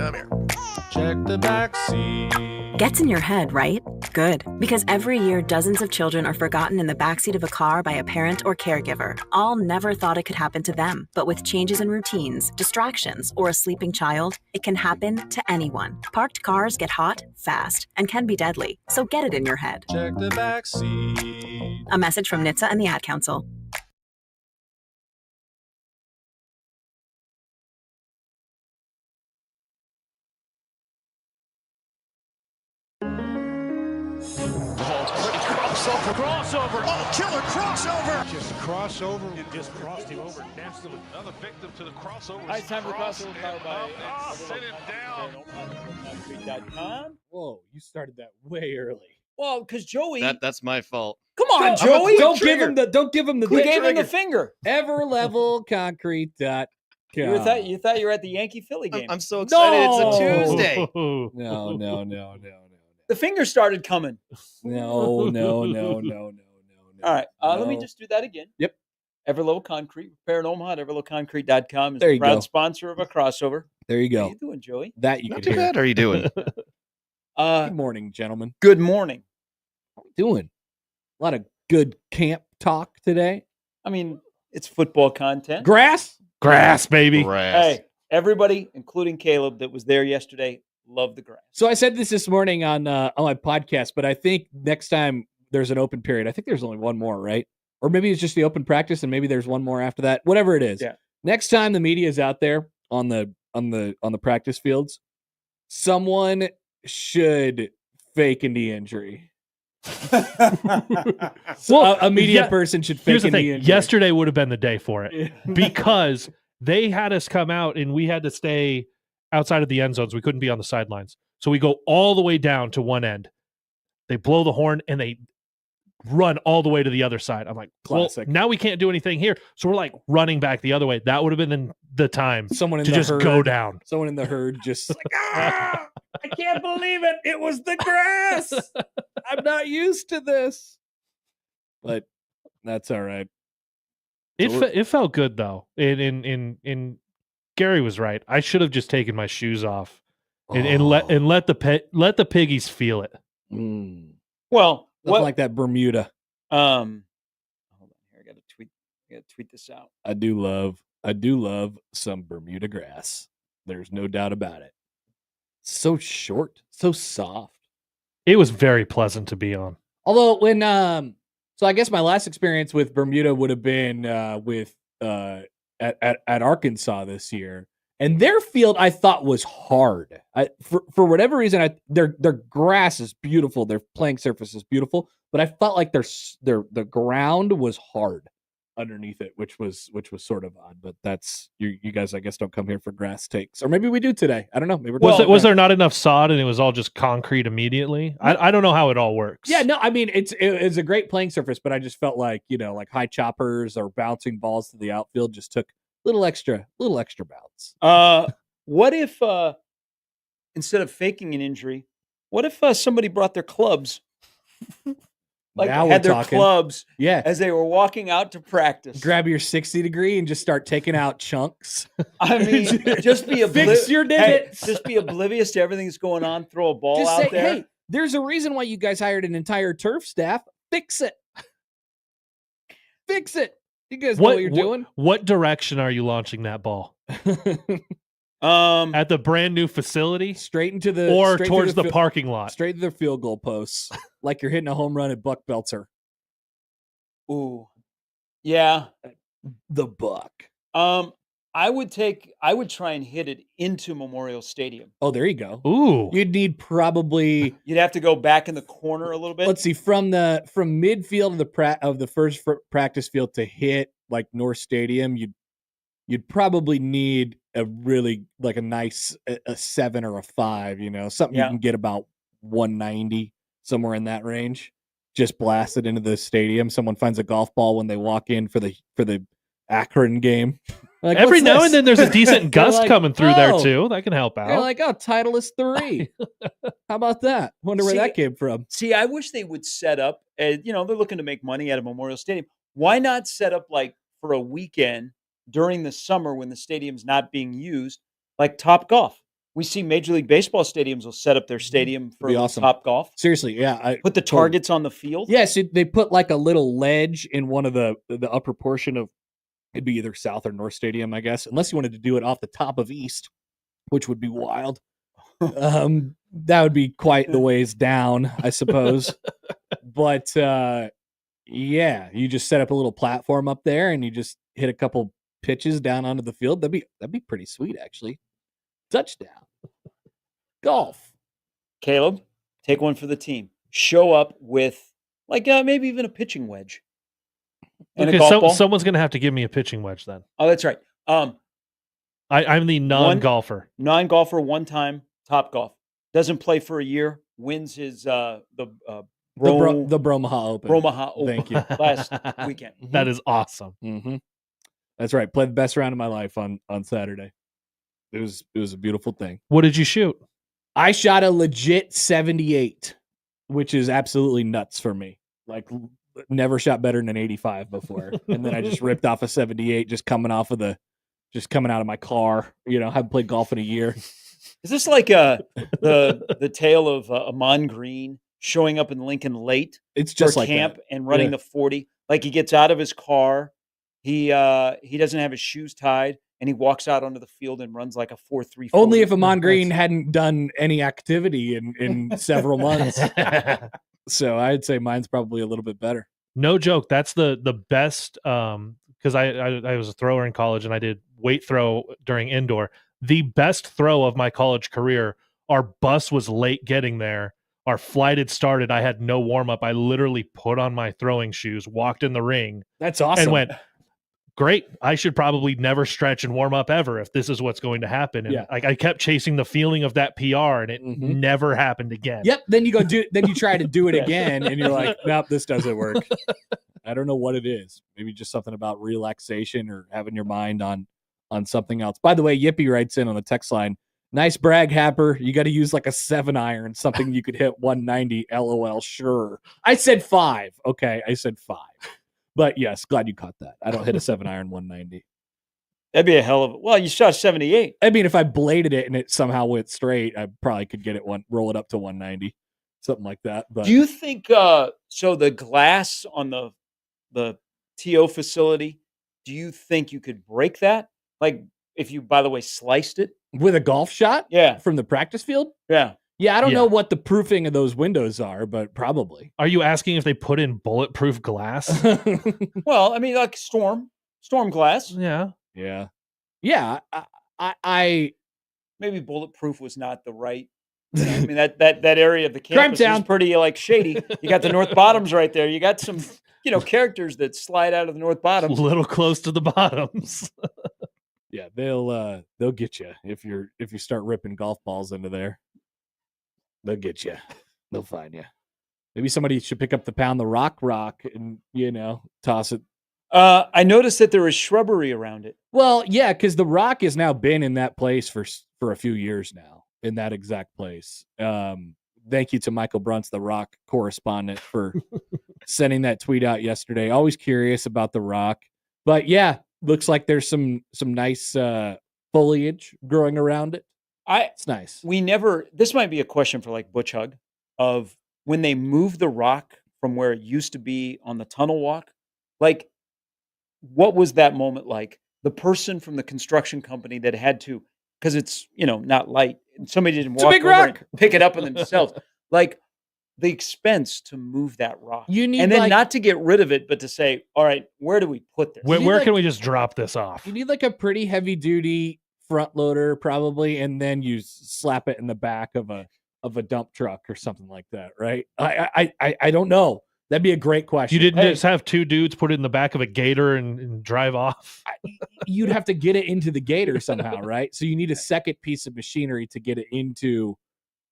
Come here. Check the back seat. Gets in your head, right? Good. Because every year, dozens of children are forgotten in the backseat of a car by a parent or caregiver. All never thought it could happen to them. But with changes in routines, distractions, or a sleeping child, it can happen to anyone. Parked cars get hot, fast, and can be deadly. So get it in your head. Check the back seat. A message from NHTSA and the Ad Council. Crossover. Oh, killer crossover. Just crossover. It just crossed him over. Nastily. Another victim to the crossover. Nice time for crossover powered by Send him down. Whoa, you started that way early. Well, because Joey. That's my fault. Come on, Joey. Don't give him the. You gave him the finger. Everlevelconcrete.com. You thought you were at the Yankee Philly game. I'm so excited. It's a Tuesday. No. The finger started coming. No. All right. Let me just do that again. Yep. Everlevel Concrete. Repair in Omaha at everlevelconcrete.com is There the you proud go. sponsor of a crossover. There you How go. you doing, Joey? That you Not could too hear. bad. How are you doing? Good morning, gentlemen. Good morning. How we doing? A lot of good camp talk today. I mean, it's football content. Grass, baby. Grass. Hey, everybody, including Caleb, that was there yesterday, loved the grass. So I said this morning on my podcast, but I think next time there's an open period, I think there's only one more, right? Or maybe it's just the open practice, and maybe there's one more after that. Whatever it is. Yeah. Next time the media is out there on the practice fields, someone should fake a knee injury. Well, a media person should fake Here's the a knee thing. injury. Yesterday would have been the day for it because they had us come out and we had to stay outside of the end zones. We couldn't be on the sidelines. So we go all the way down to one end. They blow the horn and they run all the way to the other side. I'm like, Classic. well, now we can't do anything here. So we're like running back the other way. That would have been the time Someone in to the just herd, go down. Someone in the herd just like, I can't believe it. It was the grass. I'm not used to this. But that's all right. It felt good though. In Gary was right. I should have just taken my shoes off and let the piggies feel it. Well, Nothing like that Bermuda. hold on here. I gotta tweet this out. I do love some Bermuda grass. There's no doubt about it. So short, so soft. It was very pleasant to be on. Although when so I guess my last experience with Bermuda would have been with at Arkansas this year. And their field I thought was hard. For whatever reason, their grass is beautiful. Their playing surface is beautiful, but I felt like the ground was hard underneath it, which was sort of odd. But that's you guys, I guess, don't come here for grass takes, or maybe we do today. I don't know. Maybe was there not enough sod and it was all just concrete immediately? I don't know how it all works. Yeah, no, I mean it's a great playing surface, but I just felt like like high choppers or bouncing balls to the outfield just took little extra bounce. What if instead of faking an injury, what if somebody brought their clubs? Like Now had we're their talking. clubs Yeah. as they were walking out to practice. Grab your 60 degree and just start taking out chunks. I mean, just be Fix your divots. just be oblivious to everything that's going on. Throw a ball Just out say, there. hey, there's a reason why you guys hired an entire turf staff. Fix it. Fix it. You guys know what you're doing. What direction are you launching that ball? Um, At the brand new facility Straight into the or straight towards through the parking lot? Straight to the field goal posts, like you're hitting a home run at Buck Belzer. ooh, yeah. The Buck. I would try and hit it into Memorial Stadium. Oh, there you go. Ooh. You'd need probably You'd have to go back in the corner a little bit. let's see from midfield of the first practice field to hit like North Stadium. You'd probably need a really like a nice a 7 or a 5. Something you can get about 190 somewhere in that range. Just blast it into the stadium. Someone finds a golf ball when they walk in for the Akron game. Like, Every what's now this? and then there's a decent gust like, coming through there oh. too. That can help out. You're like, oh, Titleist 3. How about that? Wonder where See, that came from. See, I wish they would set up. They're looking to make money out of Memorial Stadium. Why not set up like for a weekend during the summer when the stadium's not being used, like Top Golf? We see Major League Baseball stadiums will set up their stadium for Be awesome. Top Golf. Seriously, yeah. Put the targets on the field. Yes, they put like a little ledge in one of the upper portion of, it'd be either South or North Stadium, I guess, unless you wanted to do it off the top of East, which would be wild. That would be quite the ways down, I suppose. But yeah, you just set up a little platform up there and you just hit a couple pitches down onto the field. That'd be pretty sweet, actually. Touchdown. Golf. Caleb, take one for the team. Show up with like maybe even a pitching wedge. And a Okay, golf ball. someone's going to have to give me a pitching wedge then. Oh, that's right. I'm the non-golfer. Non-golfer, one-time Top Golf. Doesn't play for a year. Wins his the Bromaha Open. Bromaha Open. Thank you. Last weekend. That is awesome. Mm-hmm. That's right. Played the best round of my life on Saturday. It was a beautiful thing. What did you shoot? I shot a legit 78, which is absolutely nuts for me. Like, never shot better than an 85 before. And then I just ripped off a 78 just coming out of my car. You know, haven't played golf in a year. Is this like the tale of Amon Green showing up in Lincoln late It's just for like camp that. and running Yeah. the 40? Like he gets out of his car, he doesn't have his shoes tied, and he walks out onto the field and runs like a 4.3. Only if Amon Green hadn't done any activity in several months. So I'd say mine's probably a little bit better. No joke. That's the best because I was a thrower in college and I did weight throw during indoor. The best throw of my college career. Our bus was late getting there. Our flight had started. I had no warm up. I literally put on my throwing shoes, walked in the ring, That's awesome. and went, great. I should probably never stretch and warm up ever if this is what's going to happen. And Yeah. I kept chasing the feeling of that PR, and it Mhm. never happened again. Yep. Then you try to do it again, and you're like, nope, this doesn't work. I don't know what it is. Maybe just something about relaxation or having your mind on something else. By the way, Yippee writes in on the text line, nice brag, Happer. You got to use like a 7-iron, something you could hit 190. LOL. Sure. I said 5. Okay. I said 5. But yes, glad you caught that. I don't hit a 7-iron 190. That'd be a hell of a. Well, you shot 78. I mean, if I bladed it and it somehow went straight, I probably could get it roll it up to 190, something like that. But Do you think so? The glass on the TO facility. Do you think you could break that? Like if you, by the way, sliced it? with a golf shot Yeah, from the practice field? yeah. Yeah, I don't Yeah. know what the proofing of those windows are, but probably. Are you asking if they put in bulletproof glass? Well, I mean, like storm glass. Yeah. Yeah. Yeah. I Maybe bulletproof was not the right. I mean, that area of the campus Town. is pretty like shady. You got the North Bottoms right there. You got some characters that slide out of the North A Bottoms. little close to the bottoms. yeah, they'll get you if you start ripping golf balls into there. They'll get you. They'll find you. Maybe somebody should pick up the pound the rock and toss it. I noticed that there is shrubbery around it. Well, yeah, because the rock has now been in that place for a few years now, in that exact place. Thank you to Michael Bruntz, the rock correspondent, for sending that tweet out yesterday. Always curious about the rock, but yeah, looks like there's some nice foliage growing around it. It's nice. This might be a question for like Butch Hug, of when they moved the rock from where it used to be on the tunnel walk, like what was that moment like? The person from the construction company that had to, because it's not light, and somebody didn't It's a walk big over rock. and pick it up on themselves. Like the expense to move that rock, You need and then like, not to get rid of it, but to say, all right, where do we put this? Where like- can we just drop this off? you need like a pretty heavy duty front loader probably, and then you slap it in the back of a dump truck or something like that, right? I don't know. That'd be a great question. You didn't Hey. just have two dudes put it in the back of a gator and drive off? You'd have to get it into the gator somehow, right? So you need a second piece of machinery to get it into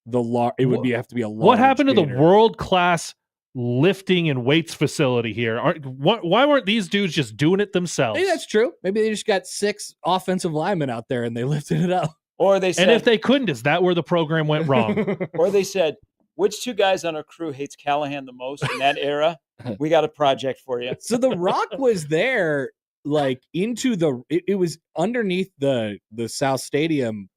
the it would have to be a large What happened to the gator. world-class lifting and weights facility here? Why weren't these dudes just doing it themselves? Maybe that's true. Maybe they just got 6 offensive linemen out there and they lifted it up. Or they said, And if they couldn't, is that where the program went wrong? or they said, which two guys on our crew hates Callahan the most in that era? We got a project for you. So the rock was there, like into it was underneath the South Stadium,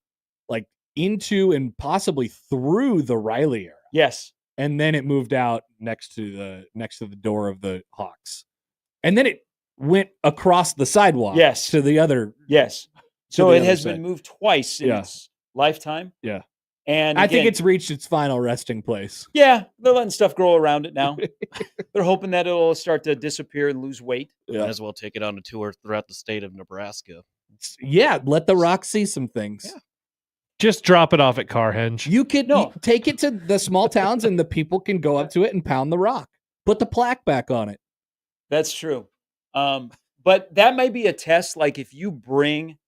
like into and possibly through the Riley era. Yes. And then it moved out next to the door of the Hawks. And then it went across the sidewalk Yes. to the other. Yes. So the it other has side. been moved twice in its lifetime. Yeah. And I think again, it's reached its final resting place. yeah, they're letting stuff grow around it now. They're hoping that it'll start to disappear and lose weight. Yeah. Might as well take it on a tour throughout the state of Nebraska. Yeah, let the Rock see some things. Yeah. Just drop it off at Carhenge. You could No. take it to the small towns and the people can go up to it and pound the rock. Put the plaque back on it. That's true. But that might be a test. Like if you bring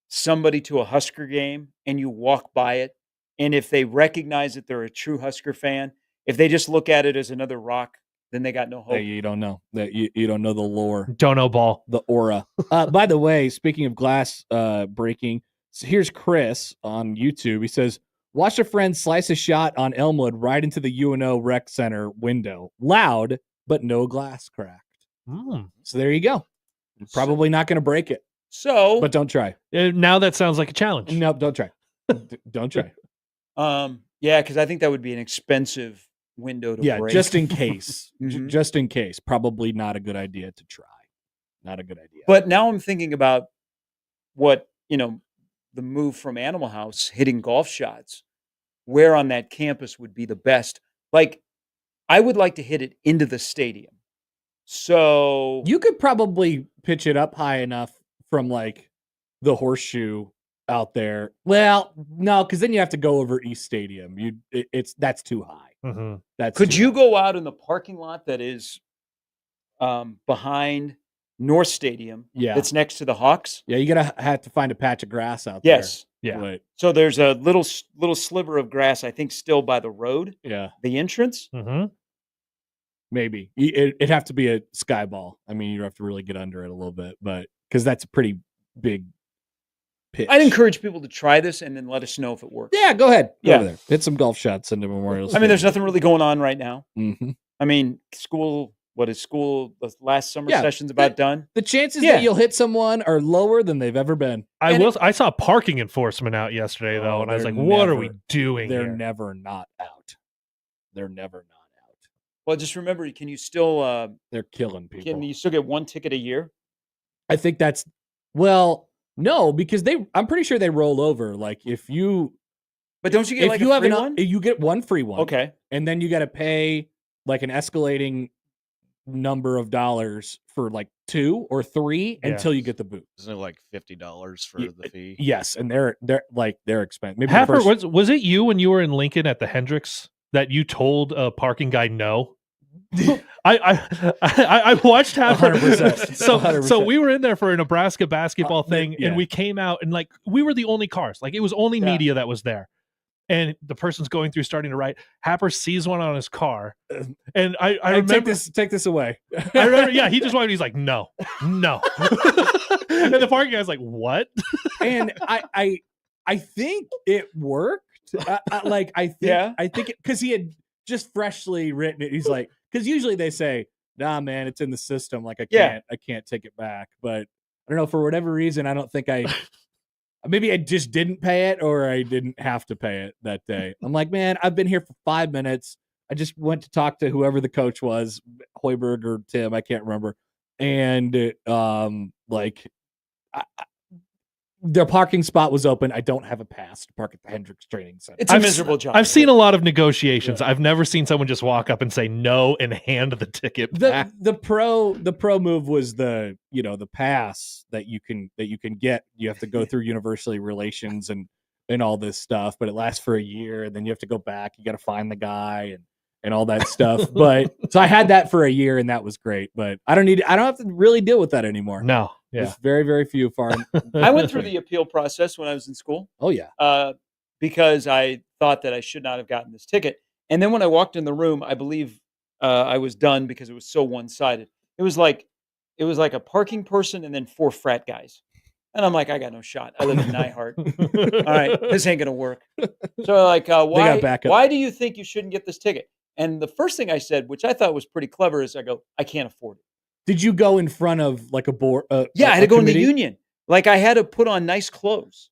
somebody to a Husker game and you walk by it, and if they recognize that they're a true Husker fan, if they just look at it as another rock, then they got no hope. That you don't know. That you don't know the lore, Don't know ball. the aura. By the way, speaking of glass breaking, so here's Chris on YouTube. He says, watch a friend slice a shot on Elmwood right into the UNO Rec Center window. Loud, but no glass cracked. So there you go. Probably not going to break it, So, but don't try. Now that sounds like a challenge. No, don't try. Don't try. yeah, because I think that would be an expensive window to Yeah, break. just in case. Mhm. Just in case. Probably not a good idea to try. Not a good idea. But now I'm thinking about what, the move from Animal House hitting golf shots, where on that campus would be the best. Like, I would like to hit it into the stadium. So you could probably pitch it up high enough from like the horseshoe out there. Well, no, because then you have to go over East Stadium. That's too high. Mm-hmm. That's could too you high. go out in the parking lot that is behind North Stadium? Yeah. That's next to the Hawks. Yeah, you have to find a patch of grass out Yes. Yeah. there. So there's a little sliver of grass, I think, still by the road, But yeah, the entrance. Mm-hmm. maybe it'd have to be a sky ball. I mean, you have to really get under it a little bit, but because that's a pretty big pitch. I'd encourage people to try this and then let us know if it works. Yeah, go ahead. Go Yeah. over there. Hit some golf shots into Memorial. I mean, there's nothing really going on right now. Mm-hmm. I mean, school, the last summer Yeah. session's about done. The chances Yeah. that you'll hit someone are lower than they've ever been. I saw parking enforcement out yesterday though, Oh, and I was they're like, "What are we never- doing They're here?" never not out. They're never not out. Well, just remember, can you still They're killing people. can you still get one ticket a year? I think that's no, because I'm pretty sure they roll over. Like if you But don't you get if like you a have free an one? you get one free one. Okay. And then you got to pay like an escalating number of dollars for like 2 or 3 Yeah. until you get the boot. Isn't it like $50 for Ye- the fee? Yes, and they're expensive. Maybe the Happer, first- was it you when you were in Lincoln at the Hendricks that you told a parking guy no? I watched Happer. 100%. So 100%. we were in there for a Nebraska basketball thing, yeah. and we came out and like we were the only cars. Like it was only Yeah. media that was there. And the person's going through starting to write. Happer sees one on his car, and I Hey, remember take this away. I remember, yeah, he just wanted. He's like, no. And the parking guy's like, what? And I think it worked. I think because he had just freshly written it. He's like, because usually they say, nah, man, it's in the system. Like Yeah. I can't take it back. But I don't know, for whatever reason, I don't think maybe I just didn't pay it, or I didn't have to pay it that day. I'm like, man, I've been here for 5 minutes. I just went to talk to whoever the coach was, Hoiberg or Tim, I can't remember. And the parking spot was open. I don't have a pass to park at the Hendricks Training Center. It's a miserable job. I've seen a lot of negotiations. I've never seen someone just walk up and say no and hand the ticket back. The pro move was the pass that you can get. You have to go through university relations and all this stuff, but it lasts for a year, and then you have to go back. You got to find the guy and all that stuff. But so I had that for a year, and that was great. But I don't have to really deal with that anymore. No, yeah. There's very, very few far. I went through the appeal process when I was in school. Oh yeah. Because I thought that I should not have gotten this ticket. And then when I walked in the room, I believe I was done because it was so one-sided. It was like a parking person and then 4 frat guys. And I'm like, I got no shot. I live in Nyhart. All right, this ain't gonna work. So like, got backup. why do you think you shouldn't get this ticket? And the first thing I said, which I thought was pretty clever, is I go, I can't afford it. Did you go in front of like a board? Yeah, I had to go in the committee? union. Like I had to put on nice clothes.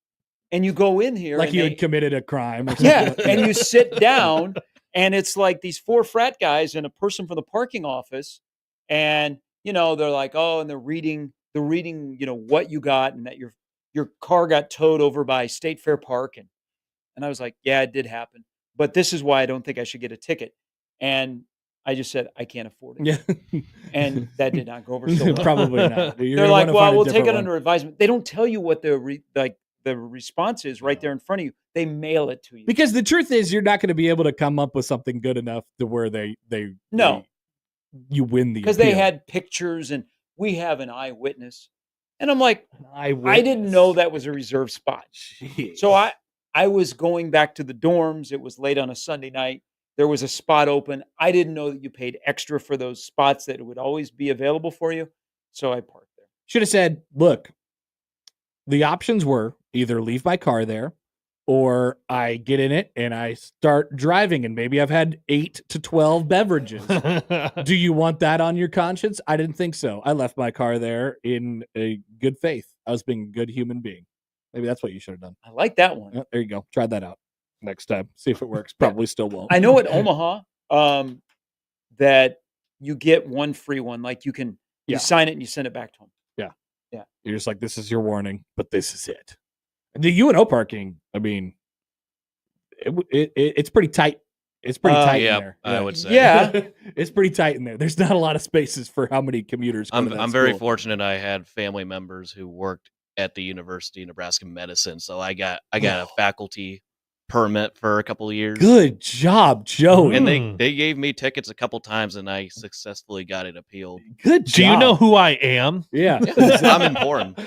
and you go in here like and you they- had committed a crime or something. yeah, and you sit down, and it's like these 4 frat guys and a person from the parking office, and they're like, oh, and they're reading, what you got, and that your car got towed over by State Fair Park, and I was like, yeah, it did happen, but this is why I don't think I should get a ticket, and I just said I can't afford it, Yeah. and that did not go over so well. Probably not. You're They're gonna like, wanna well, find a we'll take different it one. under advisement. They don't tell you what the response is right there in front of you. They mail it to you. Because the truth is, you're not going to be able to come up with something good enough to where you win the because they appeal. had pictures and we have an eyewitness, and I'm like, I didn't Eyewitness. know that was a reserved spot. Jeez. So I was going back to the dorms. It was late on a Sunday night. There was a spot open. I didn't know that you paid extra for those spots, that it would always be available for you. So I parked there. Should have said, look, the options were either leave my car there or I get in it and I start driving, and maybe I've had 8 to 12 beverages. Do you want that on your conscience? I didn't think so. I left my car there in a good faith. I was being a good human being. Maybe that's what you should have done. I like that one. Yeah, there you go. Try that out next time. See if it works. Probably still won't. I know at Omaha that you get one free one. Like you sign it and you send it back to them. You're just like, this is your warning, but this is it. The UNO parking, I mean, it's pretty tight. It's pretty tight in there. I would say. Yeah. It's pretty tight in there. There's not a lot of spaces for how many commuters. I'm very fortunate. I had family members who worked at the University of Nebraska Medicine, so I got a faculty permit for a couple of years. Good job, Joe. And they gave me tickets a couple times, and I successfully got it appealed. Good job. Do you know who I am? Yeah. I'm important.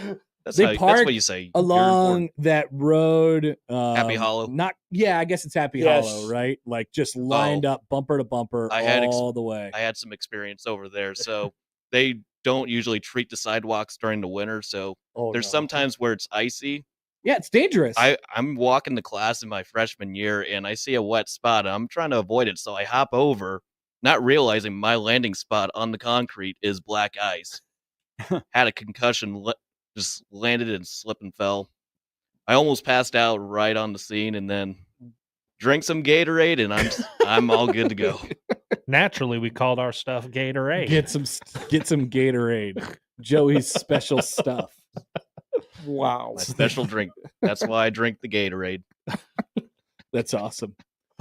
That's They that's park what you say. You're along important. that road. Happy Hollow? I guess it's Happy Yes. Hollow, right? Like just lined up bumper to bumper all the way. I had some experience over there, so they don't usually treat the sidewalks during the winter. So there's sometimes where it's icy. Yeah, it's dangerous. I'm walking to class in my freshman year, and I see a wet spot. And I'm trying to avoid it, so I hop over, not realizing my landing spot on the concrete is black ice. Had a concussion, just landed and slipped and fell. I almost passed out right on the scene, and then drank some Gatorade, and I'm all good to go. Naturally, we called our stuff Gatorade. Get some Gatorade. Joey's special stuff. Wow. My special drink. That's why I drink the Gatorade. That's awesome.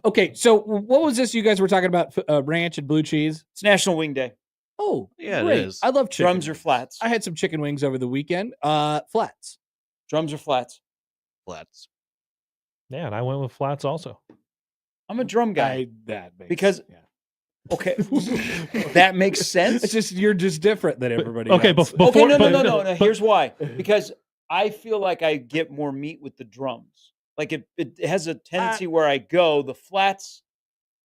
Okay, so what was this you guys were talking about? Ranch and blue cheese? It's National Wing Day. Oh, Yeah, it great. is. I love chicken. Drums or flats? I had some chicken wings over the weekend. Flats. Drums or flats? Flats. Yeah, and I went with flats also. I'm a drum guy. Because- yeah. Okay. That makes sense. It's just you're just different than everybody Okay, else. before Okay, no. but- Here's why. Because I feel like I get more meat with the drums. Like it has a tendency where I go, the flats,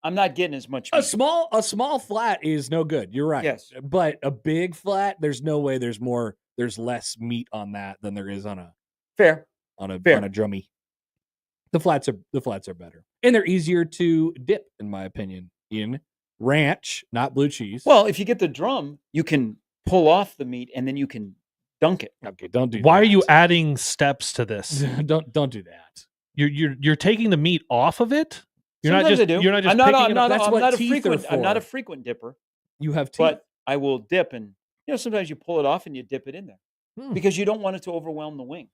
I'm not getting as much meat. A small flat is no good. You're right. Yes. But a big flat, there's no way there's less meat on that than there is on a Fair. drummy. The flats are better. And they're easier to dip, in my opinion, in ranch, not blue cheese. Well, if you get the drum, you can pull off the meat and then you can dunk it. Okay, don't do that. Why are you adding steps to this? don't do that. You're taking the meat off of it? Sometimes I do. You're not just I'm not, picking I'm it not, up. That's I'm what not a teeth frequent. are I'm not a for. frequent dipper, You have teeth. but I will dip, and sometimes you pull it off and you dip it in there because you don't want it to overwhelm the wing.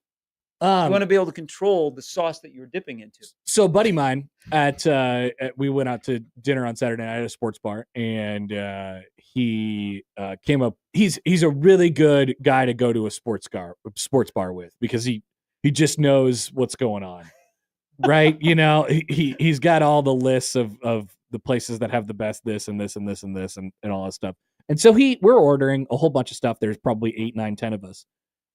You want to be able to control the sauce that you're dipping into. So, a buddy of mine we went out to dinner on Saturday night at a sports bar, and he came up. He's a really good guy to go to a sports bar with because he just knows what's going on, right? He's got all the lists of the places that have the best this and this and this and this and all that stuff. And so we're ordering a whole bunch of stuff. There's probably 8, 9, 10 of us.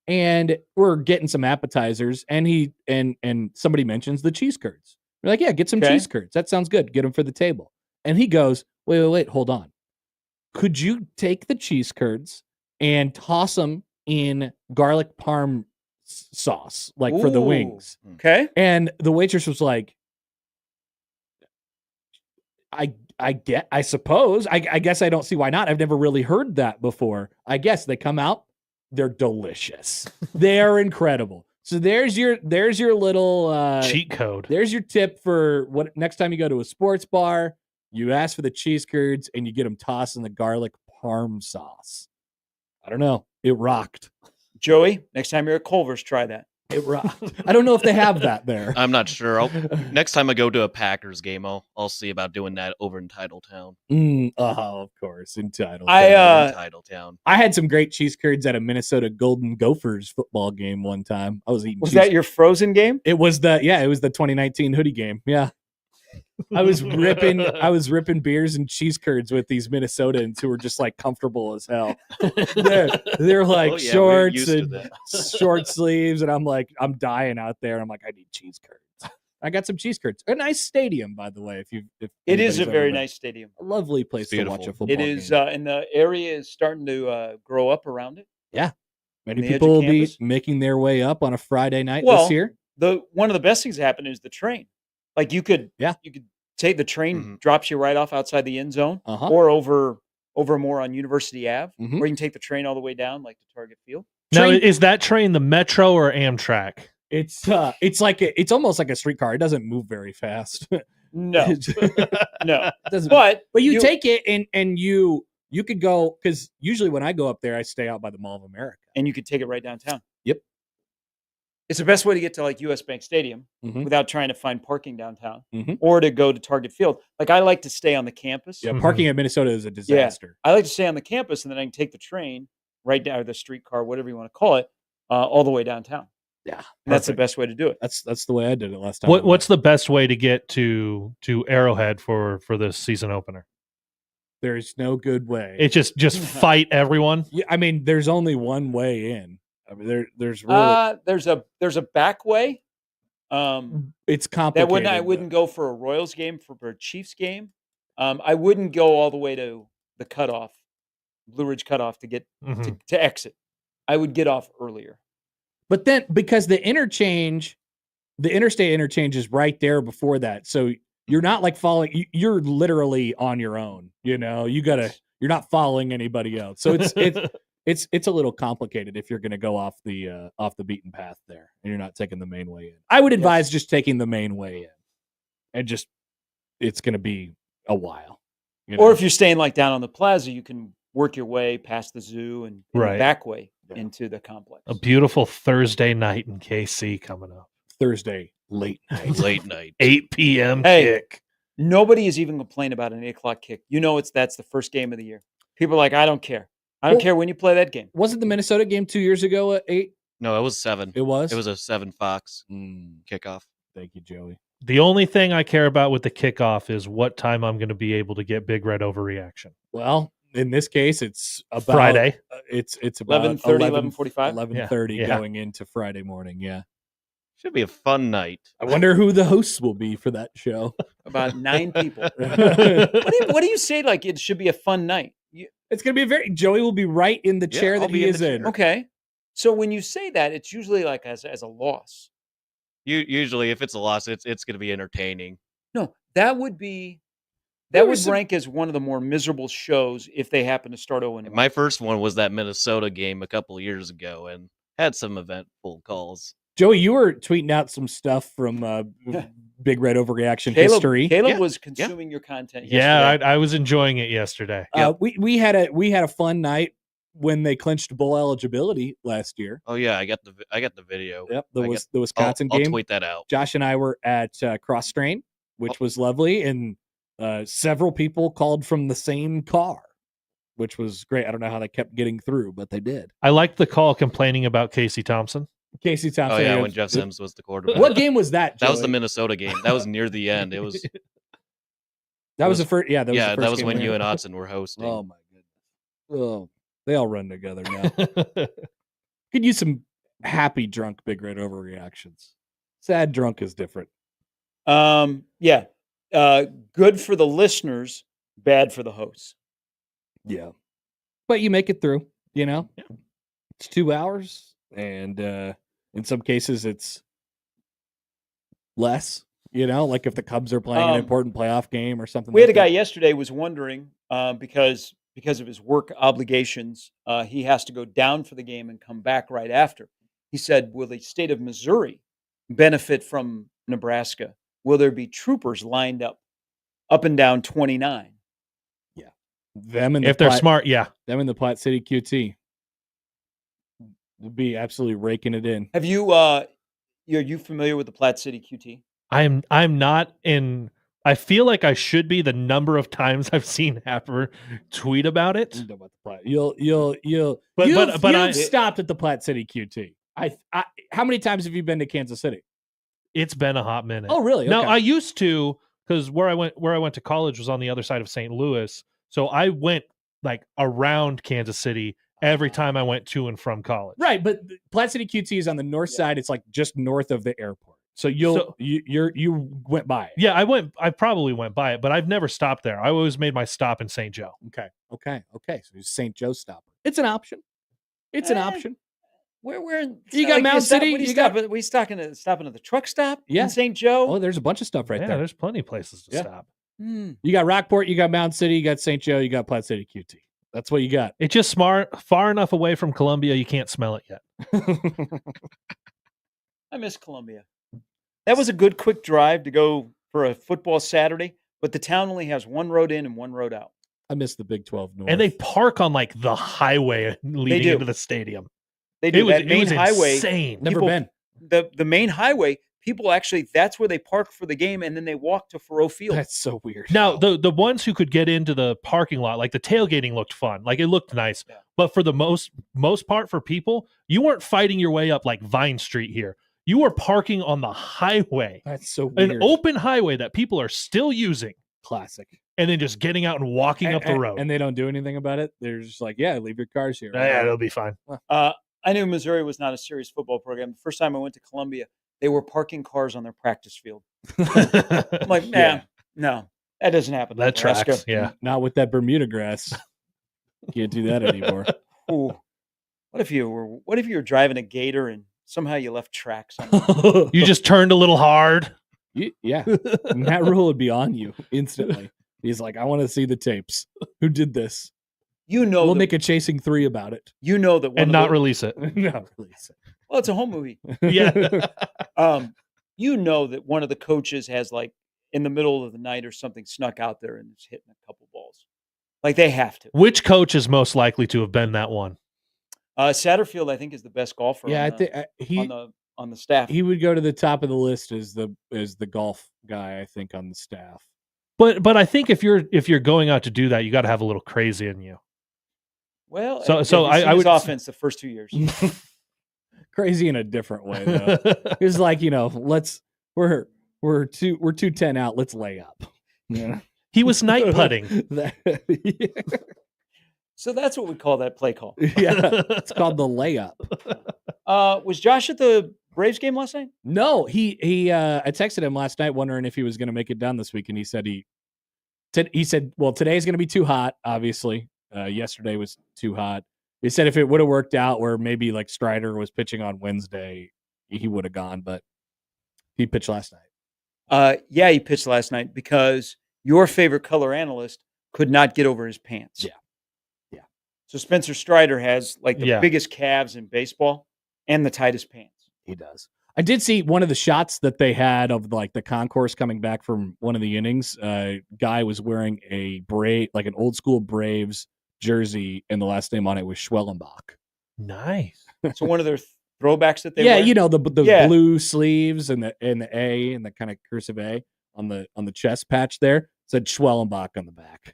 And we're getting some appetizers, and and somebody mentions the cheese curds. We're like, yeah, get some cheese curds. That sounds good. Get them for the table. And he goes, wait, hold on. Could you take the cheese curds and toss them in garlic parm sauce, like for the wings? Okay. And the waitress was like, I suppose. I guess I don't see why not. I've never really heard that before. I guess they come out. They're delicious. They're incredible. So there's your little Cheat code. There's your tip for what next time you go to a sports bar, you ask for the cheese curds and you get them tossed in the garlic parm sauce. I don't know. It rocked. Joey, next time you're at Culver's, try that. It rocked. I don't know if they have that there. I'm not sure. Next time I go to a Packers game, I'll see about doing that over in Titletown. Of course, in Titletown. Titletown. I had some great cheese curds at a Minnesota Golden Gophers football game one time. I was eating. Was that your Frozen game? It was the 2019 hoodie game. Yeah. I was ripping beers and cheese curds with these Minnesotans who were just like comfortable as hell. They're like shorts and short sleeves, and I'm like, I'm dying out there. And I'm like, I need cheese curds. I got some cheese curds. A nice stadium, by the way. If it is a very nice stadium, a lovely place to watch a football game. It is, and the area is starting to grow up around it. Yeah, many people will be making their way up on a Friday night this year. One of the best things that happened is the train. Like you could take the train, drops you right off outside the end zone, or over more on University Ave, or you can take the train all the way down, like to Target Field. Now, is that train the Metro or Amtrak? It's almost like a streetcar. It doesn't move very fast. No, no. It doesn't. But you take it and you could go, because usually when I go up there, I stay out by the Mall of America, and you could take it right downtown. Yep. It's the best way to get to like US Bank Stadium without trying to find parking downtown or to go to Target Field. Like I like to stay on the campus. Yeah, parking at Minnesota is a disaster. Yeah, I like to stay on the campus and then I can take the train right down, or the streetcar, whatever you want to call it, all the way downtown. Yeah, and that's the best way to do it. That's the way I did it last time. What's the best way to get to Arrowhead for this season opener? There's no good way. It's just fight everyone. Yeah, I mean, there's only one way in. I mean, there's really there's a back way. It's complicated. I wouldn't go for a Royals game, for a Chiefs game. I wouldn't go all the way to the cutoff, Blue Ridge cutoff, to get to exit. I would get off earlier. But then, because the interstate interchange is right there before that, so you're not like following. You're literally on your own. You know, you're not following anybody else. So it's a little complicated if you're going to go off the beaten path there, and you're not taking the main way in. I would advise just taking the main way in, and it's going to be a while. You know? Or if you're staying like down on the plaza, you can work your way past the zoo and the back way into the complex. A beautiful Thursday night in KC coming up. Thursday late night, 8 p.m. Hey, kick. Nobody is even complaining about an 8:00 kick. You know, that's the first game of the year. People are like, I don't care. I don't care when you play that game. Wasn't the Minnesota game 2 years ago at 8? No, it was 7. It was? It was a 7 Fox kickoff. Thank you, Joey. The only thing I care about with the kickoff is what time I'm going to be able to get Big Red Overreaction. Well, in this case, it's about Friday. It's about 11:30, 11:45? 11:30 going into Friday morning, yeah. Should be a fun night. I wonder who the hosts will be for that show. About 9 people. What do you say? Like, it should be a fun night. It's going to be Joey will be right in the chair that he is in. Okay. So when you say that, it's usually like as a loss. Usually, if it's a loss, it's going to be entertaining. No, that would rank as one of the more miserable shows if they happen to start 0-1. My first one was that Minnesota game a couple of years ago, and had some eventful calls. Joey, you were tweeting out some stuff from Big Red Overreaction history. Caleb was consuming your content yesterday. Yeah, I was enjoying it yesterday. We had a fun night when they clinched bowl eligibility last year. Oh yeah, I got the video. Yep, the Wisconsin game. I'll tweet that out. Josh and I were at Cross Strain, which was lovely, and several people called from the same car, which was great. I don't know how they kept getting through, but they did. I liked the call complaining about Casey Thompson. Casey Thompson. Oh yeah, when Jeff Sims was the quarterback. What game was that, Joey? That was the Minnesota game. That was near the end. It was. That was the first. Yeah, that was when you and Otson were hosting. Oh my goodness. Oh, they all run together now. Could use some happy drunk Big Red Overreactions. Sad drunk is different. Yeah. Good for the listeners, bad for the hosts. Yeah. But you make it through, you know? Yeah. It's 2 hours, and in some cases it's less, you know, like if the Cubs are playing an important playoff game or something. We had a guy yesterday was wondering, because of his work obligations, he has to go down for the game and come back right after. He said, will the state of Missouri benefit from Nebraska? Will there be troopers lined up and down 29? Them and If they're smart, yeah. them in the Platte City QT would be absolutely raking it in. Have you, are you familiar with the Platte City QT? I'm not in. I feel like I should be. The number of times I've seen Happer tweet about it. I don't know about the Platte. You've I stopped at the Platte City QT. How many times have you been to Kansas City? It's been a hot minute. Oh, really? No, Okay. I used to, because where I went to college was on the other side of St. Louis. So I went like around Kansas City every time I went to and from college. Right, but the Platte City QT is on the north side. It's like just north of the airport. So you went by it. Yeah, I probably went by it, but I've never stopped there. I always made my stop in St. Joe. Okay. So it's St. Joe stopper. It's an option. It's an option. We're in, You got Mound City. We stopping at the truck stop in St. Joe. Oh, there's a bunch of stuff right Yeah, there. there's plenty of places to stop. You got Rockport, you got Mound City, you got St. Joe, you got Platte City QT. That's what you got. It's just far enough away from Columbia you can't smell it yet. I miss Columbia. That was a good quick drive to go for a football Saturday, but the town only has one road in and one road out. I miss the Big 12 North. And they park on like the highway leading do. into the stadium. They do. That main it was highway. insane. Never been. The main highway, people actually, that's where they park for the game, and then they walk to Faroe Field. That's so weird. Now, the ones who could get into the parking lot, like the tailgating looked fun. Like it looked nice. Yeah. But for the most part for people, you weren't fighting your way up like Vine Street here. You were parking on the highway. That's so weird. An open highway that people are still using. Classic. And then just getting out and walking up the road. And they don't do anything about it. They're just like, yeah, leave your cars here. Yeah, it'll be fine. I knew Missouri was not a serious football program. The first time I went to Columbia, they were parking cars on their practice field. I'm like, no, that doesn't happen. That Nebraska. tracks. Yeah. Not with that Bermuda grass. Can't do that anymore. Ooh. What if you were driving a Gator and somehow you left tracks on it? You just turned a little hard. Yeah. And that rule would be on you instantly. He's like, I want to see the tapes. Who did this? We'll make a Chasing 3 about it. You know that one And of not the- release it. No, release it. Well, it's a home movie. Yeah. You know that one of the coaches has, like, in the middle of the night or something, snuck out there and is hitting a couple balls. Like, they have to. Which coach is most likely to have been that one? Satterfield, I think, is the best golfer. Yeah, on I think on the staff. he would go to the top of the list as the golf guy, I think, on the staff. But I think if you're going out to do that, you got to have a little crazy in you. Well, so I would offense the first 2 years. Crazy in a different way, though. It's like, we're 210 out. Let's lay up. Yeah. He was night putting. So that's what we call that play call. Yeah, it's called the layup. Was Josh at the Braves game last night? No, I texted him last night wondering if he was going to make it down this week, and he said well, today's going to be too hot. Obviously, yesterday was too hot. He said if it would have worked out, where maybe like Strider was pitching on Wednesday, he would have gone, but he pitched last night. Yeah, he pitched last night because your favorite color analyst could not get over his pants. Yeah. So Spencer Strider has like the biggest calves in baseball and the tightest pants. He does. I did see one of the shots that they had of like the concourse coming back from one of the innings. Guy was wearing like an old school Braves jersey, and the last name on it was Schwellenbach. Nice. So one of their throwbacks that they wear? the blue sleeves and the A and the kind of cursive A on the chest patch there said Schwellenbach on the back.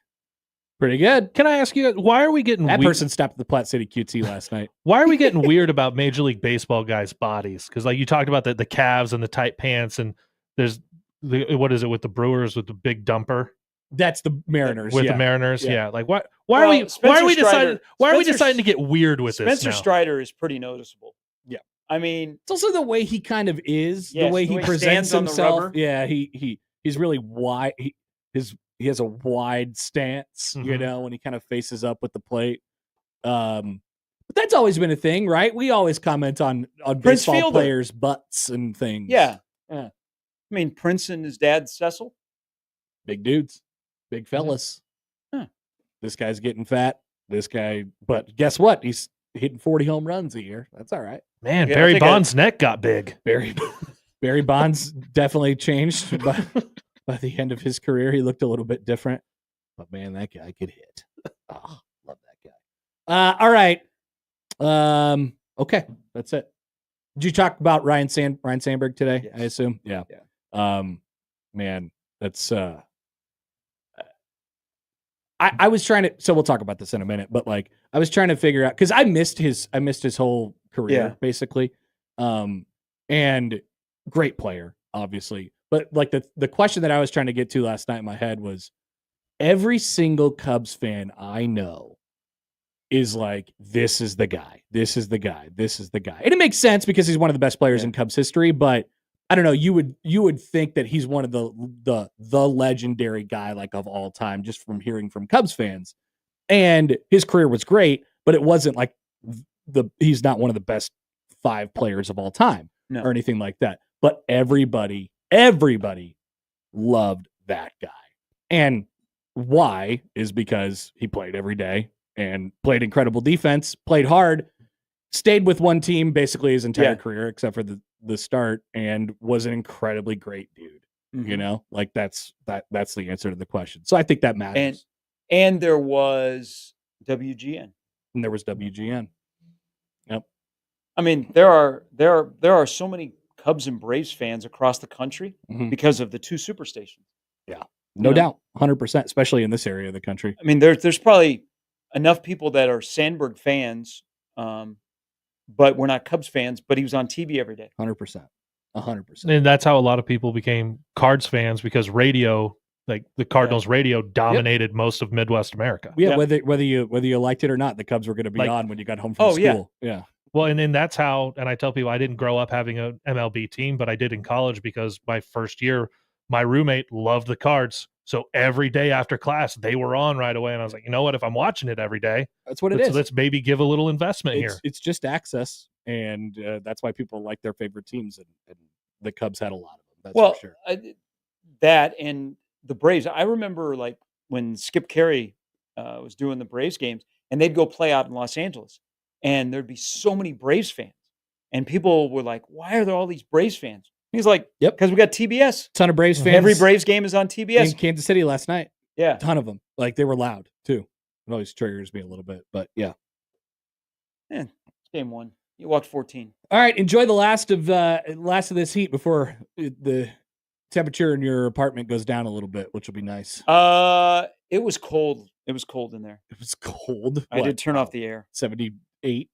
Pretty good. Can I ask you, why are we getting that person stopped at the Platte City QT last night? Why are we getting weird about Major League Baseball guys' bodies? Because like you talked about the calves and the tight pants, and there's what is it with the Brewers with the big dumper? That's the Mariners. With the Mariners, yeah. Like why are we deciding to get weird with this? Spencer Strider is pretty noticeable. Yeah. I mean, it's also the way he kind of is, yes, the way he presents himself. Yeah, he's really wide. He has a wide stance, when he kind of faces up with the plate. But that's always been a thing, right? We always comment on baseball Fielder. players' butts and things. Yeah. I mean, Prince and his dad, Cecil. Big dudes. Big fellas. Huh. This guy's getting fat. This guy, but guess what? He's hitting 40 home runs a year. That's all right. Man, Yeah, Barry Bonds' neck got big. Barry Bonds definitely changed by the end of his career. He looked a little bit different, but man, that guy could hit. Oh, love that guy. All right. Okay, that's it. Did you talk about Ryne Sandberg today? Yes. I assume. Yeah. Man, that's. I was trying to. So we'll talk about this in a minute, but like I was trying to figure out because I missed his whole career basically, and great player obviously, but like the question that I was trying to get to last night in my head was every single Cubs fan I know is like, this is the guy, this is the guy, this is the guy, and it makes sense because he's one of the best players in Cubs history, but. I don't know. You would think that he's one of the legendary guy like of all time, just from hearing from Cubs fans. And his career was great, but it wasn't like he's not one of the best 5 players of all time or anything like that. But everybody loved that guy. And why is because he played every day and played incredible defense, played hard, stayed with one team basically his entire career, except for the start, and was an incredibly great dude. You know, like that's the answer to the question. So I think that matters. And there was WGN. And there was WGN. Yep. I mean, there are so many Cubs and Braves fans across the country because of the 2 superstations. Yeah. No doubt. 100%, especially in this area of the country. I mean, there's probably enough people that are Sandberg fans, but we're not Cubs fans, but he was on TV every day. 100%. 100%. And that's how a lot of people became Cards fans, because radio, like the Cardinals radio, dominated most of Midwest America. Yeah, whether you liked it or not, the Cubs were going to be on when you got home from school. Yeah. Well, and then that's how, and I tell people I didn't grow up having an MLB team, but I did in college because my first year, my roommate loved the Cards. So every day after class, they were on right away. And I was like, you know what? If I'm watching it every day, that's what it is. Let's maybe give a little investment here. It's just access. And that's why people like their favorite teams. And the Cubs had a lot of them. That's for sure. That and the Braves. I remember like when Skip Carey was doing the Braves games, and they'd go play out in Los Angeles, and there'd be so many Braves fans. And people were like, why are there all these Braves fans? He's like, because we got TBS. Ton of Braves fans. Every Braves game is on TBS. In Kansas City last night. Yeah. A ton of them. Like, they were loud, too. It always triggers me a little bit, but yeah. It's game 1. You walked 14. All right, enjoy the last of this heat before the temperature in your apartment goes down a little bit, which will be nice. It was cold. It was cold in there. It was cold. I did turn off the air. 78.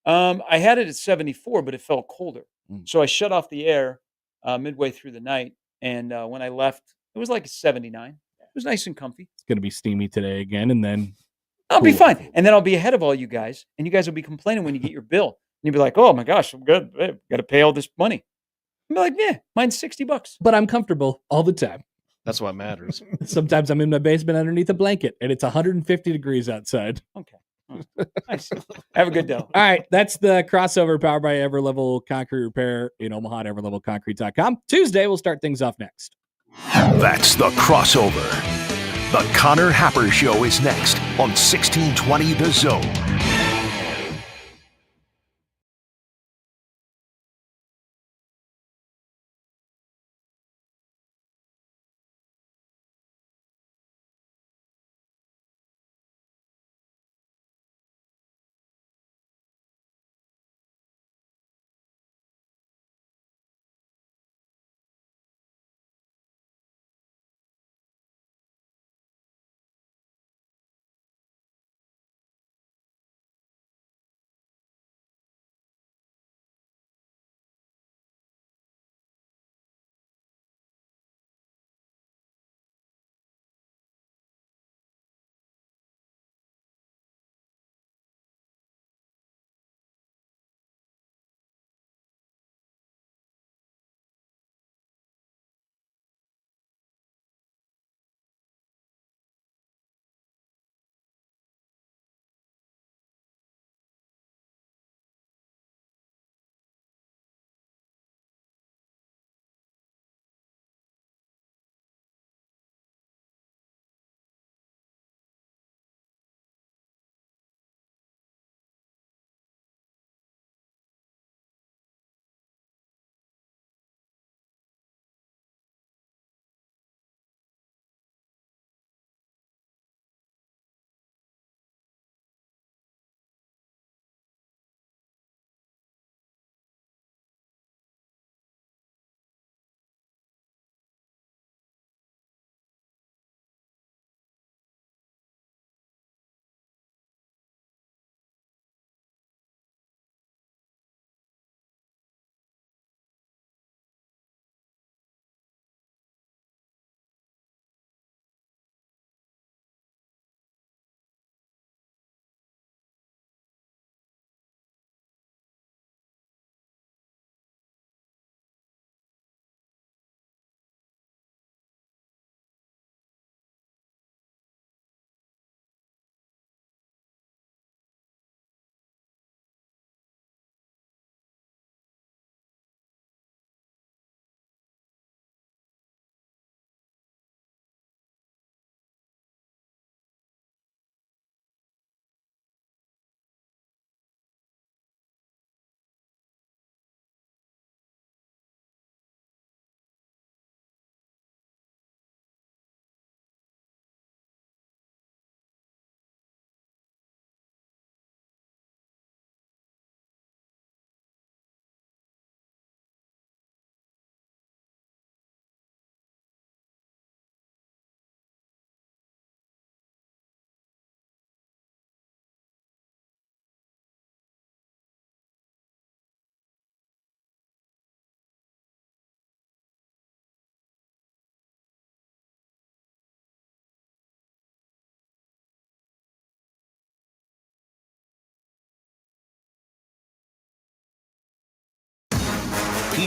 I had it at 74, but it felt colder. So I shut off the air midway through the night, and when I left, it was like 79. It was nice and comfy. It's going to be steamy today again, and then I'll be fine. And then I'll be ahead of all you guys, and you guys will be complaining when you get your bill. And you'll be like, oh my gosh, I'm good. Got to pay all this money. I'll be like, yeah, mine's $60. But I'm comfortable all the time. That's what matters. Sometimes I'm in my basement underneath a blanket, and it's 150 degrees outside. Okay. Nice. Have a good day. All right. That's the crossover powered by Everlevel Concrete Repair in Omaha at everlevelconcrete.com. Tuesday, we'll start things off next. That's the crossover. The Connor Happer Show is next on 1620 The Zone.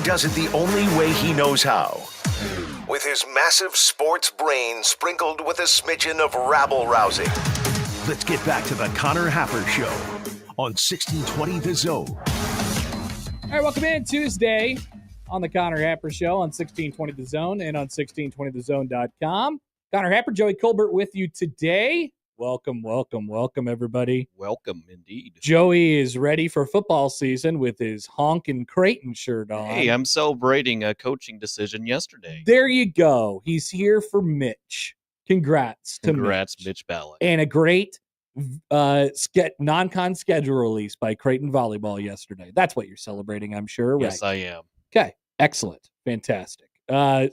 does it the only way he knows how. With his massive sports brain sprinkled with a smidgen of rabble-rousing. Let's get back to the Connor Happer Show on 1620 The Zone. All right, welcome in Tuesday on the Connor Happer Show on 1620 The Zone and on 1620thezone.com. Connor Happer, Joey Colbert with you today. Welcome, everybody. Welcome, indeed. Joey is ready for football season with his Honkin' Creighton shirt on. Hey, I'm celebrating a coaching decision yesterday. There you go. He's here for Mitch. Congrats to Mitch Ballack. And a great non-con schedule release by Creighton Volleyball yesterday. That's what you're celebrating, I'm sure. Yes, right? I am. Okay, excellent. Fantastic.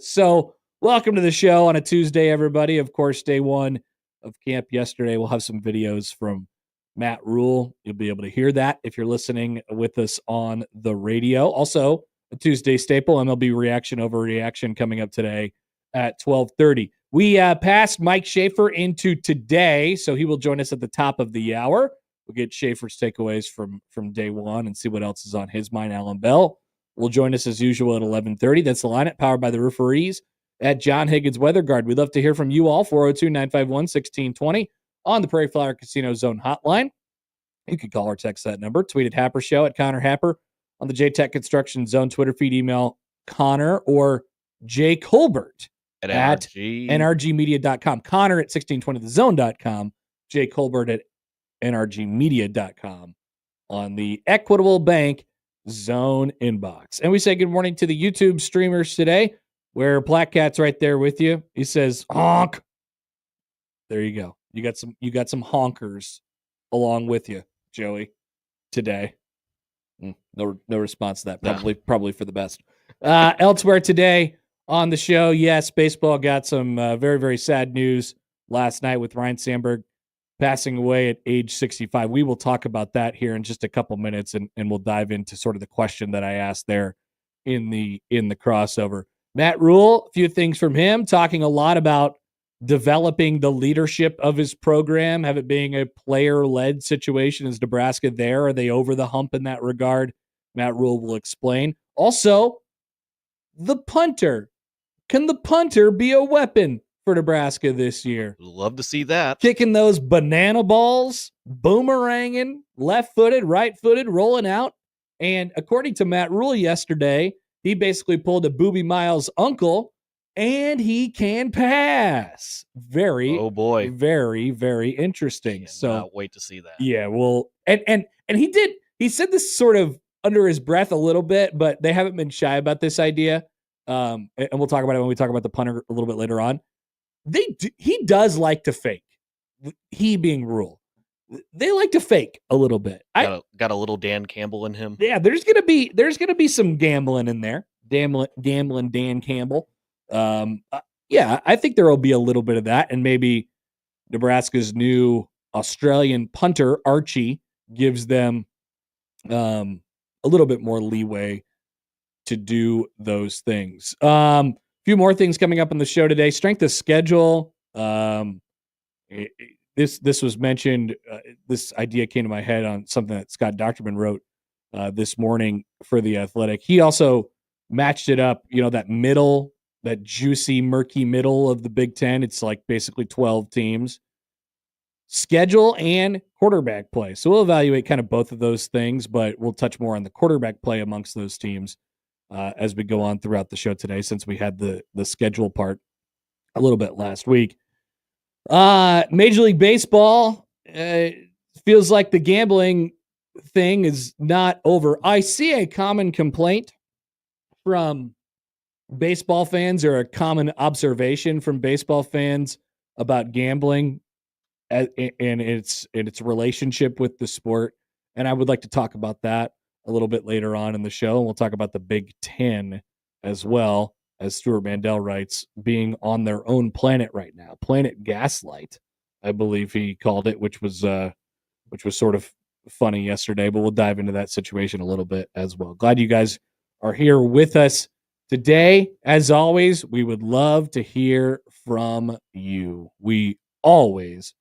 So welcome to the show on a Tuesday, everybody. Of course, day one of camp yesterday. We'll have some videos from Matt Rule. You'll be able to hear that if you're listening with us on the radio. Also, a Tuesday staple, MLB Reaction Overreaction coming up today at 12:30. We passed Mike Schaefer into today, so he will join us at the top of the hour. We'll get Schaefer's takeaways from day one and see what else is on his mind. Alan Bell will join us as usual at 11:30. That's the lineup, powered by the referees at John Higgins Weather Guard. We'd love to hear from you all, 402-951-1620 on the Prairie Flower Casino Zone hotline. You can call or text that number. Tweet at Happer Show at Connor Happer on the JTech Construction Zone Twitter feed. Email Connor or Jay Colbert at nrgmedia.com. Connor at 1620thezone.com. Jay Colbert at nrgmedia.com on the Equitable Bank Zone inbox. And we say good morning to the YouTube streamers today, where Black Cat's right there with you. He says, honk. There you go. You got some honkers along with you, Joey, today. No response to that. Probably for the best. Elsewhere today on the show, yes, baseball got some very, very sad news last night with Ryne Sandberg passing away at age 65. We will talk about that here in just a couple minutes, and we'll dive into sort of the question that I asked there in the crossover. Matt Rule, a few things from him, talking a lot about developing the leadership of his program, have it being a player-led situation. Is Nebraska there? Are they over the hump in that regard? Matt Rule will explain. Also, the punter. Can the punter be a weapon for Nebraska this year? Love to see that. Kicking those banana balls, boomeranging, left-footed, right-footed, rolling out. And according to Matt Rule yesterday, he basically pulled a Booby Miles' uncle, and he can pass. Oh boy, very, very interesting. So wait to see that. Yeah, well, and he did. He said this sort of under his breath a little bit, but they haven't been shy about this idea. And we'll talk about it when we talk about the punter a little bit later on. He does like to fake. He being Rule, they like to fake a little bit. Got a little Dan Campbell in him. Yeah, there's gonna be some gambling in there. Gambling Dan Campbell. Yeah, I think there will be a little bit of that, and maybe Nebraska's new Australian punter Archie gives them a little bit more leeway to do those things. A few more things coming up on the show today. Strength of schedule. This was mentioned. This idea came to my head on something that Scott Docterman wrote this morning for The Athletic. He also matched it up. That juicy, murky middle of the Big Ten. It's like basically 12 teams. Schedule and quarterback play. So we'll evaluate kind of both of those things, but we'll touch more on the quarterback play amongst those teams as we go on throughout the show today, since we had the schedule part a little bit last week. Major League Baseball feels like the gambling thing is not over. I see a common complaint from baseball fans, or a common observation from baseball fans about gambling and its relationship with the sport. And I would like to talk about that a little bit later on in the show. And we'll talk about the Big Ten as well, as Stuart Mandel writes, being on their own planet right now. Planet Gaslight, I believe he called it, which was sort of funny yesterday, but we'll dive into that situation a little bit as well. Glad you guys are here with us today. As always, we would love to hear from you. We always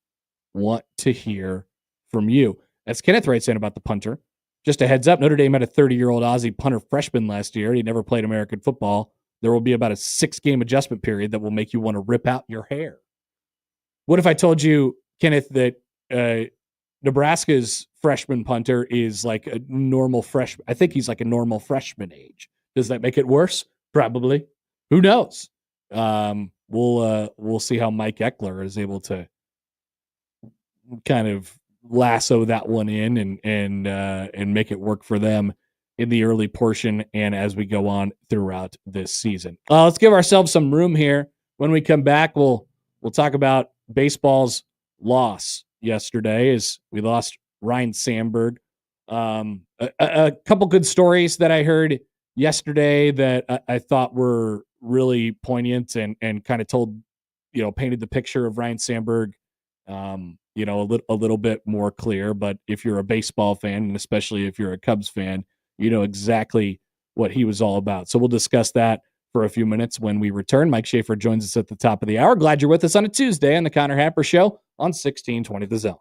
want to hear from you. As Kenneth writes in about the punter, just a heads up, Notre Dame had a 30-year-old Aussie punter freshman last year. He never played American football. There will be about a 6-game adjustment period that will make you want to rip out your hair. What if I told you, Kenneth, that Nebraska's freshman punter is like a normal freshman? I think he's like a normal freshman age. Does that make it worse? Probably. Who knows? We'll see how Mike Eckler is able to kind of lasso that one in and make it work for them in the early portion and as we go on throughout this season. Let's give ourselves some room here. When we come back, we'll talk about baseball's loss yesterday as we lost Ryne Sandberg. A couple good stories that I heard yesterday that I thought were really poignant and kind of told, painted the picture of Ryne Sandberg, a little bit more clear. But if you're a baseball fan, and especially if you're a Cubs fan, you know exactly what he was all about. So we'll discuss that for a few minutes when we return. Mike Schaefer joins us at the top of the hour. Glad you're with us on a Tuesday on the Connor Happer Show on 1620 The Zone.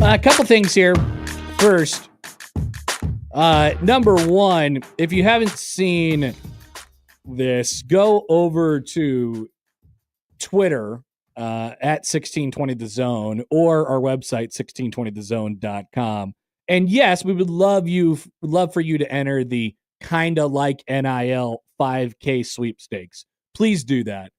A couple things here. First, number one, if you haven't seen this, go over to Twitter at 1620 The Zone or our website, 1620thezone.com. And yes, we would love for you to enter the Kinda Like NIL 5K sweepstakes. Please do that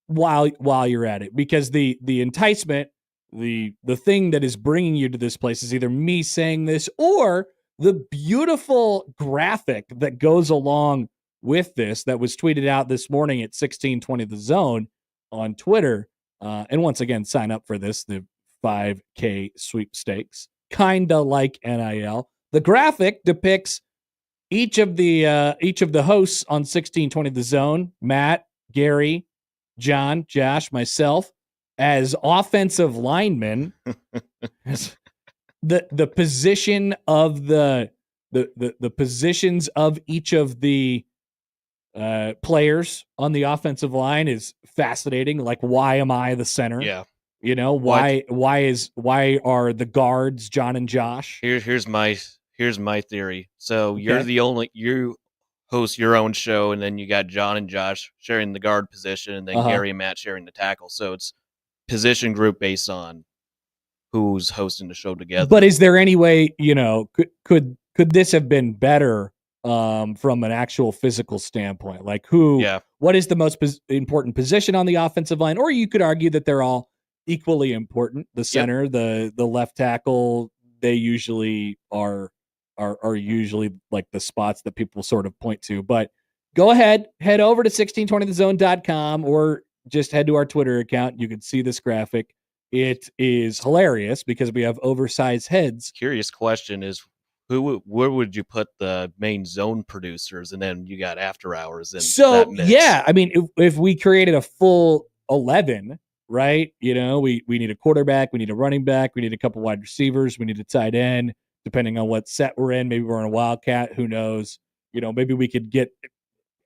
while you're at it, because the enticement, the thing that is bringing you to this place is either me saying this or the beautiful graphic that goes along with this that was tweeted out this morning at 1620 The Zone on Twitter. And once again, sign up for this, the 5K sweepstakes. kinda like NIL. The graphic depicts each of the hosts on 1620 The Zone, Matt, Gary, John, Josh, myself, as offensive linemen. the position of the positions of each of the players on the offensive line is fascinating. Like, why am I the center? Yeah. You know, why are the guards John and Josh? Here's my theory. So Okay. you host your own show, and then you got John and Josh sharing the guard position, and then Gary and Matt sharing the tackle. So it's position group based on who's hosting the show together. But is there any way, you know, could this have been better from an actual physical standpoint? Like, what is the most important position on the offensive line? Or you could argue that they're all equally important. The center, the left tackle, they usually are usually like the spots that people sort of point to. But go ahead, head over to 1620thezone.com or just head to our Twitter account. You can see this graphic. It is hilarious because we have oversized heads. Curious question is, where would you put the main zone producers, and then you got after hours and so yeah, I mean, if we created a full 11, right? You know, we need a quarterback, we need a running back, we need a couple wide receivers, we need a tight end, depending on what set we're in. Maybe we're in a Wildcat, who knows? You know, maybe we could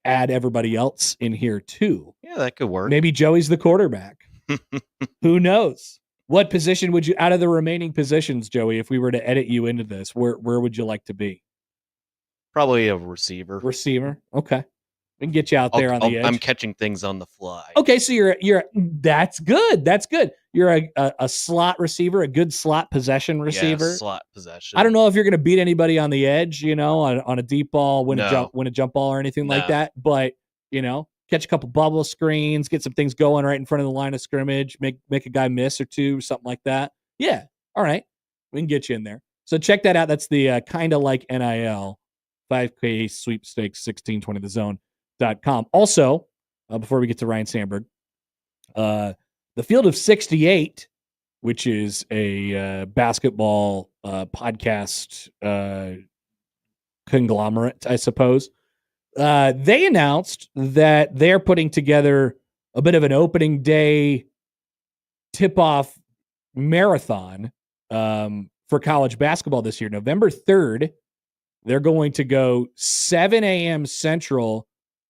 add everybody else in here too. Yeah, that could work. Maybe Joey's the quarterback. Who knows? What position would you, out of the remaining positions, Joey, if we were to edit you into this, where would you like to be? Probably a receiver. Receiver. Okay. We can get you out there on the edge. I'm catching things on the fly. Okay, so you're that's good. That's good. You're a slot receiver, a good slot possession receiver. Yeah, slot possession. I don't know if you're going to beat anybody on the edge, you know, on a deep ball, win a jump ball or anything like that. But, you know, catch a couple bubble screens, get some things going right in front of the line of scrimmage, make a guy miss or two, something like that. Yeah. All right. We can get you in there. So check that out. That's the kind of like NIL 5K sweepstakes 1620thezone.com. Also, before we get to Ryne Sandberg, the Field of 68, which is a basketball podcast conglomerate, I suppose, they announced that they're putting together a bit of an opening day tip-off marathon for college basketball this year. November 3rd, they're going to go 7 a.m. Central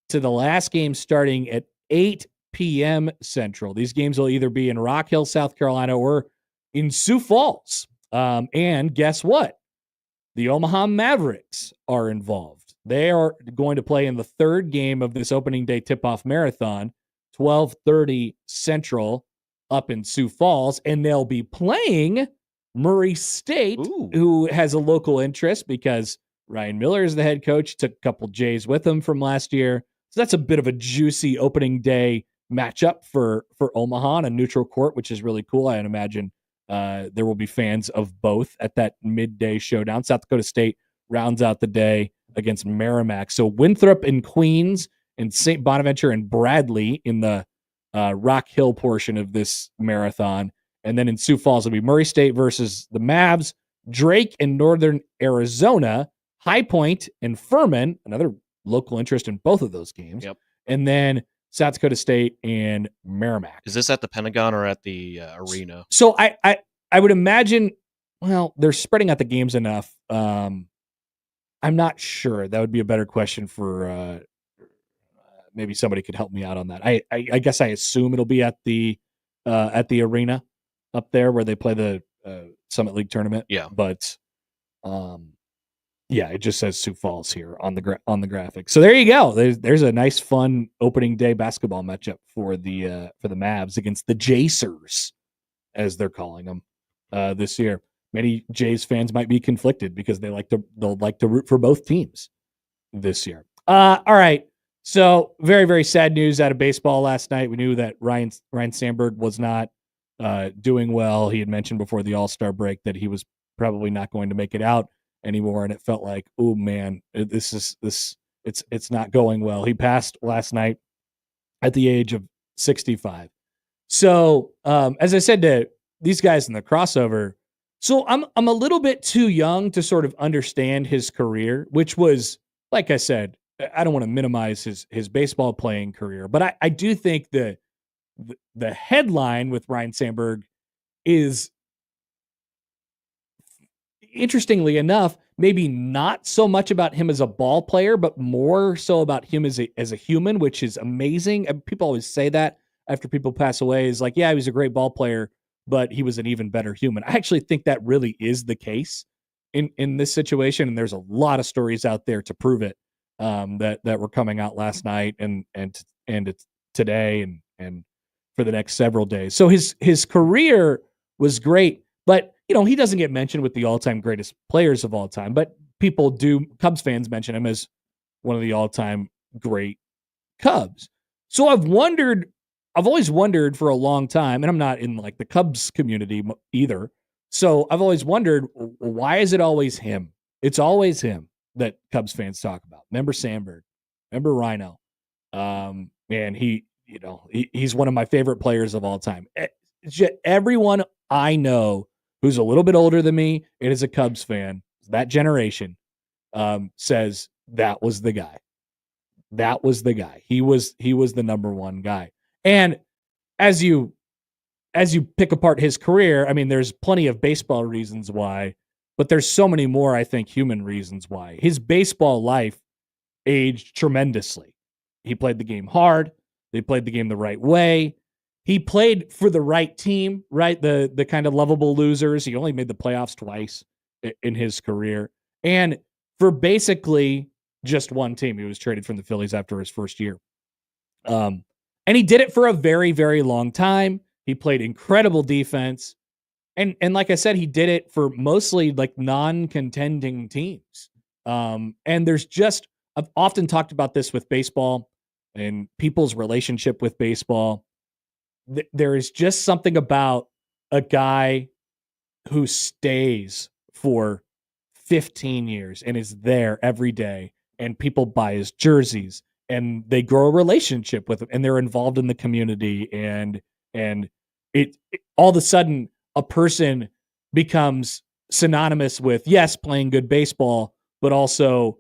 to the last game starting at 8 p.m. Central. These games will either be in Rock Hill, South Carolina, or in Sioux Falls. And guess what? The Omaha Mavericks are involved. They are going to play in the third game of this opening day tip-off marathon, 12:30 Central, up in Sioux Falls, and they'll be playing Murray State, who has a local interest because Ryan Miller is the head coach. Took a couple J's with him from last year. So that's a bit of a juicy opening day matchup for Omaha on a neutral court, which is really cool. I imagine there will be fans of both at that midday showdown. South Dakota State rounds out the day against Merrimack. So Winthrop and Queens and St. Bonaventure and Bradley in the Rock Hill portion of this marathon. And then in Sioux Falls, it'll be Murray State versus the Mavs, Drake and Northern Arizona, High Point and Furman, another local interest in both of those games. Yep. And then South Dakota State and Merrimack. Is this at the Pentagon or at the arena? So I would imagine, well, they're spreading out the games enough. I'm not sure. That would be a better question for maybe somebody could help me out on that. I guess I assume it'll be at the arena up there where they play the Summit League tournament. Yeah. But yeah, it just says Sioux Falls here on the graphic. So there you go. There's a nice, fun opening day basketball matchup for the Mavs against the Jacers, as they're calling them this year. Many Jays fans might be conflicted because they'll like to root for both teams this year. All right. So very, very sad news out of baseball last night. We knew that Ryne Sandberg was not doing well. He had mentioned before the All-Star break that he was probably not going to make it out anymore, and it felt like, oh man, it's not going well. He passed last night at the age of 65. So as I said to these guys in the crossover, So I'm a little bit too young to sort of understand his career, which was, like I said, I don't want to minimize his baseball playing career, but I do think the headline with Ryne Sandberg is, interestingly enough, maybe not so much about him as a ball player, but more so about him as a human, which is amazing. And people always say that after people pass away, is like, yeah, he was a great ball player, but he was an even better human. I actually think that really is the case in this situation, and there's a lot of stories out there to prove it, that were coming out last night and it's today and for the next several days. So his career was great, but he doesn't get mentioned with the all-time greatest players of all time, but people do, Cubs fans mention him as one of the all-time great Cubs. So I've always wondered for a long time, and I'm not in like the Cubs community either. So I've always wondered, why is it always him? It's always him that Cubs fans talk about. Remember Sandberg, remember Ryno. And he's one of my favorite players of all time. Everyone I know who's a little bit older than me and is a Cubs fan, that generation, says that was the guy. That was the guy. He was the number one guy. And as you pick apart his career, I mean, there's plenty of baseball reasons why, but there's so many more, I think, human reasons why. His baseball life aged tremendously. He played the game hard. They played the game the right way. He played for the right team, right? The kind of lovable losers. He only made the playoffs twice in his career. And for basically just one team, he was traded from the Phillies after his first year. And he did it for a very, very long time. He played incredible defense. And like I said, he did it for mostly like non-contending teams. And I've often talked about this with baseball and people's relationship with baseball. There is just something about a guy who stays for 15 years and is there every day, and people buy his jerseys and they grow a relationship with him and they're involved in the community. And it all of a sudden a person becomes synonymous with, yes, playing good baseball, but also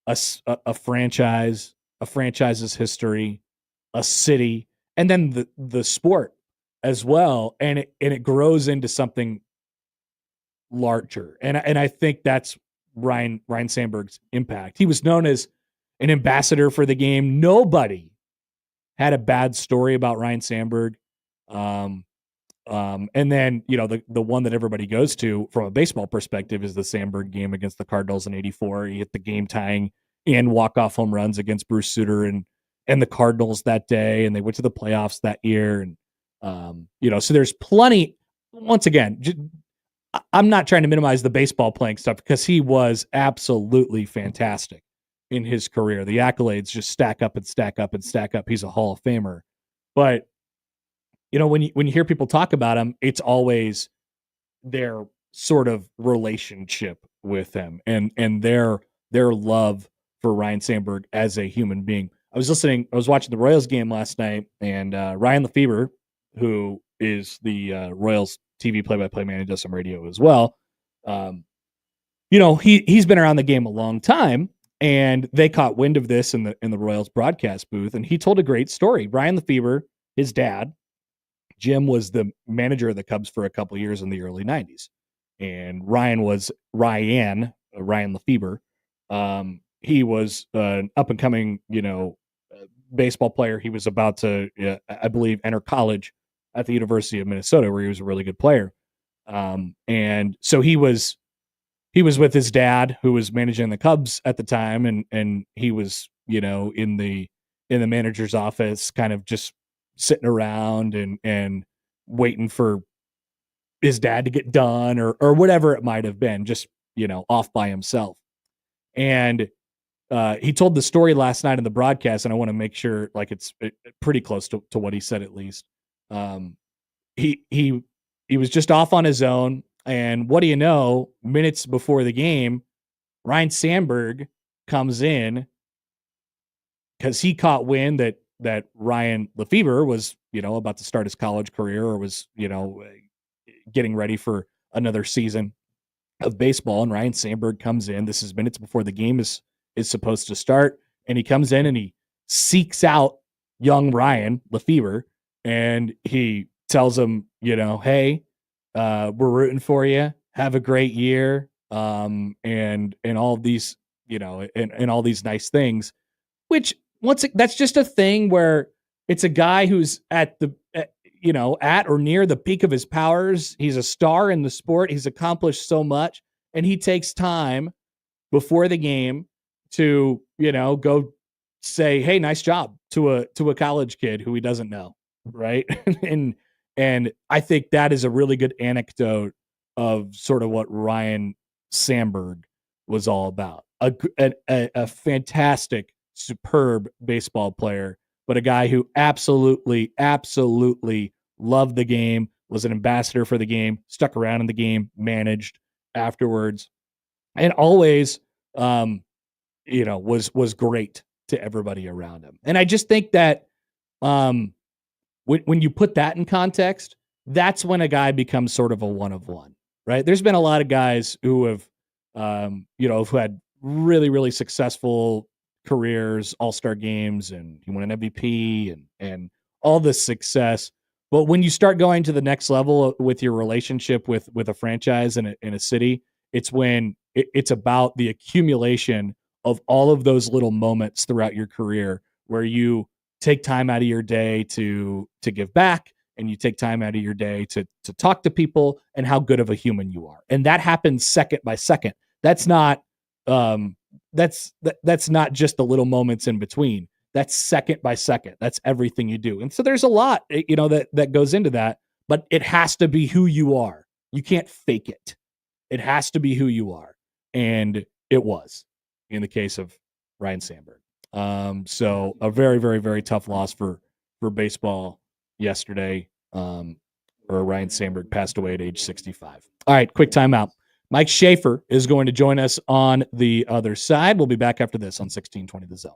a franchise, a franchise's history, a city, and then the sport as well. And it grows into something larger. And I think that's Ryne Sandberg's impact. He was known as an ambassador for the game. Nobody had a bad story about Ryne Sandberg. And then, the one that everybody goes to from a baseball perspective is the Sandberg game against the Cardinals in '84. He hit the game tying and walk-off home runs against Bruce Sutter and the Cardinals that day. And they went to the playoffs that year. And, so there's plenty. Once again, I'm not trying to minimize the baseball playing stuff because he was absolutely fantastic in his career. The accolades just stack up and stack up and stack up. He's a Hall of Famer. But when you hear people talk about him, it's always their sort of relationship with him and their love for Ryne Sandberg as a human being. I was watching the Royals game last night, and Ryan Lefebvre, who is the Royals TV play-by-play man, does some radio as well. He's been around the game a long time, and they caught wind of this in the Royals broadcast booth, and he told a great story. Ryan Lefebvre, his dad, Jim, was the manager of the Cubs for a couple of years in the early 90s. And Ryan was Ryan Lefebvre. He was an up-and-coming, baseball player. He was about to, I believe, enter college at the University of Minnesota, where he was a really good player. And so he was with his dad, who was managing the Cubs at the time, and he was, in the manager's office, kind of just sitting around and waiting for his dad to get done or whatever it might have been, just, off by himself. And he told the story last night in the broadcast, and I want to make sure like it's pretty close to what he said, at least. He was just off on his own, and what do you know, minutes before the game, Ryne Sandberg comes in because he caught wind that Ryan Lefebvre was, about to start his college career or was, getting ready for another season of baseball, and Ryne Sandberg comes in. This is minutes before the game is supposed to start, and he comes in and he seeks out young Ryan Lefebvre, and he tells him, hey, we're rooting for you. Have a great year, and all of these, and all these nice things. Which that's just a thing where it's a guy who's at or near the peak of his powers. He's a star in the sport. He's accomplished so much, and he takes time before the game to, go say, "Hey, nice job" to a college kid who he doesn't know, right? and I think that is a really good anecdote of sort of what Ryne Sandberg was all about. A fantastic, superb baseball player, but a guy who absolutely loved the game, was an ambassador for the game, stuck around in the game, managed afterwards, and always, was great to everybody around him. And I just think that when you put that in context, that's when a guy becomes sort of a one of one, right? There's been a lot of guys who have, who had really, really successful careers, all-star games, and he won an MVP and all this success. But when you start going to the next level with your relationship with a franchise in a city, it's when it's about the accumulation of all of those little moments throughout your career where you take time out of your day to give back, and you take time out of your day to talk to people, and how good of a human you are. And that happens second by second. That's not that's not just the little moments in between. That's second by second. That's everything you do. And so there's a lot, that goes into that, but it has to be who you are. You can't fake it. It has to be who you are. And it was in the case of Ryne Sandberg. So a very, very, very tough loss for baseball yesterday. Ryne Sandberg passed away at age 65. All right, quick timeout. Mike Schaefer is going to join us on the other side. We'll be back after this on 1620 The Zone.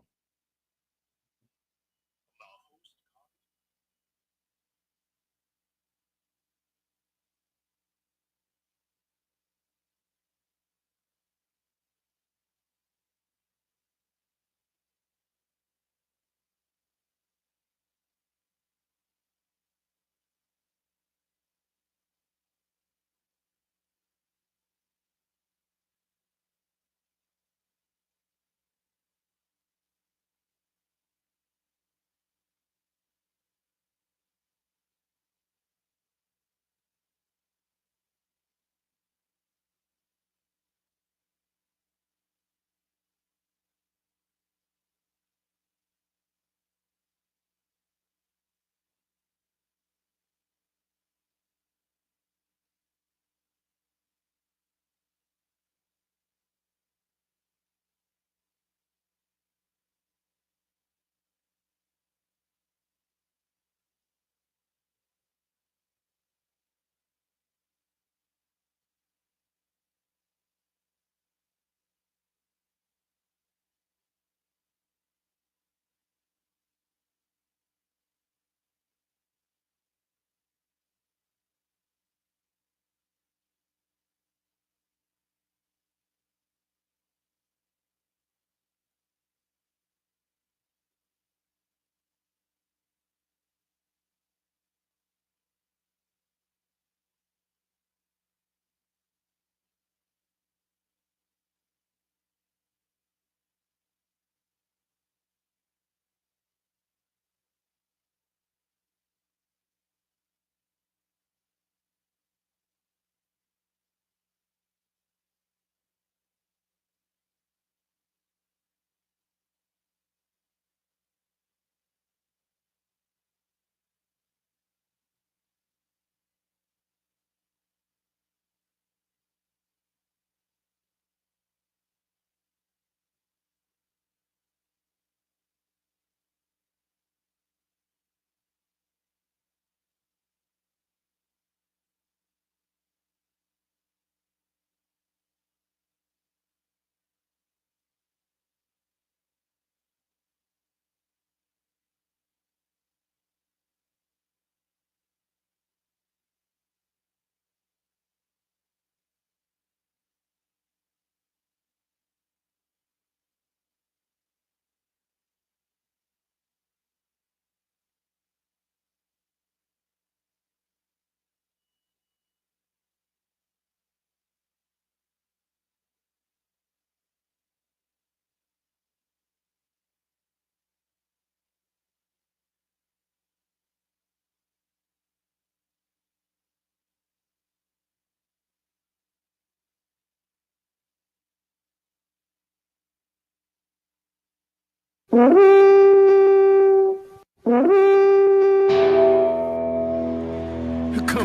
Come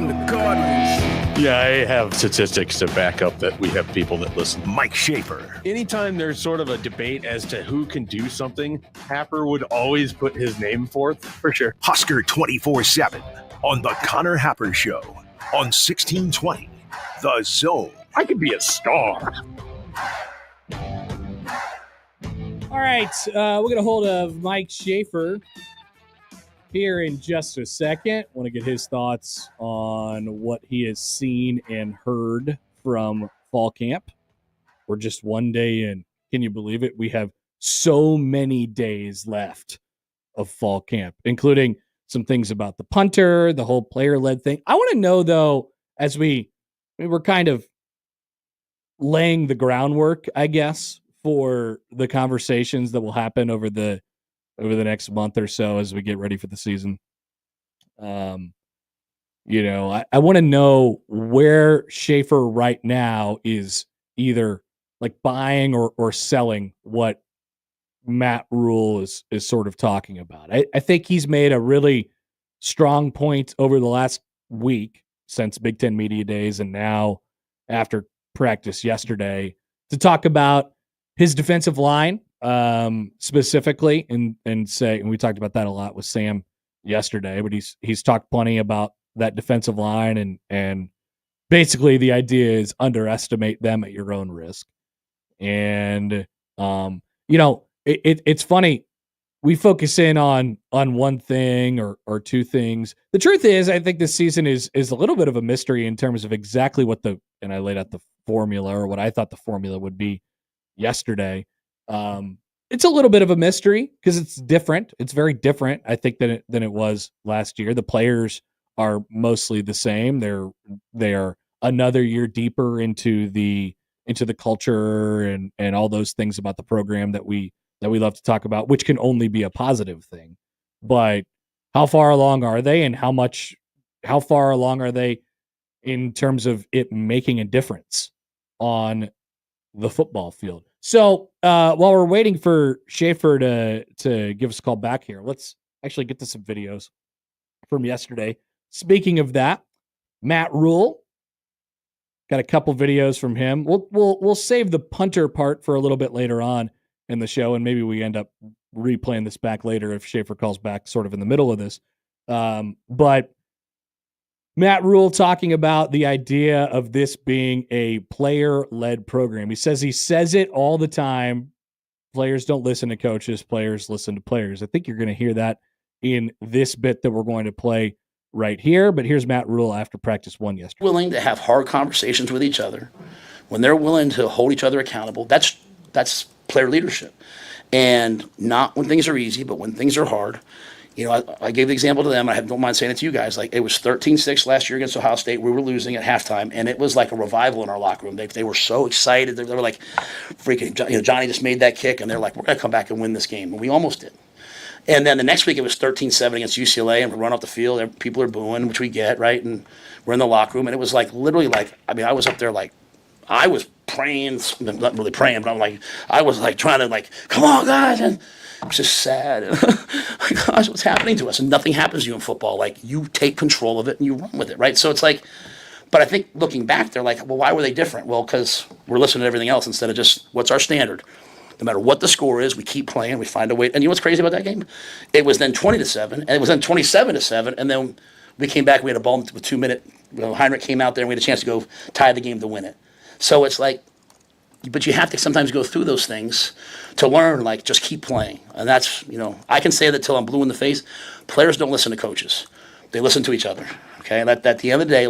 to Guardians. Yeah, I have statistics to back up that we have people that listen. Mike Schaefer. Anytime there's sort of a debate as to who can do something, Happer would always put his name forth, for sure. Husker 24/7 on the Connor Happer Show on 1620 The Zone. I could be a star. All right, we're going to hold of Mike Schaefer here in just a second. Want to get his thoughts on what he has seen and heard from fall camp. We're just one day in. Can you believe it? We have so many days left of fall camp, including some things about the punter, the whole player-led thing. I want to know, though, as we're kind of laying the groundwork, I guess, for the conversations that will happen over the next month or so as we get ready for the season. I want to know where Schaefer right now is either like buying or selling what Matt Rule is sort of talking about. I think he's made a really strong point over the last week since Big Ten Media Days and now after practice yesterday to talk about his defensive line specifically and we talked about that a lot with Sam yesterday, but he's talked plenty about that defensive line and basically the idea is underestimate them at your own risk. And it's funny, we focus in on one thing or two things. The truth is, I think this season is a little bit of a mystery in terms of exactly and I laid out the formula or what I thought the formula would be yesterday. It's a little bit of a mystery because it's different. It's very different, I think, than it was last year. The players are mostly the same. They're another year deeper into the culture and all those things about the program that we love to talk about, which can only be a positive thing. But how far along are they, and how far along are they in terms of it making a difference on the football field? So while we're waiting for Schaefer to give us a call back here, let's actually get to some videos from yesterday. Speaking of that, Matt Rule, got a couple videos from him. We'll save the punter part for a little bit later on in the show, and maybe we end up replaying this back later if Schaefer calls back sort of in the middle of this. But Matt Rule talking about the idea of this being a player-led program. He says it all the time. Players don't listen to coaches. Players listen to players. I think you're going to hear that in this bit that we're going to play right here. But here's Matt Rule after practice one yesterday. Willing to have hard conversations with each other, when they're willing to hold each other accountable, that's player leadership. And not when things are easy, but when things are hard. I gave the example to them. I don't mind saying it to you guys. Like, it was 13-6 last year against Ohio State. We were losing at halftime, and it was like a revival in our locker room. They were so excited. They were like, freaking, Johnny just made that kick, and they're like, we're going to come back and win this game. And we almost did. And then the next week it was 13-7 against UCLA, and we run off the field. People are booing, which we get, right? And we're in the locker room, and it was like literally like, I was up there like, I was praying, not really praying, but I was like trying to come on, guys. And it was just sad. Like, gosh, what's happening to us? And nothing happens to you in football. Like, you take control of it and you run with it, right? So it's like, but I think looking back, they're like, well, why were they different? Well, because we're listening to everything else instead of just what's our standard. No matter what the score is, we keep playing, we find a way. And you know what's crazy about that game? It was then 20-7, and it was then 27-7, and then we came back, we had a ball with 2 minutes. Heinrich came out there, and we had a chance to go tie the game to win it. So it's like, but you have to sometimes go through those things to learn, just keep playing. And that's, I can say that till I'm blue in the face. Players don't listen to coaches. They listen to each other, okay? And at the end of the day,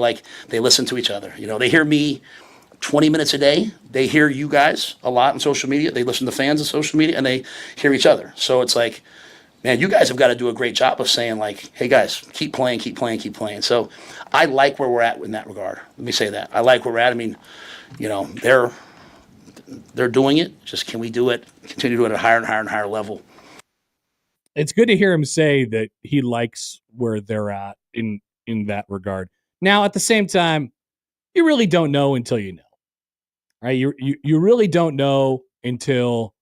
they listen to each other. They hear me 20 minutes a day. They hear you guys a lot on social media. They listen to fans on social media, and they hear each other. So it's like, man, you guys have got to do a great job of saying, hey, guys, keep playing, keep playing, keep playing. So I like where we're at in that regard. Let me say that. I like where we're at. I mean, they're doing it. Just can we do it, continue to do it at a higher and higher and higher level? It's good to hear him say that he likes where they're at in that regard. Now, at the same time, you really don't know until you know, right? You really don't know until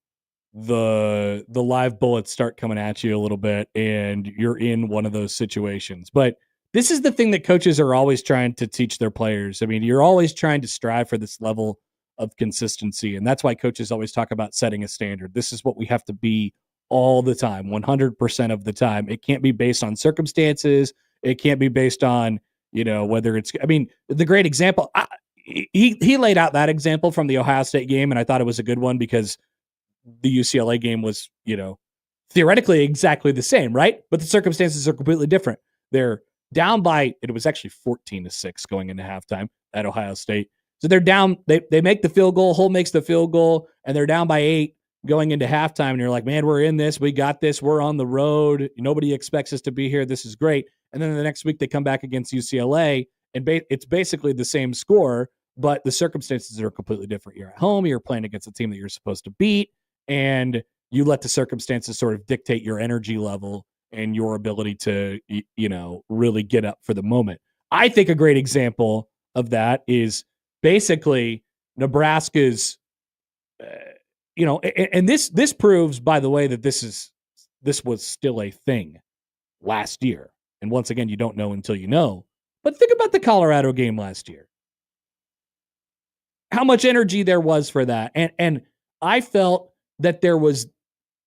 the live bullets start coming at you a little bit and you're in one of those situations. But this is the thing that coaches are always trying to teach their players. I mean, you're always trying to strive for this level of consistency. And that's why coaches always talk about setting a standard. This is what we have to be all the time, 100% of the time. It can't be based on circumstances. It can't be based on, whether it's, I mean, the great example, he laid out that example from the Ohio State game. And I thought it was a good one because the UCLA game was, theoretically exactly the same, right? But the circumstances are completely different. They're down by, it was actually 14-6 going into halftime at Ohio State. So they're down, they make the field goal, Hull makes the field goal, and they're down by 8 going into halftime. And you're like, man, we're in this, we got this, we're on the road. Nobody expects us to be here. This is great. And then the next week they come back against UCLA, and it's basically the same score, but the circumstances are completely different. You're at home, you're playing against a team that you're supposed to beat, and you let the circumstances sort of dictate your energy level and your ability to, really get up for the moment. I think a great example of that is basically Nebraska's, and this proves, by the way, that this was still a thing last year. And once again, you don't know until you know. But think about the Colorado game last year. How much energy there was for that. And I felt that there was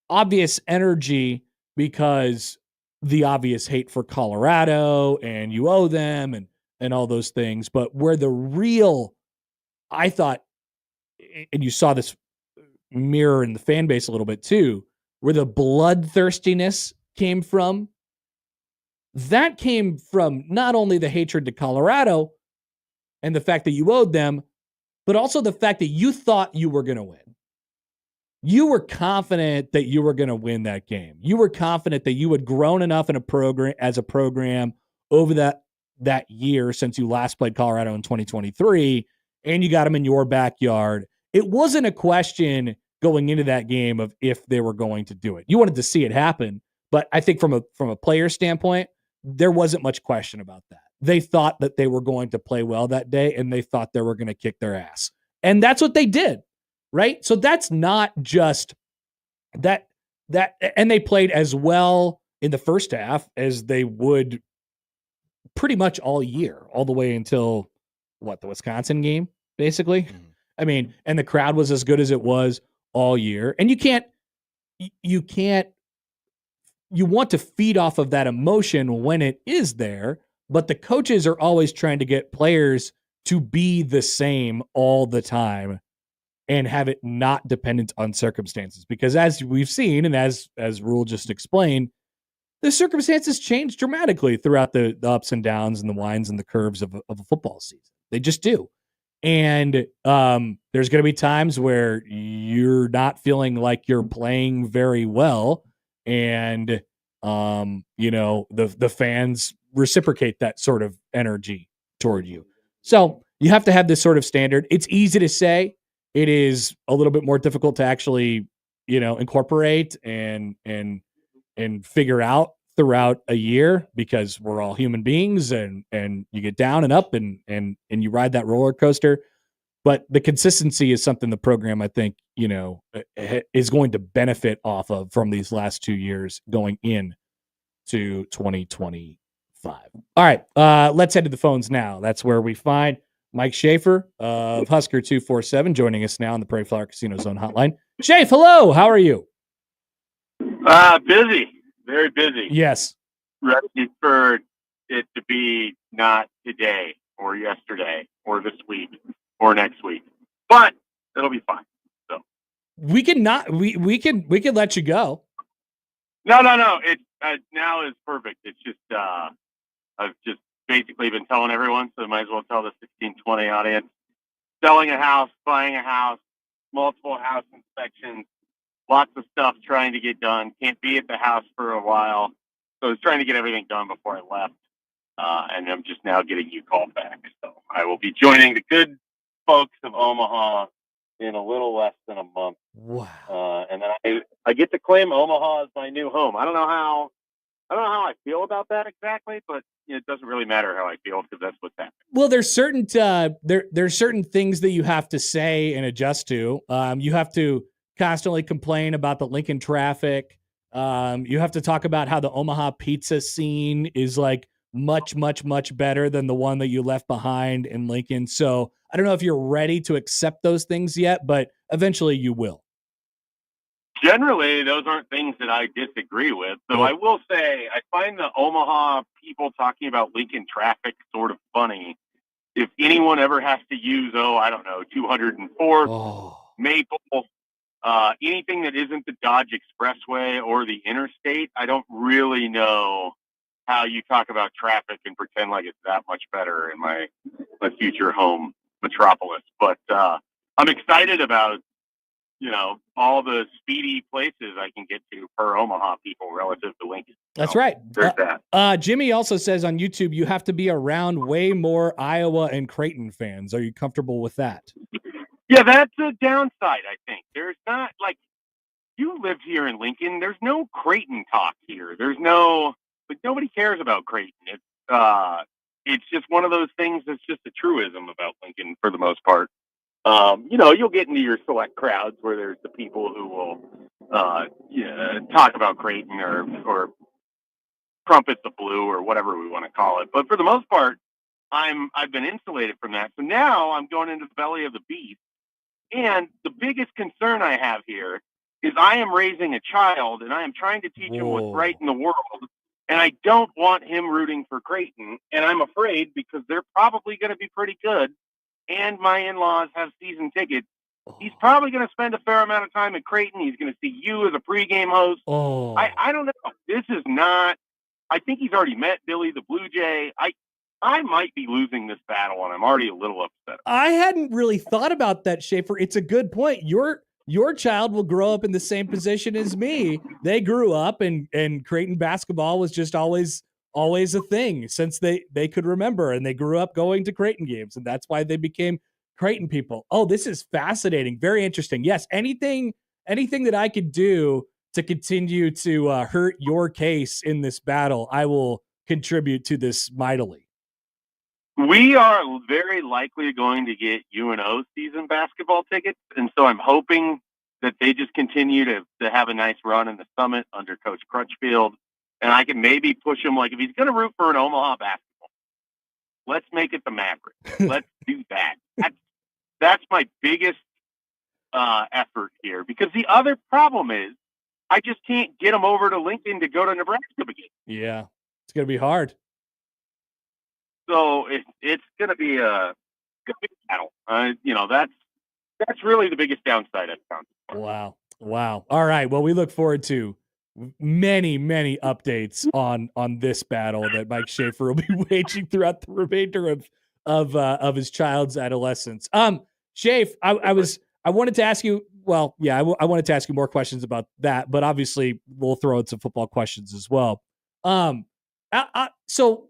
obvious energy because the obvious hate for Colorado and you owe them and all those things. But where the real, I thought, and you saw this mirror in the fan base a little bit too, where the bloodthirstiness came from, that came from not only the hatred to Colorado and the fact that you owed them, but also the fact that you thought you were going to win. You were confident that you were going to win that game. You were confident that you had grown enough in a program over that year since you last played Colorado in 2023, and you got them in your backyard. It wasn't a question going into that game of if they were going to do it. You wanted to see it happen, but I think from a player standpoint, there wasn't much question about that. They thought that they were going to play well that day, and they thought they were going to kick their ass. And that's what they did, right? So that's not just that, and they played as well in the first half as they would pretty much all year, all the way until the Wisconsin game, basically. Mm-hmm. I mean, and the crowd was as good as it was all year. And you want to feed off of that emotion when it is there, but the coaches are always trying to get players to be the same all the time and have it not dependent on circumstances. Because as we've seen, and as Rule just explained, the circumstances change dramatically throughout the ups and downs and the winds and the curves of a football season. They just do. And there's going to be times where you're not feeling like you're playing very well, and the fans reciprocate that sort of energy toward you. So you have to have this sort of standard. It's easy to say. It is a little bit more difficult to actually, incorporate and figure out throughout a year, because we're all human beings and you get down and up and you ride that roller coaster. But the consistency is something the program, I think, is going to benefit off of from these last 2 years going in to 2025. All right, let's head to the phones now. That's where we find Mike Schaefer of Husker 247 joining us now on the Prairie Flower Casino Zone hotline. Schaefer, hello. How are you? Busy. Very busy. Yes. Ready for it to be not today or yesterday or this week or next week, but it'll be fine. So we can let you go. No. It now is perfect. It's just I've just basically been telling everyone, so I might as well tell the 1620 audience. Selling a house, buying a house, multiple house inspections. Lots of stuff trying to get done. Can't be at the house for a while. So I was trying to get everything done before I left. And I'm just now getting you called back. So I will be joining the good folks of Omaha in a little less than a month. Wow. And then I get to claim Omaha as my new home. I don't know how I feel about that exactly, but it doesn't really matter how I feel because that's what's happening. Well, there's certain there's certain things that you have to say and adjust to. You have to constantly complain about the Lincoln traffic. You have to talk about how the Omaha pizza scene is like much, much, much better than the one that you left behind in Lincoln. So I don't know if you're ready to accept those things yet, but eventually you will. Generally, those aren't things that I disagree with. So I will say I find the Omaha people talking about Lincoln traffic sort of funny. If anyone ever has to use, I don't know, 204th, Maple, anything that isn't the Dodge Expressway or the interstate, I don't really know how you talk about traffic and pretend like it's that much better in my future home metropolis. But I'm excited about, all the speedy places I can get to per Omaha people relative to Lincoln. That's right. There's that. Jimmy also says on YouTube, you have to be around way more Iowa and Creighton fans. Are you comfortable with that? Yeah, that's a downside, I think. There's not, you lived here in Lincoln. There's no Creighton talk here. There's no, nobody cares about Creighton. It's just one of those things that's just a truism about Lincoln for the most part. You'll get into your select crowds where there's the people who will talk about Creighton or trumpet the blue or whatever we want to call it. But for the most part, I've been insulated from that. So now I'm going into the belly of the beast. And the biggest concern I have here is I am raising a child and I am trying to teach him what's right in the world. And I don't want him rooting for Creighton. And I'm afraid because they're probably going to be pretty good. And my in-laws have season tickets. He's probably going to spend a fair amount of time at Creighton. He's going to see you as a pregame host. I don't know. This is not, I think he's already met Billy the Blue Jay. I might be losing this battle, and I'm already a little upset. I hadn't really thought about that, Schaefer. It's a good point. Your child will grow up in the same position as me. They grew up, and Creighton basketball was just always a thing since they could remember, and they grew up going to Creighton games, and that's why they became Creighton people. Oh, this is fascinating. Very interesting. Yes, anything that I could do to continue to hurt your case in this battle, I will contribute to this mightily. We are very likely going to get UNO season basketball tickets, and so I'm hoping that they just continue to have a nice run in the Summit under Coach Crutchfield, and I can maybe push him, if he's going to root for an Omaha basketball, let's make it the Mavericks. Let's do that. That's my biggest effort here, because the other problem is I just can't get them over to Lincoln to go to Nebraska again. Yeah, it's going to be hard. So it's going to be a battle. That's really the biggest downside I've found. Wow. All right. Well, we look forward to many, many updates on this battle that Mike Schaefer will be waging throughout the remainder of his child's adolescence. Schaefer, I wanted to ask you. Well, yeah, I wanted to ask you more questions about that, but obviously we'll throw in some football questions as well. So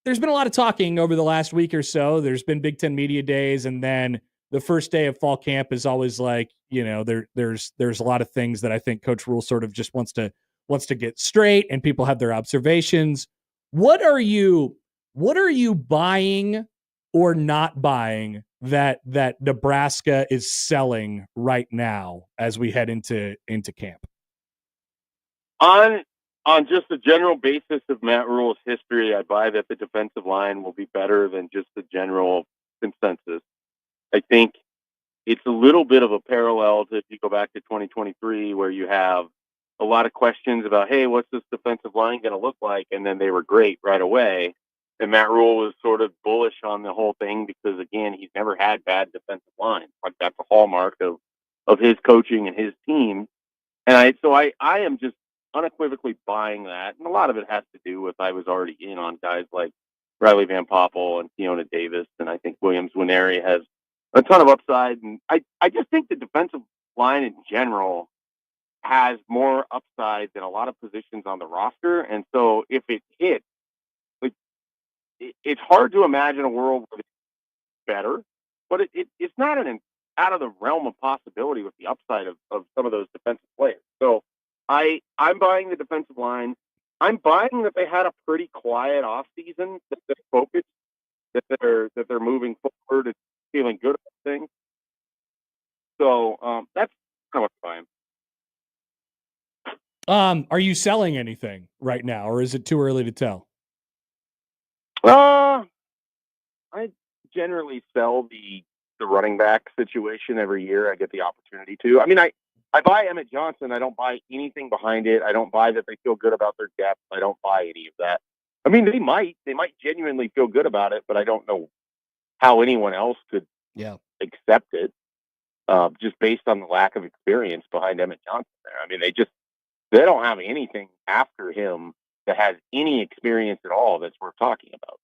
there's been a lot of talking over the last week or so. There's been Big Ten Media Days, and then the first day of fall camp is always there's a lot of things that I think Coach Rule sort of just wants to get straight, and people have their observations. What are you buying or not buying that Nebraska is selling right now as we head into camp? On just the general basis of Matt Rule's history, I buy that the defensive line will be better than just the general consensus. I think it's a little bit of a parallel to if you go back to 2023, where you have a lot of questions about, hey, what's this defensive line going to look like? And then they were great right away. And Matt Rule was sort of bullish on the whole thing because, again, he's never had bad defensive lines. That's a hallmark of his coaching and his team. And I am just unequivocally buying that. And a lot of it has to do with I was already in on guys like Riley Van Poppel and Keona Davis. And I think Williams Winery has a ton of upside. And I just think the defensive line in general has more upside than a lot of positions on the roster. And so if it hits, it's hard to imagine a world where it's better, but it's not out of the realm of possibility with the upside of some of those defensive players. So I'm buying the defensive line. I'm buying that they had a pretty quiet offseason, that they're focused, that they're moving forward and feeling good about things. So that's how much I'm buying. Are you selling anything right now, or is it too early to tell? I generally sell the running back situation every year. I get the opportunity to. I mean, I buy Emmett Johnson. I don't buy anything behind it. I don't buy that they feel good about their depth. I don't buy any of that. I mean, they might genuinely feel good about it, but I don't know how anyone else could accept it, just based on the lack of experience behind Emmett Johnson there. I mean, they don't have anything after him that has any experience at all that's worth talking about.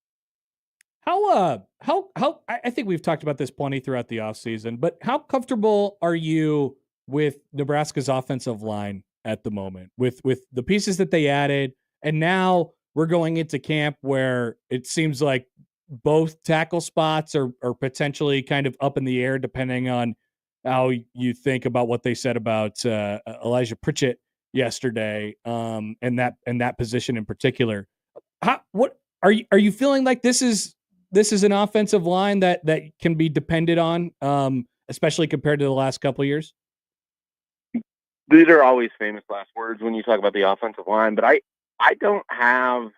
How I think we've talked about this plenty throughout the offseason, but how comfortable are you with Nebraska's offensive line at the moment with the pieces that they added? And now we're going into camp where it seems like both tackle spots are potentially kind of up in the air, depending on how you think about what they said about Elijah Pritchett yesterday, and that position in particular. What are you feeling like this is an offensive line that can be depended on, especially compared to the last couple of years? These are always famous last words when you talk about the offensive line, but I don't have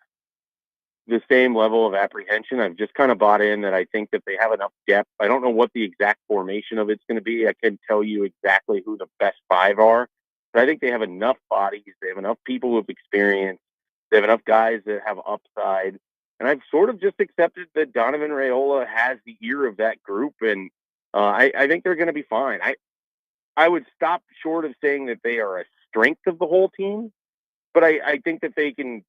the same level of apprehension. I've just kind of bought in that I think that they have enough depth. I don't know what the exact formation of it's going to be. I couldn't tell you exactly who the best five are, but I think they have enough bodies. They have enough people with experience. They have enough guys that have upside. And I've sort of just accepted that Donovan Raiola has the ear of that group, and I think they're going to be fine. I would stop short of saying that they are a strength of the whole team, but I think that they can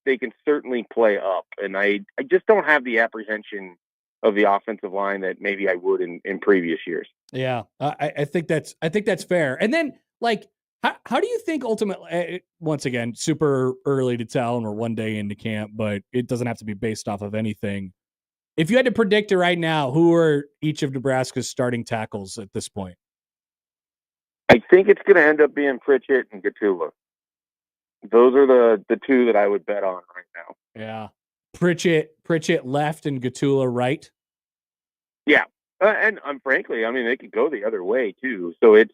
certainly play up. And I just don't have the apprehension of the offensive line that maybe I would in previous years. Yeah, I think that's fair. And then, like, how do you think ultimately? Once again, super early to tell, and we're one day into camp, but it doesn't have to be based off of anything. If you had to predict it right now, who are each of Nebraska's starting tackles at this point? I think it's going to end up being Pritchett and Gatula. Those are the two that I would bet on right now. Yeah, Pritchett left and Gatula right. Yeah, and frankly, I mean, they could go the other way too. So it's,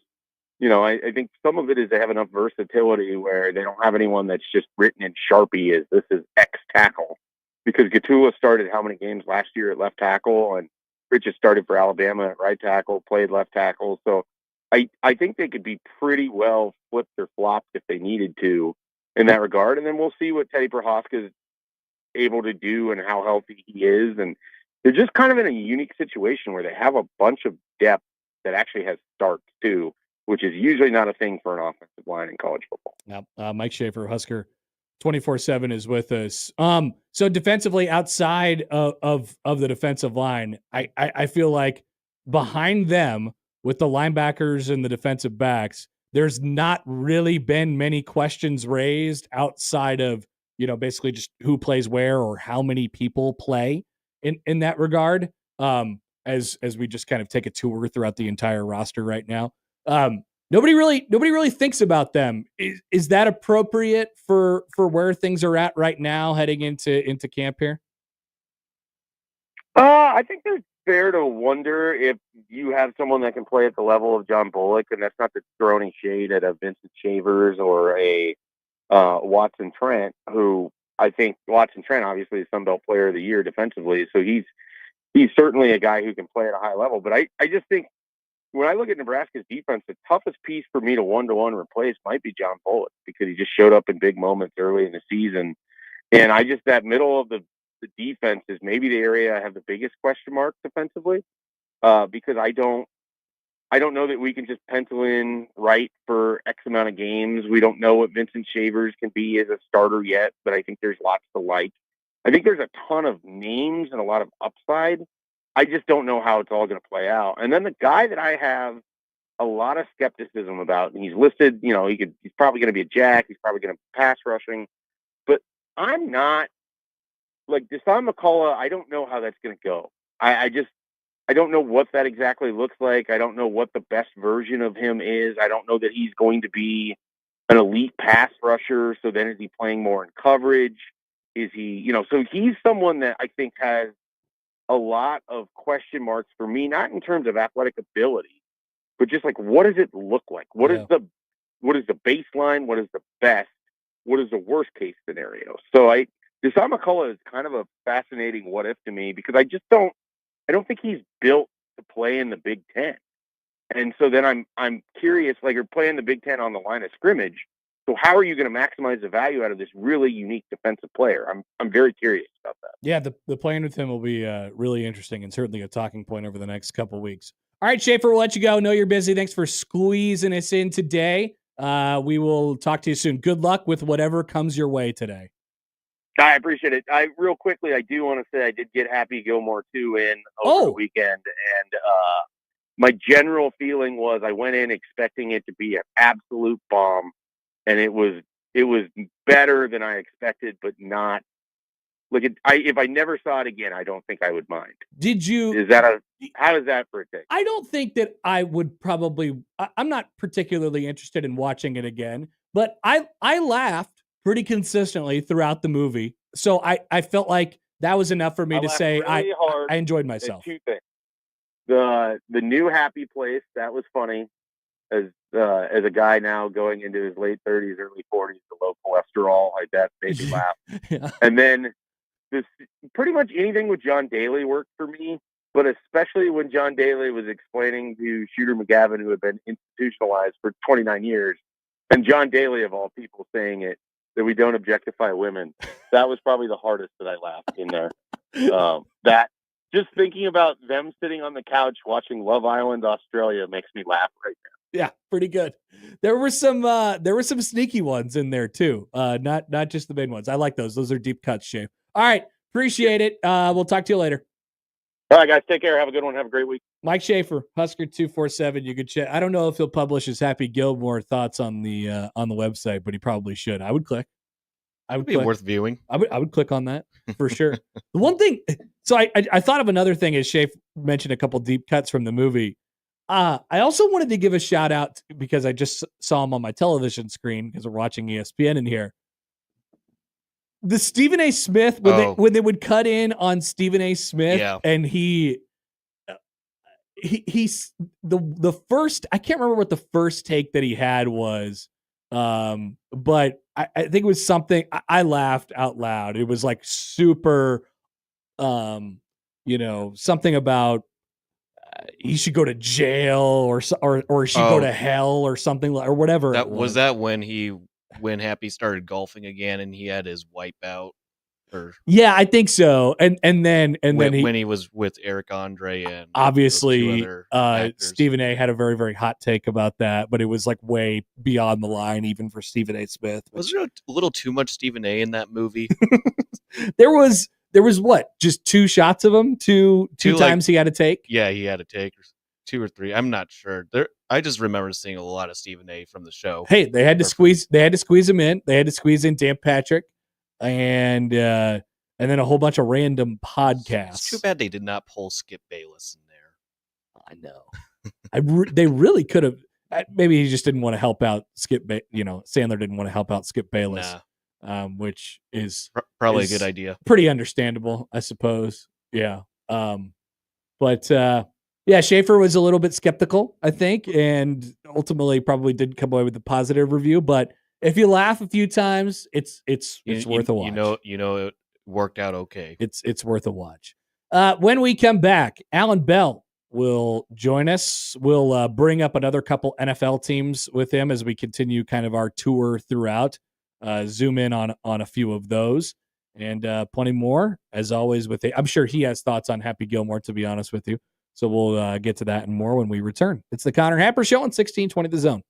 I think some of it is they have enough versatility where they don't have anyone that's just written in Sharpie as this is X tackle, because Gatula started how many games last year at left tackle, and Pritchett started for Alabama at right tackle, played left tackle. So I think they could be pretty well flipped or flopped if they needed to in that regard. And then we'll see what Teddy Prohaska is able to do and how healthy he is. And they're just kind of in a unique situation where they have a bunch of depth that actually has starts too, which is usually not a thing for an offensive line in college football. Yeah, Mike Schaefer, Husker 24/7 is with us. So defensively, outside of the defensive line, I feel like behind them with the linebackers and the defensive backs, there's not really been many questions raised outside of, basically just who plays where or how many people play in that regard. As we just kind of take a tour throughout the entire roster right now. Nobody really thinks about them. Is that appropriate for where things are at right now heading into camp here? I think it's fair to wonder if you have someone that can play at the level of John Bullock, and that's not to throw any shade at a Vincent Shavers or a Watson Trent, who I think Watson Trent obviously is Sun Belt Player of the Year defensively, so he's certainly a guy who can play at a high level. But I just think when I look at Nebraska's defense, the toughest piece for me to one-to-one replace might be John Bullock, because he just showed up in big moments early in the season. And that middle of the defense is maybe the area I have the biggest question mark defensively, because I don't know that we can just pencil in right for X amount of games. We don't know what Vincent Shavers can be as a starter yet, but I think there's lots to like. I think there's a ton of names and a lot of upside. I just don't know how it's all going to play out. And then the guy that I have a lot of skepticism about, and he's listed, he's probably going to be a jack. He's probably going to be pass rushing, but I'm not like Deshaun McCullough. I don't know how that's going to go. I don't know what that exactly looks like. I don't know what the best version of him is. I don't know that he's going to be an elite pass rusher. So then is he playing more in coverage? Is he, so he's someone that I think has a lot of question marks for me, not in terms of athletic ability, but just like, what does it look like? What is the baseline? What is the best? what is the worst case scenario? So Deshaun McCullough is kind of a fascinating what if to me, because I don't think he's built to play in the Big Ten. And so then I'm curious, like, you're playing the Big Ten on the line of scrimmage. So how are you going to maximize the value out of this really unique defensive player? I'm very curious about that. Yeah, the playing with him will be really interesting and certainly a talking point over the next couple weeks. All right, Schaefer, we'll let you go. Know you're busy. Thanks for squeezing us in today. We will talk to you soon. Good luck with whatever comes your way today. I appreciate it. Real quickly, I do want to say I did get Happy Gilmore 2 in over the weekend, and my general feeling was I went in expecting it to be an absolute bomb, and it was better than I expected, but not like it. If I never saw it again, I don't think I would mind. Did you? How is that for a take? I don't think that I would probably. I'm not particularly interested in watching it again, but I laughed pretty consistently throughout the movie, so I felt like that was enough for me to say really I enjoyed myself. Two things: the new Happy Place, that was funny. As a guy now going into his late 30s, early 40s, the low cholesterol, like that made me laugh. Yeah. And then pretty much anything with John Daly worked for me, but especially when John Daly was explaining to Shooter McGavin, who had been institutionalized for 29 years, and John Daly, of all people, saying it, that we don't objectify women. That was probably the hardest that I laughed in there. That just thinking about them sitting on the couch watching Love Island Australia makes me laugh right now. Yeah, pretty good. There were some sneaky ones in there too. Not just the main ones. I like those. Those are deep cuts, Shane. All right, appreciate it. We'll talk to you later. All right, guys, take care. Have a good one. Have a great week. Mike Schaefer, Husker 247. You could check. I don't know if he'll publish his Happy Gilmore thoughts on the website, but he probably should. I would click. It'd be worth viewing. I would click on that for sure. The one thing, so I thought of another thing as Schaefer mentioned a couple deep cuts from the movie. I also wanted to give a shout out because I just saw him on my television screen because we're watching ESPN in here. The Stephen A. Smith, when they would cut in on Stephen A. Smith, and he's the first, I can't remember what the first take that he had was, but I think it was something I laughed out loud. It was like super, something about he should go to jail or should go to hell or something or whatever. That was that when Happy started golfing again and he had his wipeout. Yeah, I think so. And then when he was with Eric Andre and obviously Stephen A. had a very, very hot take about that, but it was like way beyond the line even for Stephen A. Smith. Was there a little too much Stephen A. in that movie? There was what? Just two shots of him? Two times he had to take? Yeah, he had to take 2 or 3. I'm not sure. I just remember seeing a lot of Stephen A. from the show. Hey, they had to squeeze him in. They had to squeeze in Dan Patrick and then a whole bunch of random podcasts. It's too bad they did not pull Skip Bayless in there. I know. They really could have. Maybe he just didn't want to help out Skip. Sandler didn't want to help out Skip Bayless. Nah. Which is probably a good idea. Pretty understandable, I suppose. Yeah. But Schaefer was a little bit skeptical, I think, and ultimately probably did come away with a positive review. But if you laugh a few times, it's worth a watch. It worked out okay. It's worth a watch. When we come back, Alan Bell will join us. We'll bring up another couple NFL teams with him as we continue kind of our tour throughout. Zoom in on a few of those and plenty more as always I'm sure he has thoughts on Happy Gilmore, to be honest with you. So we'll get to that and more when we return. It's the Connor Happer Show on 1620 The Zone.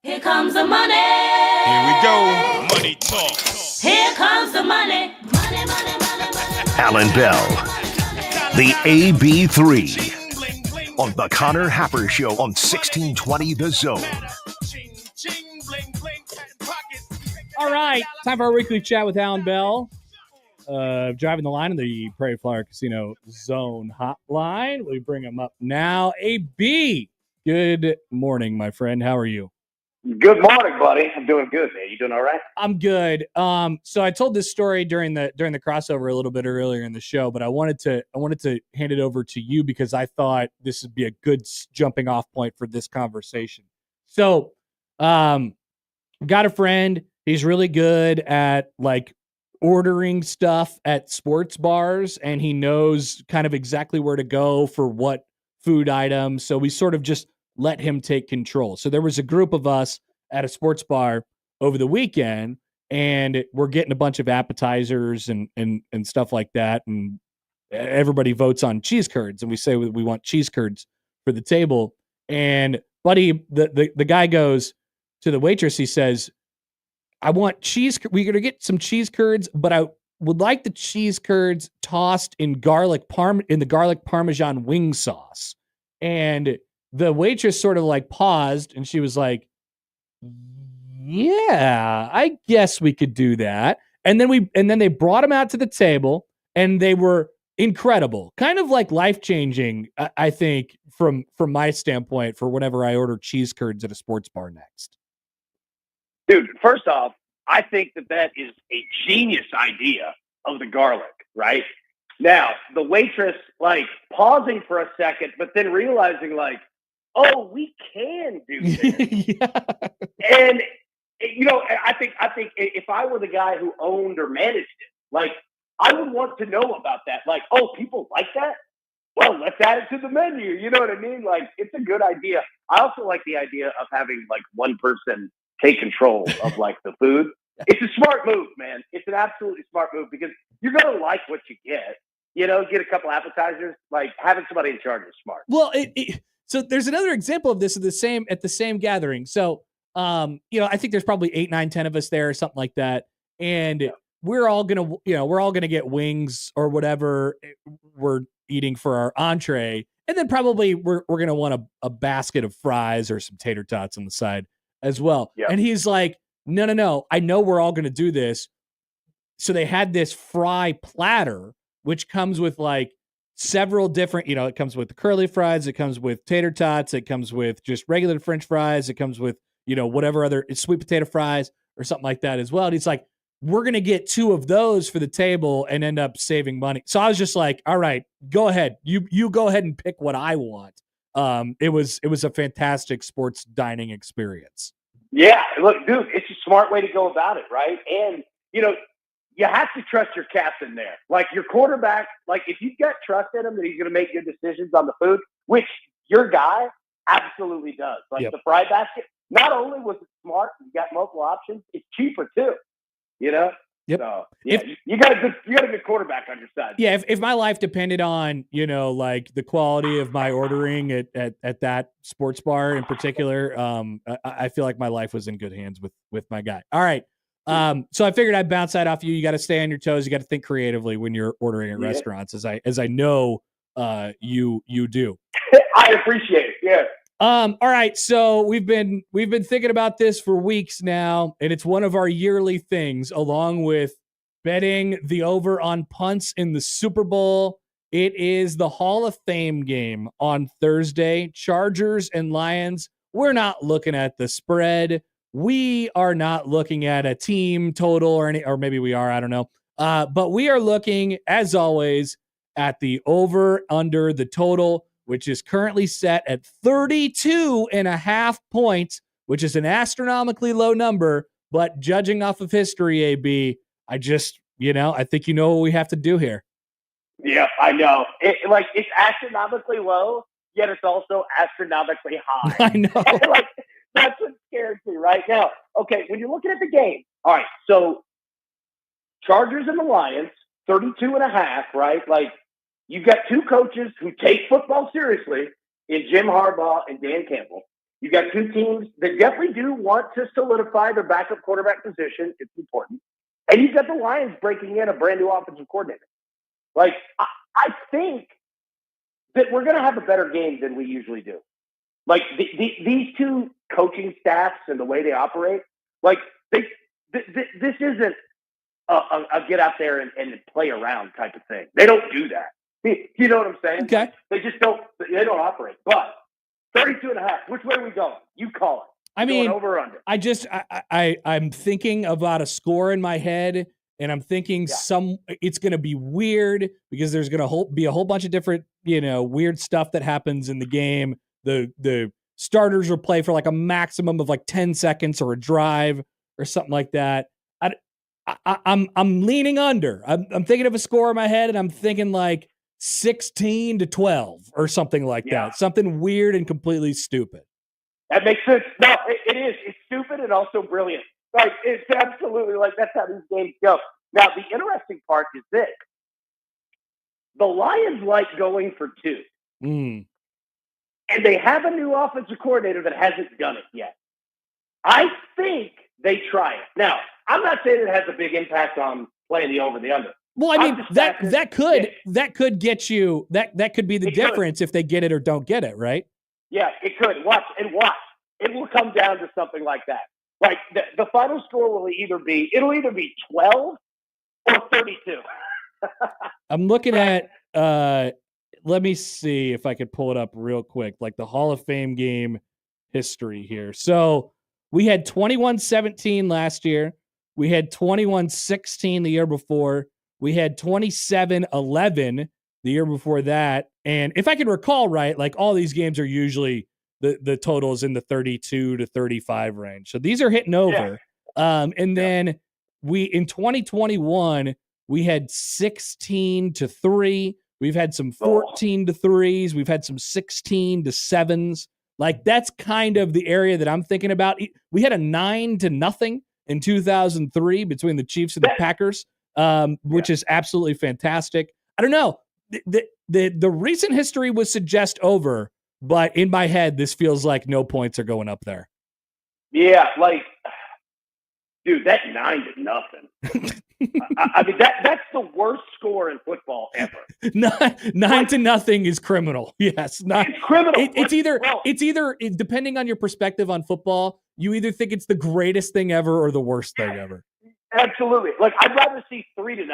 Here comes the money. Here we go. Money talk. Here comes the money. Money, money, money, money. Alan Bell, the AB3 on the Connor Happer Show on 1620 The Zone. All right, time for our weekly chat with Alan Bell. Driving the line in the Prairie Flower Casino Zone hotline. We bring him up now. AB, good morning, my friend. How are you? Good morning, buddy. I'm doing good, man. You doing all right? I'm good. So I told this story during the crossover a little bit earlier in the show, but I wanted to hand it over to you because I thought this would be a good jumping off point for this conversation. So, got a friend. He's really good at like ordering stuff at sports bars, and he knows kind of exactly where to go for what food items. So we sort of just let him take control. So there was a group of us at a sports bar over the weekend, and we're getting a bunch of appetizers and stuff like that. And everybody votes on cheese curds, and we say we want cheese curds for the table. And buddy, the guy goes to the waitress. He says, I want cheese. We're going to get some cheese curds, but I would like the cheese curds tossed in the garlic Parmesan wing sauce. And the waitress sort of like paused, and she was like, yeah, I guess we could do that. And then they brought them out to the table, and they were incredible, kind of like life-changing, I think, from my standpoint, for whenever I order cheese curds at a sports bar next. Dude, first off, I think that is a genius idea of the garlic, right? Now, the waitress, like, pausing for a second, but then realizing, like, oh, we can do this. Yeah. And, you know, I think if I were the guy who owned or managed it, like, I would want to know about that. Like, oh, people like that? Well, let's add it to the menu. You know what I mean? Like, it's a good idea. I also like the idea of having, like, one person take control of, like, the food. It's a smart move, man. It's an absolutely smart move because you're going to like what you get. You know, get a couple appetizers. Like, having somebody in charge is smart. Well, so there's another example of this at the same gathering. So, you know, I think there's probably 8, 9, 10 of us there or something like that. And we're all going to get wings or whatever we're eating for our entree. And then probably we're going to want a basket of fries or some tater tots on the side as well. Yep. And he's like, no, I know we're all going to do this. So they had this fry platter, which comes with like several different, you know, it comes with the curly fries, it comes with tater tots, it comes with just regular French fries, it comes with, you know, whatever other sweet potato fries or something like that as well. And he's like, we're going to get 2 of those for the table and end up saving money. So I was just like, all right, go ahead. You go ahead and pick what I want. It was a fantastic sports dining experience. Yeah, look, dude, it's a smart way to go about it, right? And, you know, you have to trust your captain there. Like, your quarterback, like, if you've got trust in him that he's going to make good decisions on the food, which your guy absolutely does. Like, the fry basket, not only was it smart, you got multiple options, it's cheaper too, you know? Yep. So, yeah, you got a good quarterback on your side. Yeah, if my life depended on, you know, like the quality of my ordering at that sports bar in particular, I feel like my life was in good hands with my guy. All right. So I figured I'd bounce that off you. You got to stay on your toes. You got to think creatively when you're ordering at restaurants, as I know you do. I appreciate it. Yeah. All right. So we've been thinking about this for weeks now, and it's one of our yearly things, along with betting the over on punts in the Super Bowl. It is the Hall of Fame game on Thursday. Chargers and Lions. We're not looking at the spread. We are not looking at a team total or maybe we are, I don't know. But we are looking, as always, at the over under the total, which is currently set at 32.5 points, which is an astronomically low number. But judging off of history, AB, I think you know what we have to do here. Yeah, I know. It's astronomically low, yet it's also astronomically high. I know. Like, that's what scares me right now. Okay, when you're looking at the game, all right, so Chargers and the Lions, 32.5, right? Like, you've got 2 coaches who take football seriously in Jim Harbaugh and Dan Campbell. You got two teams that definitely do want to solidify their backup quarterback position. It's important. And you've got the Lions breaking in a brand new offensive coordinator. Like, I think that we're going to have a better game than we usually do. Like, these two coaching staffs and the way they operate, like, this isn't a get out there and play around type of thing. They don't do that. You know what I'm saying? Okay. They just don't operate. But 32.5, which way are we going? You call it. I mean, going over or under. I'm thinking about a score in my head, and I'm thinking it's going to be weird because there's going to be a whole bunch of different, weird stuff that happens in the game. The starters will play for like a maximum of like 10 seconds or a drive or something like that. I'm leaning under. I'm thinking of a score in my head, and I'm thinking like 16-12 or something like that. Something weird and completely stupid. That makes sense. No, it is. It's stupid and also brilliant. Like, it's absolutely like that's how these games go. Now, the interesting part is this. The Lions like going for two. Mm. And they have a new offensive coordinator that hasn't done it yet. I think they try it. Now, I'm not saying it has a big impact on playing the over the under. Well, I mean, that could get you that could be the difference if they get it or don't get it, right? Yeah, it could. Watch. It will come down to something like that. Like the final score will either be 12 or 32. I'm looking at let me see if I could pull it up real quick, like the Hall of Fame game history here. So we had 21-17 last year. We had 21-16 the year before. We had 27-11 the year before that. And if I can recall right, like all these games are usually the totals in the 32 to 35 range. So these are hitting over. Yeah. And then in 2021, we had 16-3. We've had some 14-3s. We've had some 16-7s. Like that's kind of the area that I'm thinking about. We had a 9-0 in 2003 between the Chiefs and the Packers, which is absolutely fantastic. I don't know. The recent history would suggest over, but in my head, this feels like no points are going up there. Yeah, like, dude, that 9-0. I mean, that's the worst score in football ever. 9-0 is criminal. Yes, it's criminal. It's either depending on your perspective on football, you either think it's the greatest thing ever or the worst thing ever. Absolutely. Like, I'd rather see 3-0.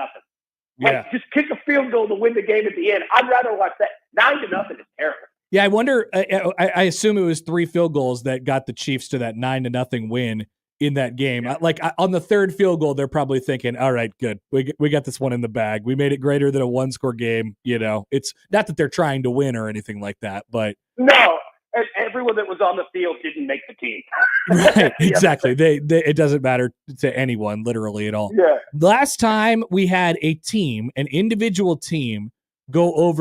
Like, just kick a field goal to win the game at the end. I'd rather watch that. 9-0 is terrible. Yeah, I wonder. I assume it was 3 field goals that got the Chiefs to that 9-0 win in that game. Like on the third field goal, they're probably thinking, "All right, good. We got this one in the bag. We made it greater than a 1-score game." It's not that they're trying to win or anything like that, but no. Everyone that was on the field didn't make the team. Right, exactly. It doesn't matter to anyone, literally, at all. Yeah. Last time we had an individual team, go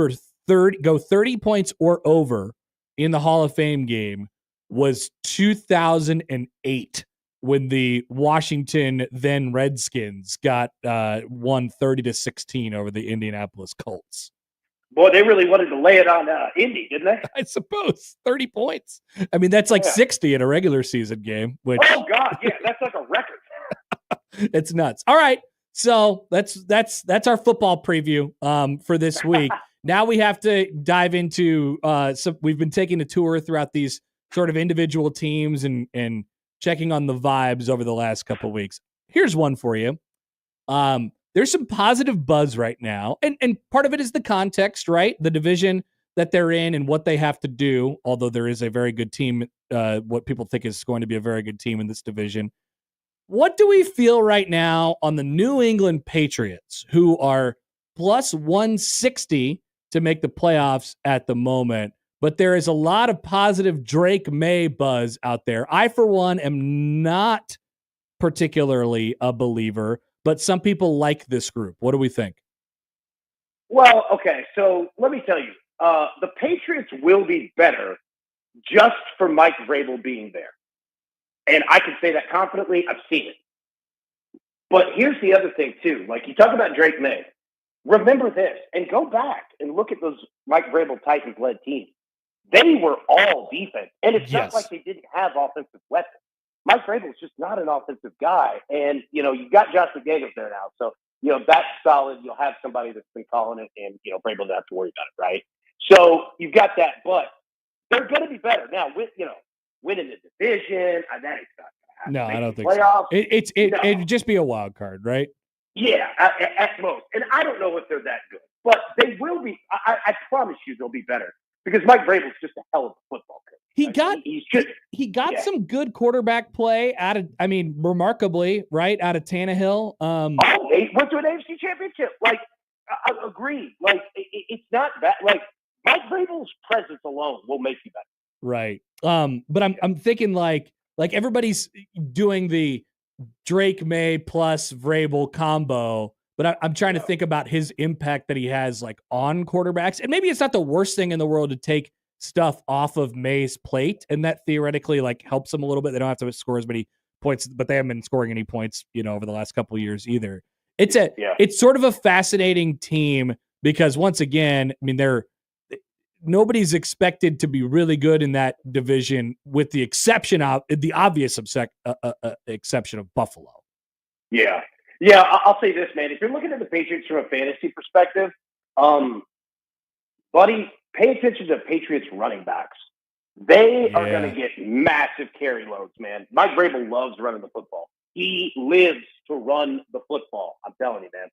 30 points or over in the Hall of Fame game was 2008 when the Washington then Redskins got won 30-16 over the Indianapolis Colts. Boy, they really wanted to lay it on Indy, didn't they? I suppose 30 points. I mean, that's like 60 in a regular season game. Which oh God, yeah, that's like a record. It's nuts. All right, so that's our football preview for this week. Now we have to dive into we've been taking a tour throughout these sort of individual teams and checking on the vibes over the last couple of weeks. Here's one for you. There's some positive buzz right now, and part of it is the context, right? The division that they're in and what they have to do, although there is a very good team, what people think is going to be a very good team in this division. What do we feel right now on the New England Patriots, who are plus 160 to make the playoffs at the moment? But there is a lot of positive Drake May buzz out there. I, for one, am not particularly a believer, but some people like this group. What do we think? Well, okay, so let me tell you, the Patriots will be better just for Mike Vrabel being there. And I can say that confidently. I've seen it. But here's the other thing, too. Like, you talk about Drake May. Remember this, and go back and look at those Mike Vrabel Titans-led teams. they were all defense. And it's not Yes. like they didn't have offensive weapons. Mike Vrabel's just not an offensive guy. And, you've got Josh McDaniels there now. So, that's solid. You'll have somebody that's been calling it, and, Vrabel doesn't have to worry about it, right? So you've got that, but they're going to be better. Now, winning the division, that is not going to happen. No, I don't think playoffs, so. It'd just be a wild card, right? Yeah, at most. And I don't know if they're that good, but they will be. I promise you they'll be better because Mike Vrabel's just a hell of a football coach. He got some good quarterback play remarkably, right, out of Tannehill. They went to an AFC championship. I agree. It's not bad. Mike Vrabel's presence alone will make you better. Right. But I'm thinking like everybody's doing the Drake May plus Vrabel combo, but I'm trying to think about his impact that he has on quarterbacks. And maybe it's not the worst thing in the world to take stuff off of May's plate, and that theoretically helps them a little bit. They don't have to score as many points, but they haven't been scoring any points, over the last couple of years either. It's sort of a fascinating team because once again, nobody's expected to be really good in that division, with the exception of the obvious exception of Buffalo. Yeah. I'll say this, man. If you're looking at the Patriots from a fantasy perspective, buddy, pay attention to Patriots running backs. They are going to get massive carry loads, man. Mike Vrabel loves running the football. He lives to run the football. I'm telling you, man.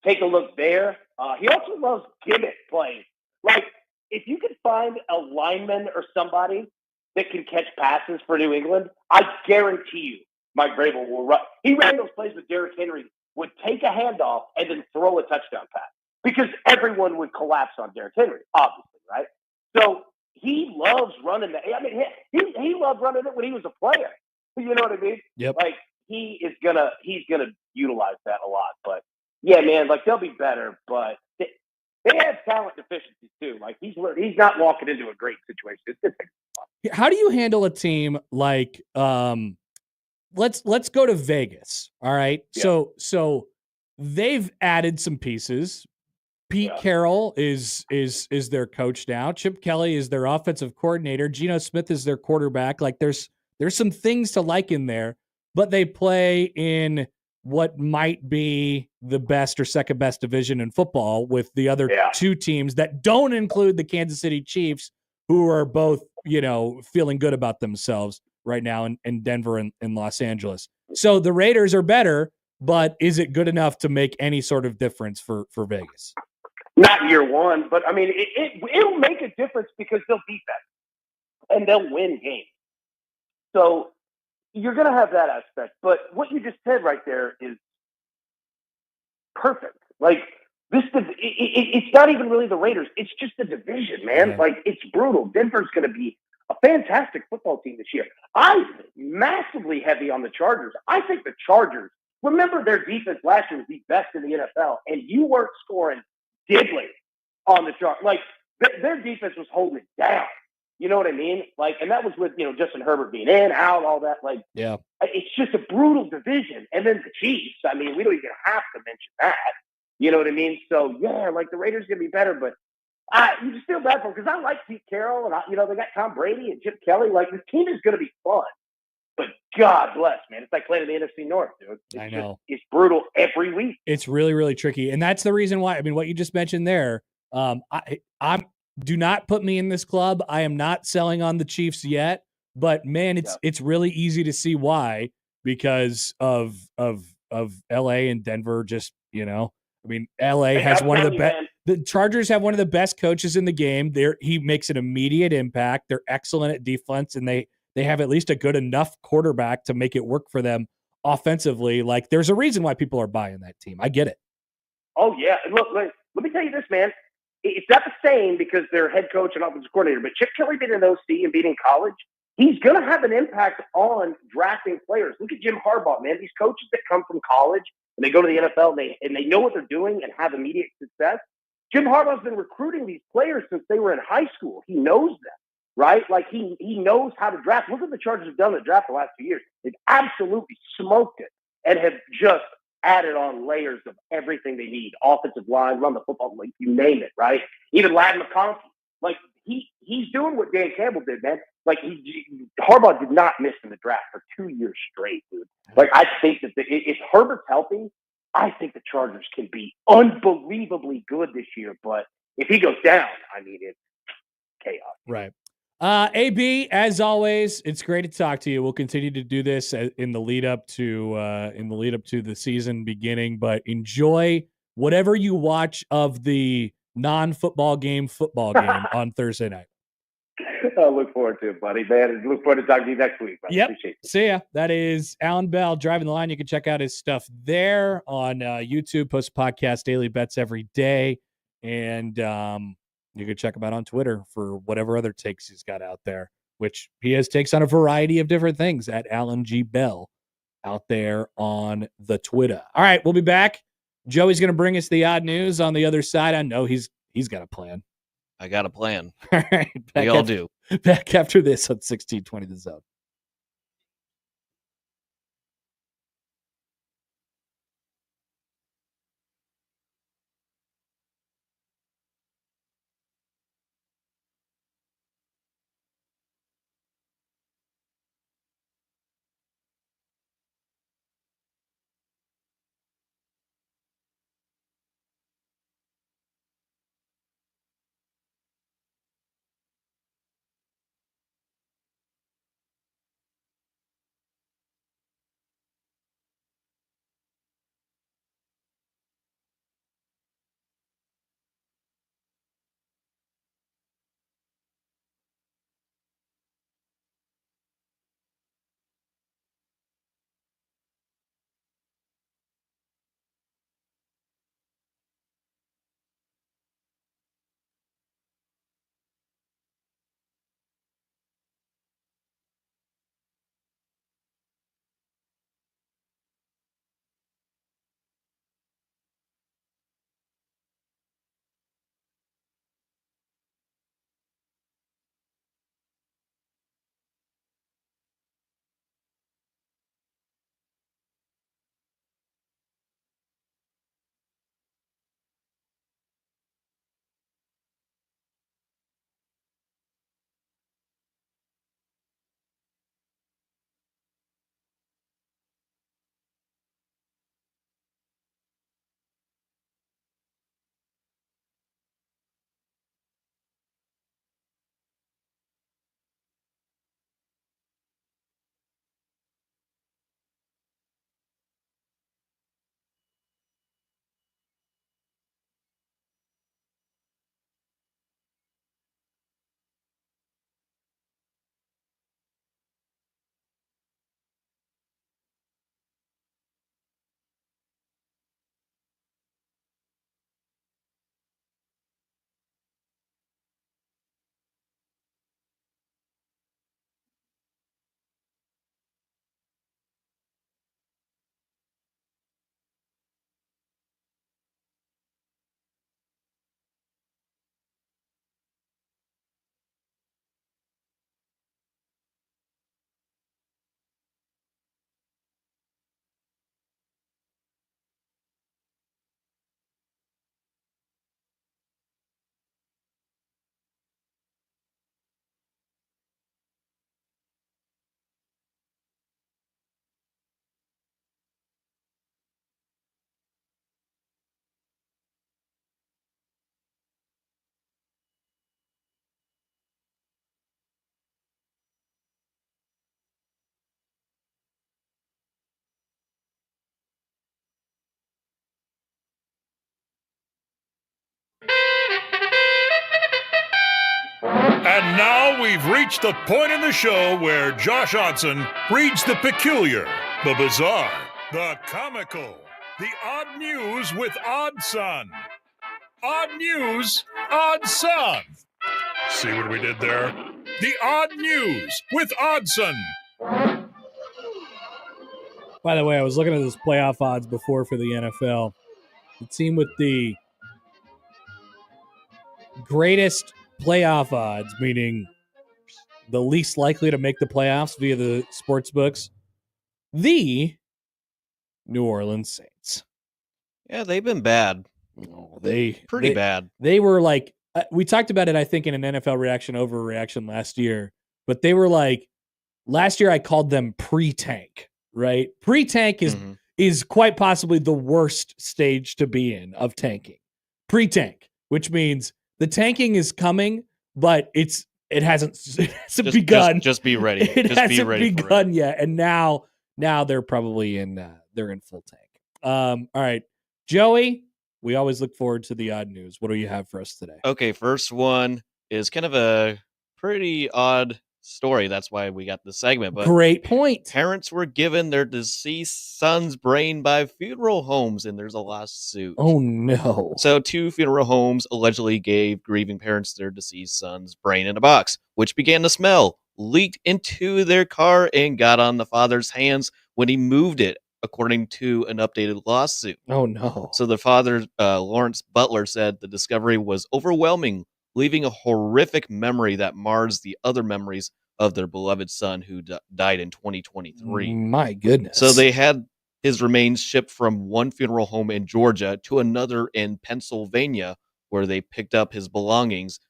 Take a look there. He also loves gimmick plays. If you could find a lineman or somebody that can catch passes for New England, I guarantee you Mike Vrabel will run. He ran those plays with Derrick Henry, would take a handoff and then throw a touchdown pass because everyone would collapse on Derrick Henry, obviously, right? So he loves running that. He loved running it when he was a player. You know what I mean? Yep. He's gonna utilize that a lot. But yeah, man, they'll be better, but they have talent deficiencies too. He's not walking into a great situation. How do you handle a team like let's go to Vegas. All right. Yeah. So they've added some pieces. Pete Carroll is their coach now. Chip Kelly is their offensive coordinator. Geno Smith is their quarterback. There's some things to like in there, but they play in what might be the best or second best division in football with the other two teams that don't include the Kansas City Chiefs, who are both, feeling good about themselves right now in Denver and Los Angeles. So the Raiders are better, but is it good enough to make any sort of difference for Vegas? Not year one, but it'll make a difference because they'll beat them and they'll win games. So you're going to have that aspect, but what you just said right there is perfect. It's not even really the Raiders. It's just the division, man. Yeah. It's brutal. Denver's going to be a fantastic football team this year. I'm massively heavy on the Chargers. I think the Chargers, remember their defense last year was the best in the NFL, and you weren't scoring diddly on the Chargers. Their defense was holding it down. You know what I mean? And that was with, Justin Herbert being in, out, all that. It's just a brutal division. And then the Chiefs, we don't even have to mention that. You know what I mean? So, yeah, the Raiders going to be better. But you just feel bad for them because I like Pete Carroll. And, they got Tom Brady and Chip Kelly. This team is going to be fun. But God bless, man. It's like playing in the NFC North, dude. I know. It's brutal every week. It's really, really tricky. And that's the reason why, what you just mentioned there, do not put me in this club. I am not selling on the Chiefs yet, but man, it's really easy to see why, because of LA and Denver. Just, LA has one of the best. The Chargers have one of the best coaches in the game. He makes an immediate impact. They're excellent at defense, and they have at least a good enough quarterback to make it work for them offensively. There's a reason why people are buying that team. I get it. Oh yeah, and look, let me tell you this, man. It's not the same because they're head coach and offensive coordinator, but Chip Kelly being an OC and being in college, he's going to have an impact on drafting players. Look at Jim Harbaugh, man. These coaches that come from college and they go to the NFL and they know what they're doing and have immediate success. Jim Harbaugh's been recruiting these players since they were in high school. He knows them, right? He knows how to draft. Look what the Chargers have done in the draft the last 2 years. They've absolutely smoked it and have just added on layers of everything they need. Offensive line, run the football, you name it, right? Even Ladd McConkey. he's doing what Dan Campbell did, man. Like Harbaugh did not miss in the draft for 2 years straight, dude. Like I think that if Herbert's healthy, I think the Chargers can be unbelievably good this year. But if he goes down, I mean, it's chaos. Right. AB, as always, it's great to talk to you. We'll continue to do this in the lead up to the season beginning. But enjoy whatever you watch of the non-football game on Thursday night. I look forward to it, buddy, man. And look forward to talking to you next week. Yep. Appreciate it. See ya. That is Alan Bell, Driving the Line. You can check out his stuff there on YouTube. Post podcast, daily bets every day. And you can check him out on Twitter for whatever other takes he's got out there, which he has takes on a variety of different things at Alan G. Bell out there on the Twitter. All right, we'll be back. Joey's going to bring us the odd news on the other side. I know he's got a plan. I got a plan. All right. We all do. Back after this on 1620 The Zone. And now we've reached the point in the show where Josh Odson reads the peculiar, the bizarre, the comical, the odd news with Odd Son. Odd news, Odd Son. See what we did there? The odd news with Oddson. By the way, I was looking at those playoff odds before for the NFL. The team with the greatest playoff odds, meaning the least likely to make the playoffs via the sports books, the New Orleans Saints. Yeah, they've been bad. Oh, Pretty bad. They were like we talked about it, I think, in an NFL reaction overreaction last year, but they were like, last year I called them pre-tank, right? Pre-tank is quite possibly the worst stage to be in of tanking. Pre-tank, which means the tanking is coming, but it hasn't begun. Just be ready. It Just be hasn't ready begun yet, and now they're probably in full tank. All right, Joey, we always look forward to the odd news. What do you have for us today? Okay, first one is kind of a pretty odd story. That's why we got the segment. But Great point. Parents were given their deceased son's brain by funeral homes, and there's a lawsuit. Oh no! So 2 funeral homes allegedly gave grieving parents their deceased son's brain in a box, which began to smell, leaked into their car, and got on the father's hands when he moved it, according to an updated lawsuit. Oh no! So the father, Lawrence Butler, said the discovery was overwhelming, leaving a horrific memory that mars the other memories of their beloved son who died in 2023. My goodness. So they had his remains shipped from one funeral home in Georgia to another in Pennsylvania, where they picked up his belongings,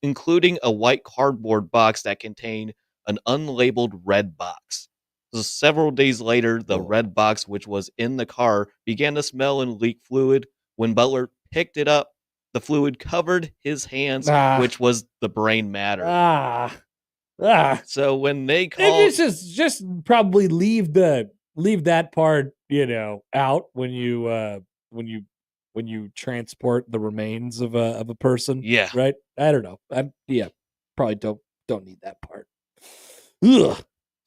including a white cardboard box that contained an unlabeled red box. So several days later, the red box, which was in the car, began to smell and leak fluid. When Butler picked it up, the fluid covered his hands, which was the brain matter. So when they called, just probably leave that part, out when you transport the remains of a person. Yeah. Right. I don't know. Probably don't need that part. Ugh.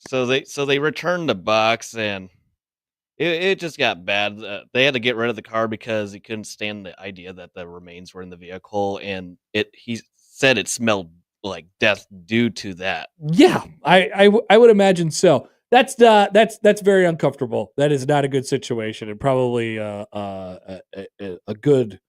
So they returned the box, and it just got bad. They had to get rid of the car because he couldn't stand the idea that the remains were in the vehicle, and he said it smelled like death due to that. Yeah, I would imagine so. That's very uncomfortable. That is not a good situation, and probably a good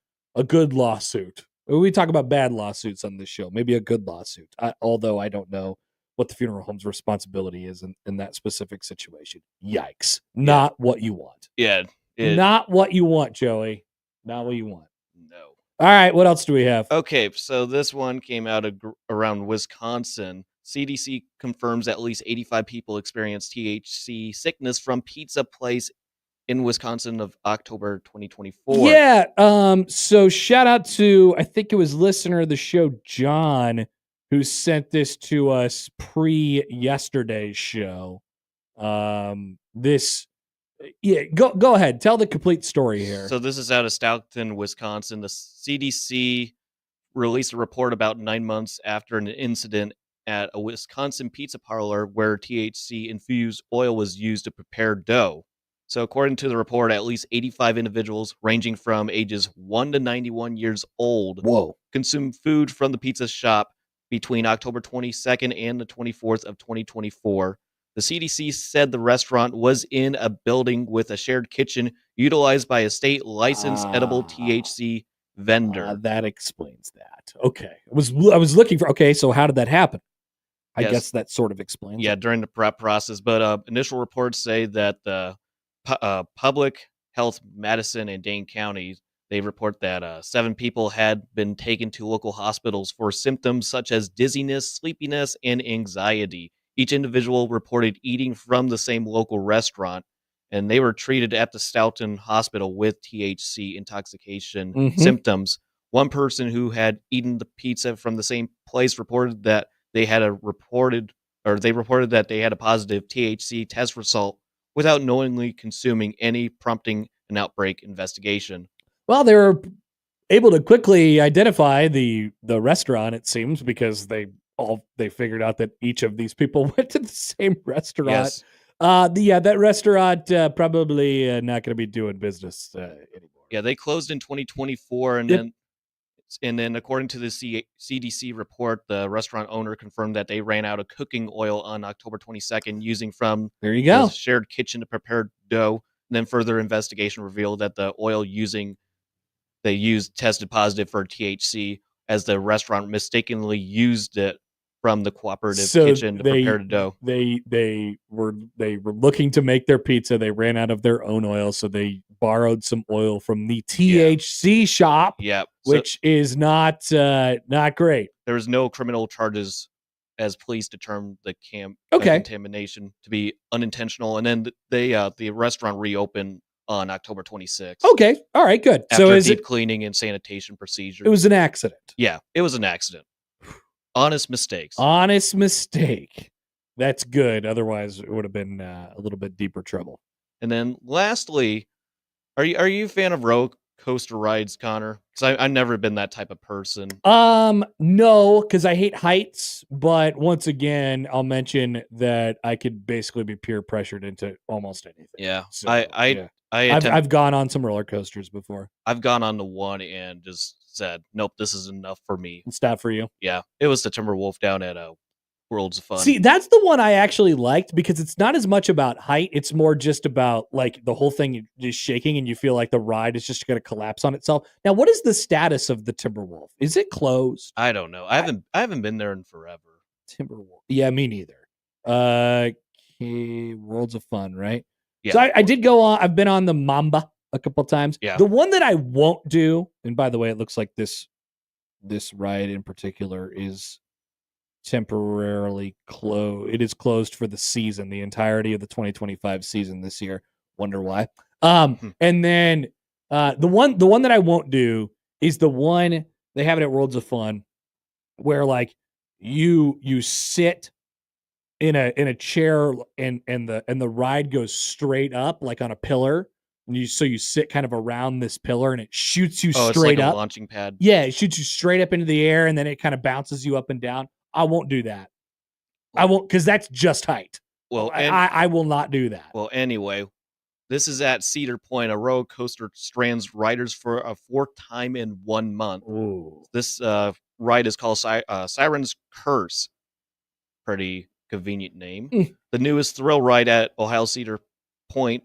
lawsuit. We talk about bad lawsuits on this show. Maybe a good lawsuit. Although I don't know what the funeral home's responsibility is in that specific situation. Yikes! Not what you want. Yeah, not what you want, Joey. Not what you want. No. All right, what else do we have? Okay, so this one came out around Wisconsin. CDC confirms at least 85 people experienced THC sickness from pizza place in Wisconsin of October 2024. Yeah. So shout out to, I think it was listener of the show, John, who sent this to us pre-yesterday's show. Go ahead. Tell the complete story here. So this is out of Stockton, Wisconsin. The CDC released a report about 9 months after an incident at a Wisconsin pizza parlor where THC-infused oil was used to prepare dough. So according to the report, at least 85 individuals ranging from ages 1 to 91 years old consumed food from the pizza shop between October 22nd and the 24th of 2024. The CDC said the restaurant was in a building with a shared kitchen utilized by a state licensed edible THC vendor. That explains that. Okay. I was looking for, okay, so how did that happen? I guess that sort of explains it. During the prep process. But initial reports say that the Public Health Madison and Dane counties, they report that 7 people had been taken to local hospitals for symptoms such as dizziness, sleepiness, and anxiety. Each individual reported eating from the same local restaurant, and they were treated at the Stoughton Hospital with THC intoxication symptoms. One person who had eaten the pizza from the same place reported that they reported that they had a positive THC test result without knowingly consuming any, prompting an outbreak investigation. Well, they were able to quickly identify the restaurant, it seems, because they figured out that each of these people went to the same restaurant. Yes. That restaurant probably not going to be doing business anymore. Yeah, they closed in 2024, and then according to the CDC report, the restaurant owner confirmed that they ran out of cooking oil on October 22nd using from the shared kitchen to prepare dough. And then further investigation revealed that the oil they used tested positive for THC, as the restaurant mistakenly used it from the cooperative kitchen to prepare the dough. They were looking to make their pizza. They ran out of their own oil, so they borrowed some oil from the THC shop. Yeah, which is not great. There was no criminal charges as police determined the contamination to be unintentional, and then the restaurant reopened on October 26th. Okay, all right, good. After deep cleaning and sanitation procedures. It was an accident. Yeah, it was an accident. Honest mistakes. Honest mistake. That's good. Otherwise, it would have been a little bit deeper trouble. And then, lastly, are you a fan of roller coaster rides, Connor? Because I've never been that type of person. No, because I hate heights. But once again, I'll mention that I could basically be peer pressured into almost anything. Yeah, So, I've gone on some roller coasters before. I've gone on to one and just said, nope, this is enough for me. It's not for you. Yeah, it was the Timberwolf down at Worlds of Fun. See, that's the one I actually liked because it's not as much about height. It's more just about like the whole thing is shaking and you feel like the ride is just going to collapse on itself. Now, what is the status of the Timberwolf? Is it closed? I don't know. I haven't been there in forever. Timberwolf. Yeah, me neither. Okay, Worlds of Fun, right? Yeah. So I did go on. I've been on the Mamba a couple times. Yeah. The one that I won't do, and by the way, it looks like this ride in particular is temporarily closed. It is closed for the season, the entirety of the 2025 season this year. Wonder why. And then the one that I won't do is the one they have it at Worlds of Fun, where like you sit in a chair and the ride goes straight up like on a pillar. And you sit kind of around this pillar and it shoots you straight it's like up. a launching pad. Yeah, it shoots you straight up into the air and then it kind of bounces you up and down. I won't do that. I won't, because that's just height. Well, I will not do that. Well, anyway, this is at Cedar Point. A roller coaster strands riders for a fourth time in 1 month. Ooh. This ride is called Siren's Curse. Pretty convenient name. The newest thrill ride at Ohio Cedar Point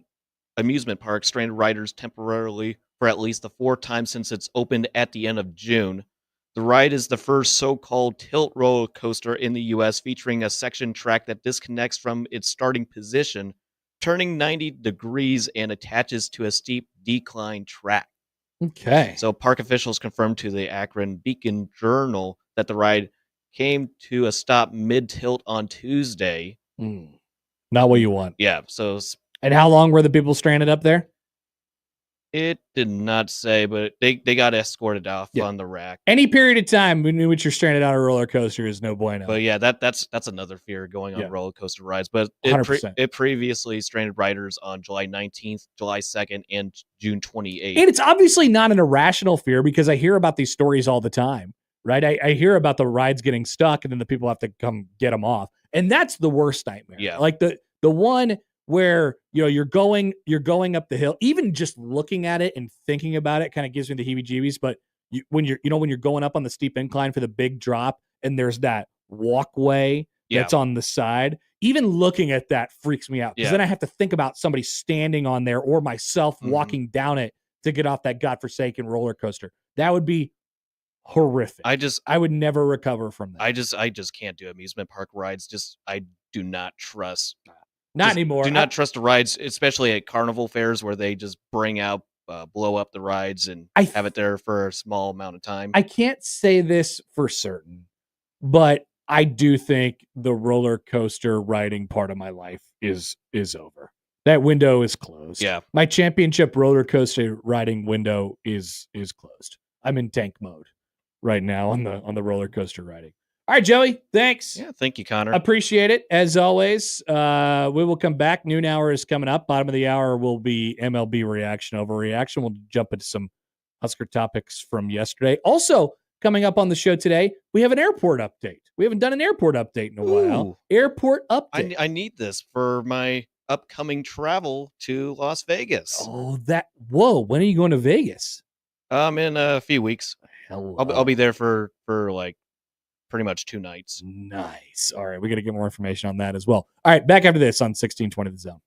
Amusement Park stranded riders temporarily for at least the fourth time since it's opened at the end of June. The ride is the first so-called tilt roller coaster in the U.S., featuring a section track that disconnects from its starting position, turning 90 degrees and attaches to a steep decline track. Okay. So park officials confirmed to the Akron Beacon Journal that the ride came to a stop mid-tilt on Tuesday. Not what you want. Yeah. So. And how long were the people stranded up there? It did not say, but they got escorted off on the rack. Any period of time in which you're stranded on a roller coaster is no bueno. But yeah, that's another fear going on roller coaster rides. But it previously stranded riders on July 19th, July 2nd, and June 28th. And it's obviously not an irrational fear because I hear about these stories all the time, right? I hear about the rides getting stuck and then the people have to come get them off. And that's the worst nightmare. Yeah. Like the one where you're going up the hill, even just looking at it and thinking about it kind of gives me the heebie-jeebies. But when you're going up on the steep incline for the big drop and there's that walkway that's on the side, even looking at that freaks me out because then I have to think about somebody standing on there or myself walking down it to get off that godforsaken roller coaster. That would be horrific. I would never recover from that. I just can't do amusement park rides. I do not trust. Not anymore. Do not trust the rides, especially at carnival fairs where they just bring out, blow up the rides and have it there for a small amount of time. I can't say this for certain, but I do think the roller coaster riding part of my life is over. That window is closed. Yeah. My championship roller coaster riding window is closed. I'm in tank mode right now on the roller coaster riding. All right, Joey, thanks. Yeah, thank you, Connor. Appreciate it. As always, we will come back. Noon hour is coming up. Bottom of the hour will be MLB reaction, overreaction. We'll jump into some Husker topics from yesterday. Also, coming up on the show today, we have an airport update. We haven't done an airport update in a while. Airport update. I need this for my upcoming travel to Las Vegas. Oh, whoa. When are you going to Vegas? In a few weeks. I'll be there for like pretty much 2 nights. Nice. All right. We got to get more information on that as well. All right. Back after this on 1620 The Zone.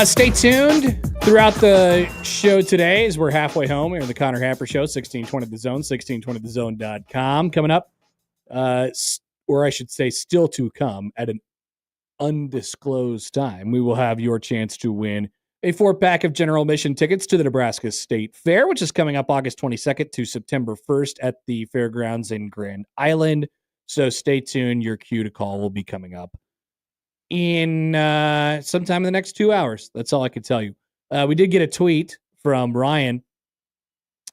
Stay tuned throughout the show today as we're halfway home here in the Connor Happer Show, 1620 The Zone, 1620thezone.com. Coming up, or I should say still to come at an undisclosed time, we will have your chance to win a 4-pack of general admission tickets to the Nebraska State Fair, which is coming up August 22nd to September 1st at the fairgrounds in Grand Island. So stay tuned. Your cue to call will be coming up in sometime in the next 2 hours. That's all I can tell you. We did get a tweet from Ryne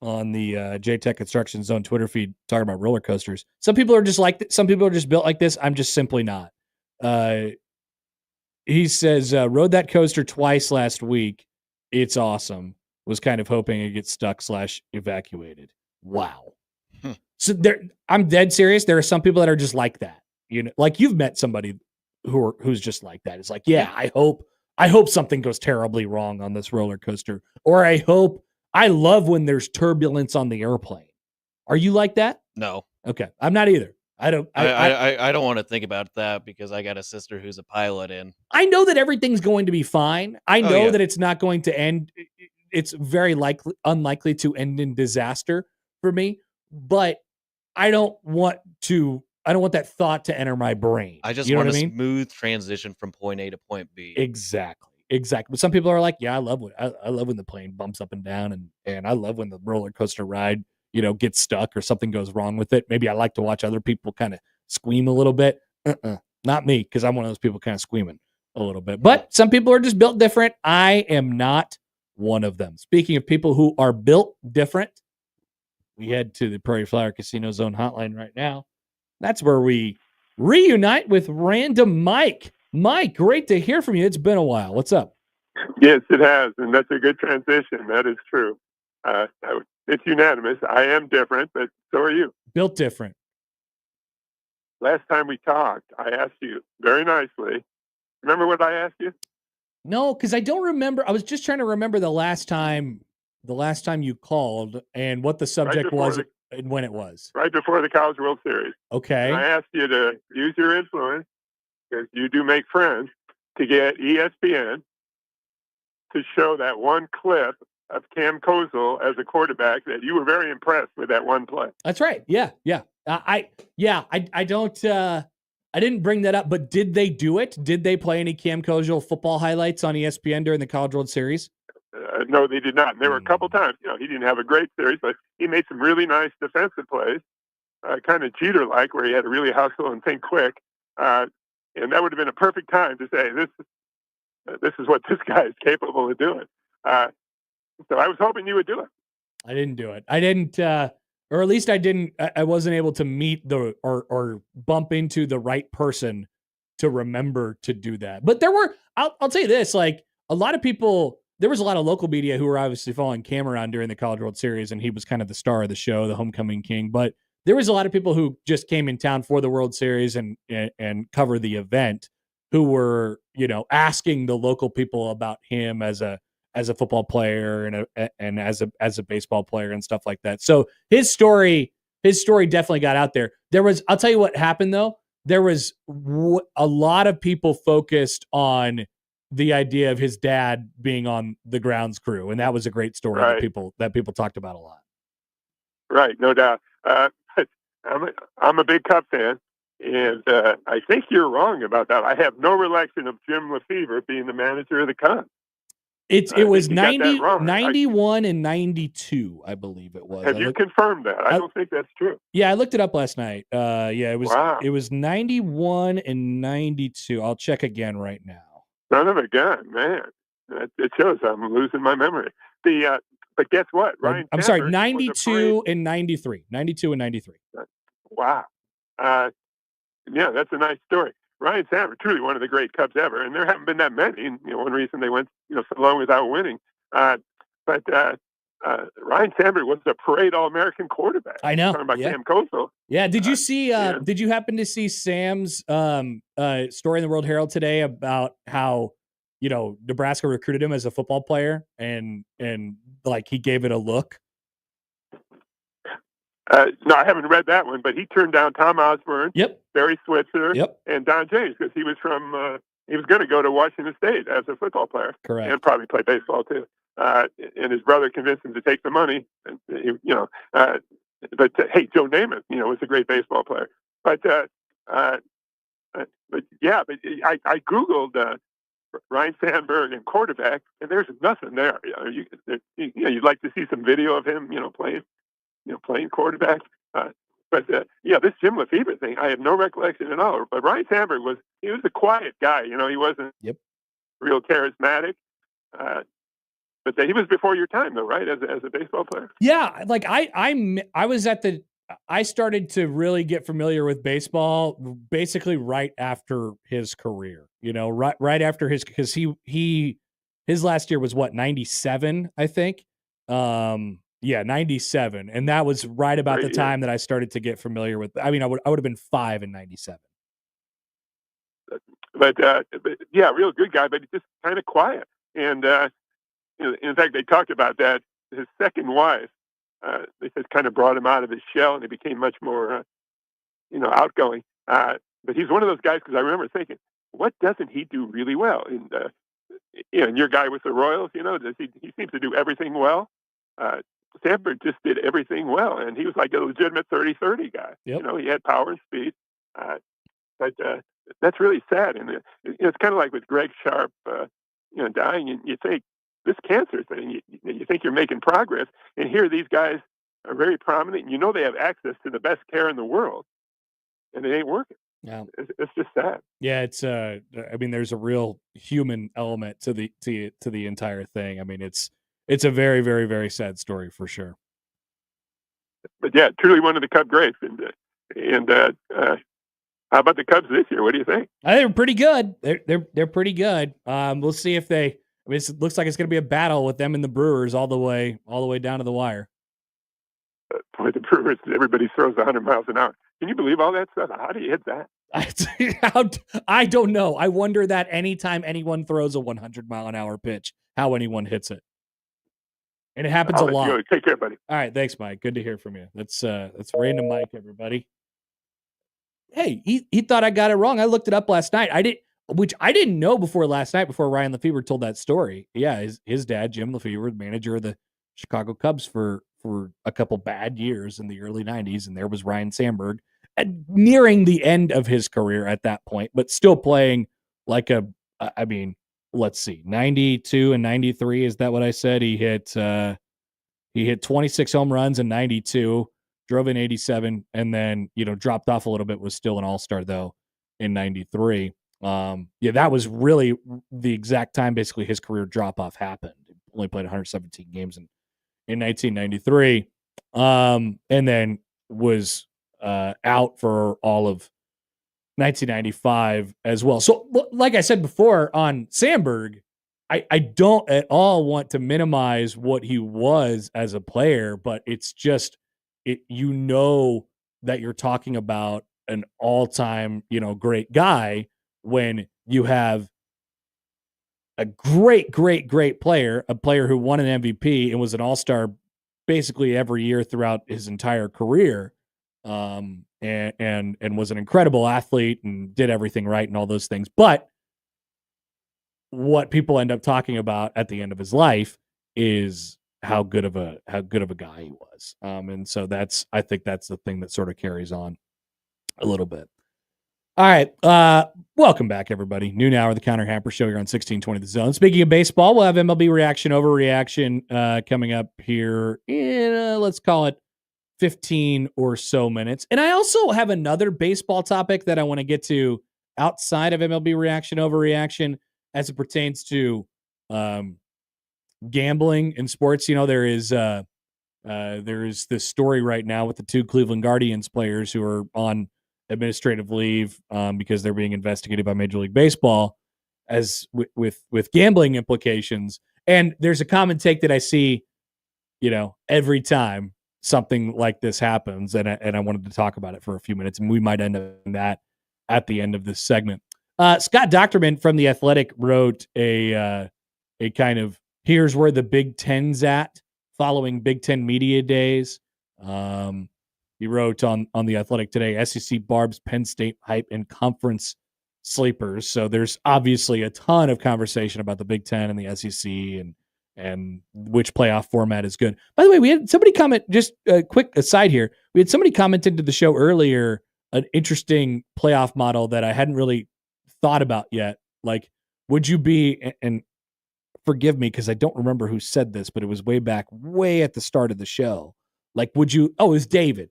on the JTech Construction Zone Twitter feed talking about roller coasters. Some people are just like some people are just built like this. I'm just simply not. He says, rode that coaster twice last week. It's awesome. Was kind of hoping it gets stuck / evacuated. Wow. So I'm dead serious. There are some people that are just like that. You know, like you've met somebody who's just like that. It's like, yeah, I hope something goes terribly wrong on this roller coaster. Or I love when there's turbulence on the airplane. Are you like that? No. Okay. I'm not either. I don't want to think about that because I got a sister who's a pilot and I know that everything's going to be fine. I know that it's not going to end. It's very unlikely to end in disaster for me, but I don't want that thought to enter my brain. I just want a smooth transition from point A to point B. Exactly. But some people are like, yeah, I love when the plane bumps up and down and I love when the roller coaster ride, gets stuck or something goes wrong with it. Maybe I like to watch other people kind of squeam a little bit. Not me, because I'm one of those people kind of squeaming a little bit. But some people are just built different. I am not one of them. Speaking of people who are built different, we head to the Prairie Flower Casino Zone hotline right now. That's where we reunite with Random Mike. Mike, great to hear from you. It's been a while. What's up? Yes, it has, and that's a good transition. That is true. It's unanimous. I am different, but so are you. Built different. Last time we talked, I asked you very nicely. Remember what I asked you? No, because I don't remember. I was just trying to remember the last time you called and what the subject was and when it was. Right before the College World Series. Okay. And I asked you to use your influence, because you do make friends, to get ESPN to show that one clip of Cam Kozel as a quarterback that you were very impressed with that one play. That's right. Yeah. I didn't bring that up, but did they do it? Did they play any Cam Kozel football highlights on ESPN during the College World Series? No, they did not. And there were a couple times, he didn't have a great series, but he made some really nice defensive plays, kind of Jeter-like, where he had to really hustle and think quick. And that would have been a perfect time to say, this is what this guy is capable of doing. So I was hoping you would do it. I didn't do it. I didn't, or at least I wasn't able to meet or bump into the right person to remember to do that. But I'll tell you this, like a lot of people, there was a lot of local media who were obviously following Cam around during the College World Series, and he was kind of the star of the show, the homecoming king. But there was a lot of people who just came in town for the World Series and cover the event who were, asking the local people about him as a football player and as a baseball player and stuff like that. So his story definitely got out there. I'll tell you what happened though. There was a lot of people focused on the idea of his dad being on the grounds crew, and that was a great story right. that people talked about a lot. Right, no doubt. I'm a big Cub fan, and I think you're wrong about that. I have no recollection of Jim Lefevre being the manager of the Cubs. It was 91 and 92, I believe it was. Have you confirmed that? I don't think that's true. Yeah, I looked it up last night. It was wow. It was 91 and 92. I'll check again right now. Son of a gun, man. It shows I'm losing my memory. But guess what? Ryan I'm sorry, 92 and 93. 92 and 93. Wow. Yeah, that's a nice story. Ryne Sandberg, truly one of the great Cubs ever, and there haven't been that many. And, one reason they went, so long without winning. But Ryne Sandberg was a parade All-American quarterback. I know. Talking about Cam Kozel. Yeah. Did you see? Did you happen to see Sam's story in the World Herald today about how Nebraska recruited him as a football player and like he gave it a look? No, I haven't read that one, but he turned down Tom Osborne, yep, Barry Switzer, yep, and Don James because he was from he was going to go to Washington State as a football player. Correct. And probably play baseball too. And his brother convinced him to take the money. And, but hey, Joe Namath, was a great baseball player. But I Googled Ryne Sandberg and quarterback, and there's nothing there. You'd like to see some video of him, playing quarterback. This Jim Lefebvre thing, I have no recollection at all. But Ryne Sandberg was a quiet guy. He wasn't real charismatic. But he was before your time, though, right? As a baseball player. Yeah, like I was I started to really get familiar with baseball basically right after his career. Right after because his last year was 97, I think. 97, and that was right about the time that I started to get familiar with. I mean, I would have been 5 in 97. But real good guy, but just kind of quiet. And in fact, they talked about that. His second wife, they said, kind of brought him out of his shell, and he became much more, outgoing. But he's one of those guys, because I remember thinking, what doesn't he do really well? And and your guy with the Royals, he seems to do everything well. Sandberg just did everything well, and he was like a legitimate 30-30 guy. Yep. He had power and speed. But that's really sad. And it's kind of like with Greg Sharp, dying, and you think, this cancer thing, you think you're making progress, and here these guys are very prominent, and they have access to the best care in the world, and it ain't working. Yeah, it's just sad. Yeah, it's I mean, there's a real human element to the entire thing. I mean, it's a very, very, very sad story for sure. But yeah, truly one of the Cub greats, and how about the Cubs this year? What do you think? They're pretty good. They're pretty good. We'll see if they. I mean, it looks like it's going to be a battle with them and the Brewers all the way down to the wire. Boy, the Brewers, everybody throws 100 miles an hour. Can you believe all that stuff? How do you hit that? I don't know. I wonder that anytime anyone throws a 100-mile-an-hour pitch, how anyone hits it. And it happens a lot. Take care, buddy. All right, thanks, Mike. Good to hear from you. That's Random Mike, everybody. Hey, he thought I got it wrong. I looked it up last night. Which I didn't know before last night, before Ryan Lefebvre told that story. Yeah, his dad, Jim Lefebvre, manager of the Chicago Cubs for a couple bad years in the early 90s, and there was Ryne Sandberg nearing the end of his career at that point, but still playing like let's see, 92 and 93, is that what I said? He hit 26 home runs in 92, drove in 87, and then, dropped off a little bit, was still an all-star, though, in 93. That was really the exact time basically his career drop-off happened. He only played 117 games in 1993, and then was out for all of 1995 as well. So, like I said before on Sandberg, I don't at all want to minimize what he was as a player, but it's just that you're talking about an all-time, great guy when you have a great, great, great player, a player who won an MVP and was an all-star basically every year throughout his entire career, and was an incredible athlete and did everything right and all those things. But what people end up talking about at the end of his life is how good of a guy he was. And so I think that's the thing that sort of carries on a little bit. All right. Welcome back, everybody. Noon hour, the Counter Happer Show here on 1620 The Zone. Speaking of baseball, we'll have MLB reaction, overreaction coming up here in, let's call it 15 or so minutes. And I also have another baseball topic that I want to get to outside of MLB reaction, overreaction, as it pertains to gambling in sports. There is this story right now with the two Cleveland Guardians players who are on administrative leave because they're being investigated by Major League Baseball as with gambling implications. And there's a common take that I see, every time something like this happens, and I wanted to talk about it for a few minutes, and we might end up in that at the end of this segment. Scott Docterman from The Athletic wrote a kind of here's where the Big Ten's at following Big Ten media days. He wrote on The Athletic today, SEC barbs Penn State hype in conference sleepers. So there's obviously a ton of conversation about the Big Ten and the SEC and which playoff format is good. By the way, we had somebody comment, just a quick aside here. We had somebody comment into the show earlier, an interesting playoff model that I hadn't really thought about yet. Like, would you be, and forgive me because I don't remember who said this, but it was way at the start of the show. Like, would you, it was David.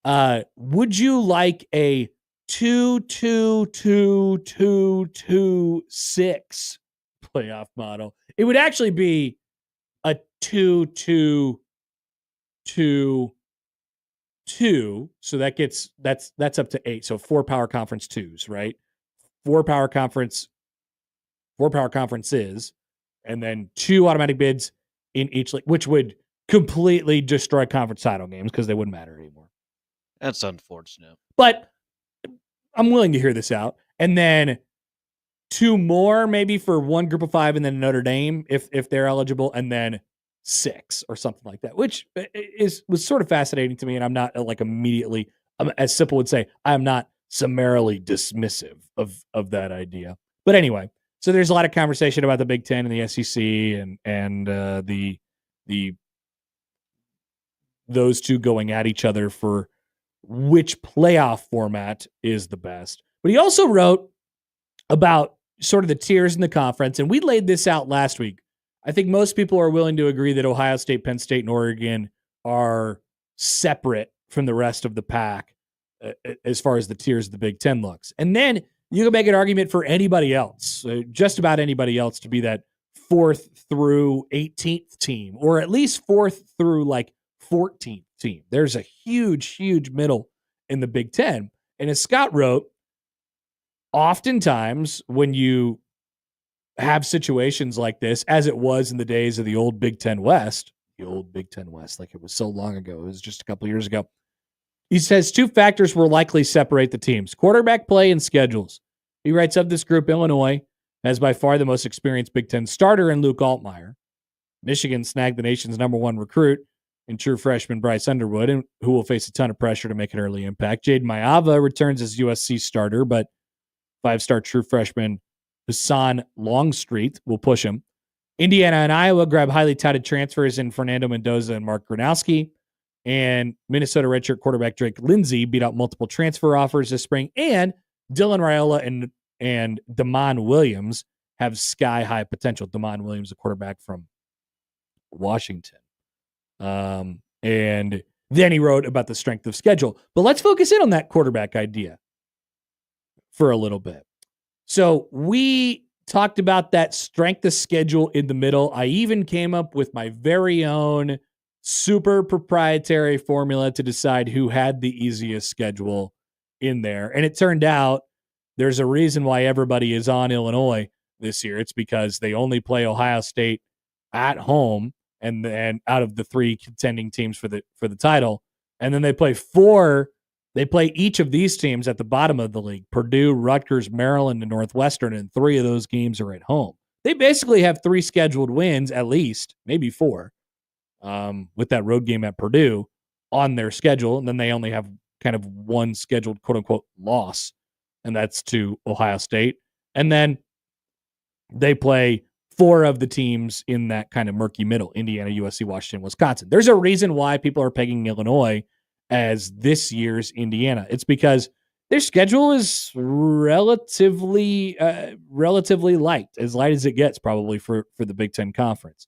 Would you like a 2-2-2-2-2-6 playoff model? It would actually be a 2-2-2-2. So that's up to 8. So 4 power conference 2s, right? 4 power conferences, and then 2 automatic bids in each league, which would completely destroy conference title games because they wouldn't matter anymore. That's unfortunate. But I'm willing to hear this out. And then 2 more maybe for one group of 5 and then Notre Dame if they're eligible, and then 6 or something like that, which was sort of fascinating to me. And I'm not immediately, as Simple would say, I'm not summarily dismissive of that idea. But anyway, so there's a lot of conversation about the Big Ten and the SEC and those two going at each other for which playoff format is the best. But he also wrote about sort of the tiers in the conference, and we laid this out last week. I think most people are willing to agree that Ohio State, Penn State, and Oregon are separate from the rest of the pack as far as the tiers of the Big Ten looks. And then you can make an argument for anybody else, just about anybody else, to be that 4th through 18th team, or at least 4th through 14th team. There's a huge middle in the Big Ten. And as Scott wrote, oftentimes when you have situations like this, as it was in the days of the old Big Ten West, like it was so long ago, it was just a couple years ago. He says 2 factors will likely separate the teams: quarterback play and schedules. He writes, of this group, Illinois has by far the most experienced Big Ten starter in Luke Altmaier. Michigan snagged the nation's #1 recruit in true freshman Bryce Underwood, and who will face a ton of pressure to make an early impact. Jaden Mayava returns as USC starter, but 5-star true freshman Hassan Longstreet will push him. Indiana and Iowa grab highly touted transfers in Fernando Mendoza and Mark Gronowski. And Minnesota redshirt quarterback Drake Lindsey beat out multiple transfer offers this spring. And Dylan Raiola and Damon Williams have sky-high potential. Damon Williams, a quarterback from Washington. And then he wrote about the strength of schedule. But let's focus in on that quarterback idea for a little bit. So we talked about that strength of schedule in the middle. I even came up with my very own super proprietary formula to decide who had the easiest schedule in there. And it turned out there's a reason why everybody is on Illinois this year. It's because they only play Ohio State at home, and then out of the 3 contending teams for the title. And then they play each of these teams at the bottom of the league: Purdue, Rutgers, Maryland, and Northwestern, and 3 of those games are at home. They basically have 3 scheduled wins, at least, maybe 4, with that road game at Purdue on their schedule. And then they only have kind of 1 scheduled quote-unquote loss, and that's to Ohio State. And then they play 4 of the teams in that kind of murky middle: Indiana, USC, Washington, Wisconsin. There's a reason why people are pegging Illinois as this year's Indiana. It's because their schedule is relatively light, as light as it gets probably for the Big Ten Conference.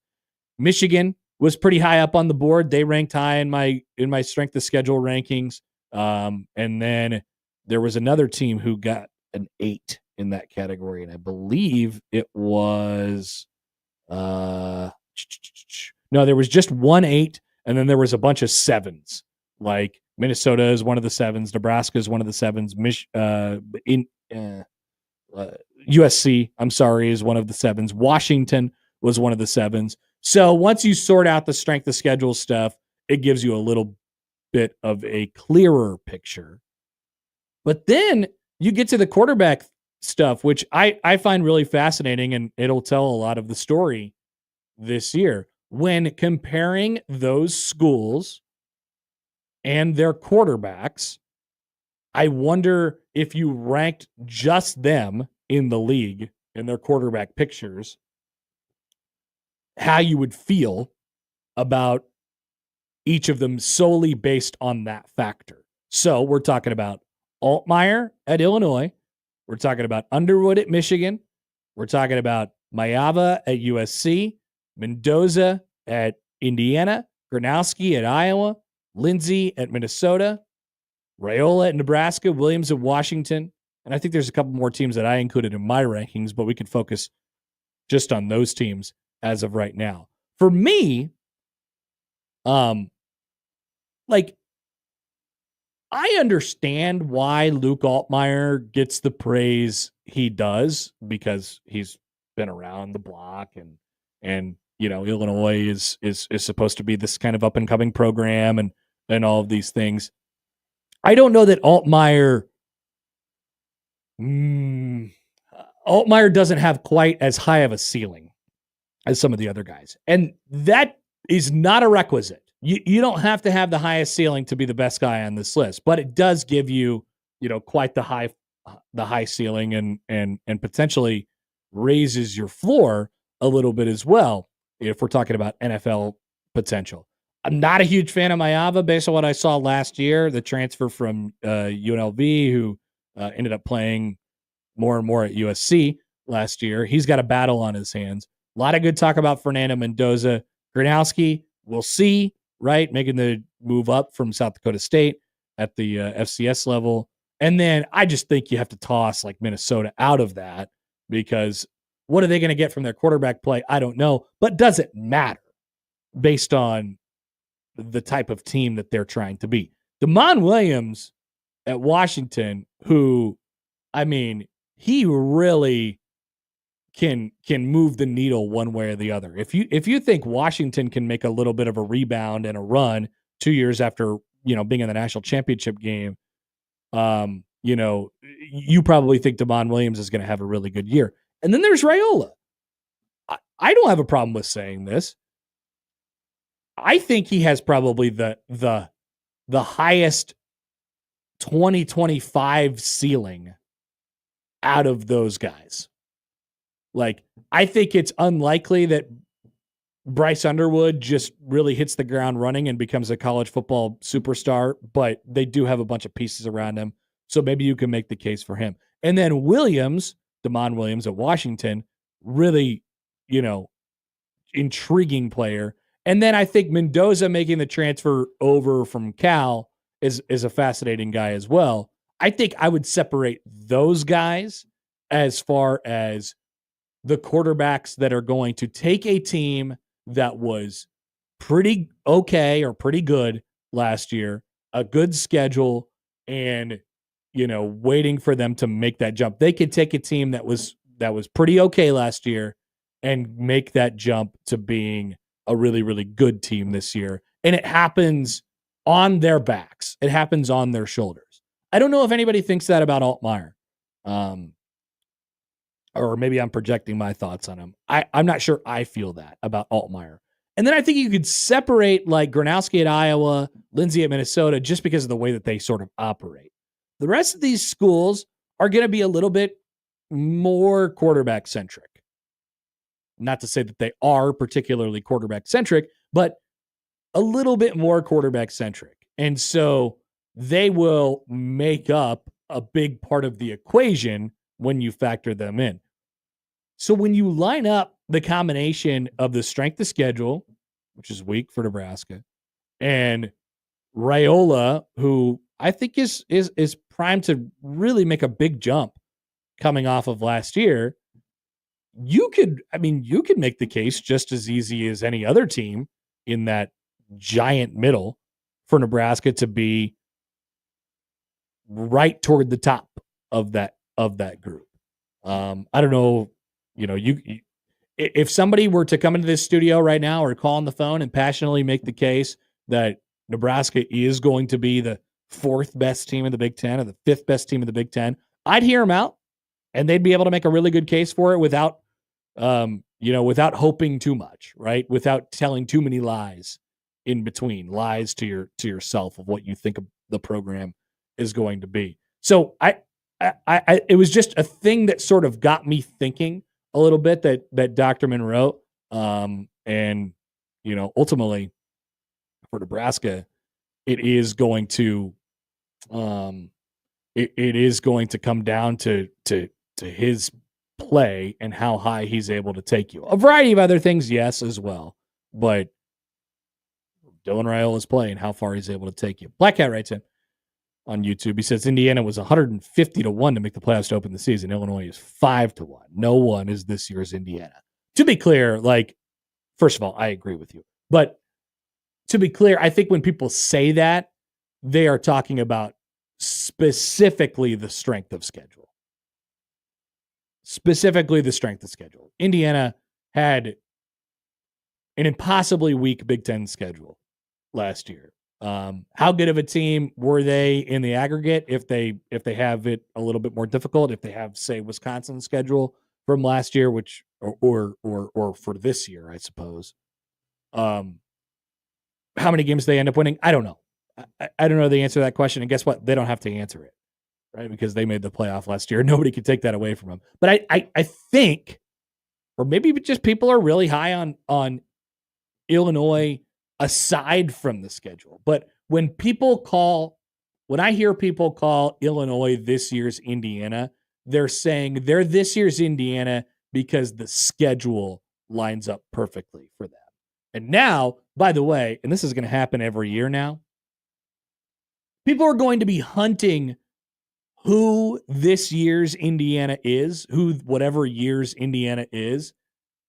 Michigan was pretty high up on the board. They ranked high in my strength of schedule rankings. And then there was another team who got an 8 in that category, and I believe it was no, there was just 1 8, and then there was a bunch of 7s. Like Minnesota is one of the 7s, Nebraska is one of the 7s, USC, I'm sorry, is one of the 7s. Washington was one of the 7s. So once you sort out the strength of schedule stuff, it gives you a little bit of a clearer picture. But then you get to the quarterback stuff, which I find really fascinating, and it'll tell a lot of the story this year. When comparing those schools and their quarterbacks, I wonder if you ranked just them in the league in their quarterback pictures, how you would feel about each of them solely based on that factor. So we're talking about Altmaier at Illinois. We're talking about Underwood at Michigan. We're talking about Mayava at USC, Mendoza at Indiana, Gronowski at Iowa, Lindsey at Minnesota, Raiola at Nebraska, Williams at Washington. And I think there's a couple more teams that I included in my rankings, but we can focus just on those teams as of right now. For me, like, I understand why Luke Altmaier gets the praise he does because he's been around the block and you know, Illinois is supposed to be this kind of up and coming program and all of these things. I don't know that Altmaier doesn't have quite as high of a ceiling as some of the other guys. And that is not a requisite. You don't have to have the highest ceiling to be the best guy on this list, but it does give you, you know, quite the high ceiling and potentially raises your floor a little bit as well if we're talking about NFL potential. I'm not a huge fan of Mayava based on what I saw last year, the transfer from UNLV who ended up playing more and more at USC last year. He's got a battle on his hands. A lot of good talk about Fernando Mendoza. Gronowski, we'll see, right? Making the move up from South Dakota State at the FCS level. And then I just think you have to toss like Minnesota out of that because what are they going to get from their quarterback play? I don't know, but does it matter based on the type of team that they're trying to be? Damon Williams at Washington, who, I mean, he really can move the needle one way or the other. If you think Washington can make a little bit of a rebound and a run 2 years after, you know, being in the national championship game, you know, you probably think Damon Williams is going to have a really good year. And then there's Raiola. I don't have a problem with saying this. I think he has probably the highest 2025 ceiling out of those guys. Like, I think it's unlikely that Bryce Underwood just really hits the ground running and becomes a college football superstar, but they do have a bunch of pieces around him. So maybe you can make the case for him. And then Williams, Damon Williams at Washington, really, you know, intriguing player. And then I think Mendoza making the transfer over from Cal is a fascinating guy as well. I think I would separate those guys as far as the quarterbacks that are going to take a team that was pretty okay or pretty good last year, a good schedule, and, you know, waiting for them to make that jump. They could take a team that was pretty okay last year and make that jump to being a really, really good team this year. And it happens on their backs. It happens on their shoulders. I don't know if anybody thinks that about Altmaier. Or maybe I'm projecting my thoughts on him. I'm not sure I feel that about Altmaier. And then I think you could separate like Gronowski at Iowa, Lindsey at Minnesota, just because of the way that they sort of operate. The rest of these schools are going to be a little bit more quarterback centric. Not to say that they are particularly quarterback centric, but a little bit more quarterback centric. And so they will make up a big part of the equation when you factor them in. So when you line up the combination of the strength of schedule, which is weak for Nebraska, and Raiola, who I think is primed to really make a big jump coming off of last year, you could make the case just as easy as any other team in that giant middle for Nebraska to be right toward the top of that group. I don't know, you know, if somebody were to come into this studio right now or call on the phone and passionately make the case that Nebraska is going to be the fourth best team in the Big Ten or the fifth best team in the Big Ten, I'd hear them out and they'd be able to make a really good case for it without hoping too much, right? Without telling too many lies in between, lies to yourself of what you think the program is going to be. So it was just a thing that sort of got me thinking a little bit that Dr. Monroe, and ultimately for Nebraska, it is going to, it is going to come down to his play and how high he's able to take you. A variety of other things, yes, as well, but Dylan Raiola's play and how far he's able to take you. Black Cat writes in on YouTube. He says Indiana was 150-1 to make the playoffs to open the season. Illinois is 5-1. No one is this year's Indiana. To be clear, first of all, I agree with you. But to be clear, I think when people say that, they are talking about specifically the strength of schedule. Specifically the strength of schedule. Indiana had an impossibly weak Big Ten schedule last year. How good of a team were they in the aggregate if they have it a little bit more difficult, if they have, say, Wisconsin's schedule from last year, which or for this year, I suppose. How many games they end up winning? I don't know. I don't know the answer to that question. And guess what? They don't have to answer it, right? Because they made the playoff last year. Nobody could take that away from them. But I think, or maybe just people are really high on Illinois aside from the schedule. But when I hear people call Illinois this year's Indiana, they're saying they're this year's Indiana because the schedule lines up perfectly for them. And now, by the way, and this is going to happen every year now, people are going to be hunting who this year's Indiana is, whatever year's Indiana is,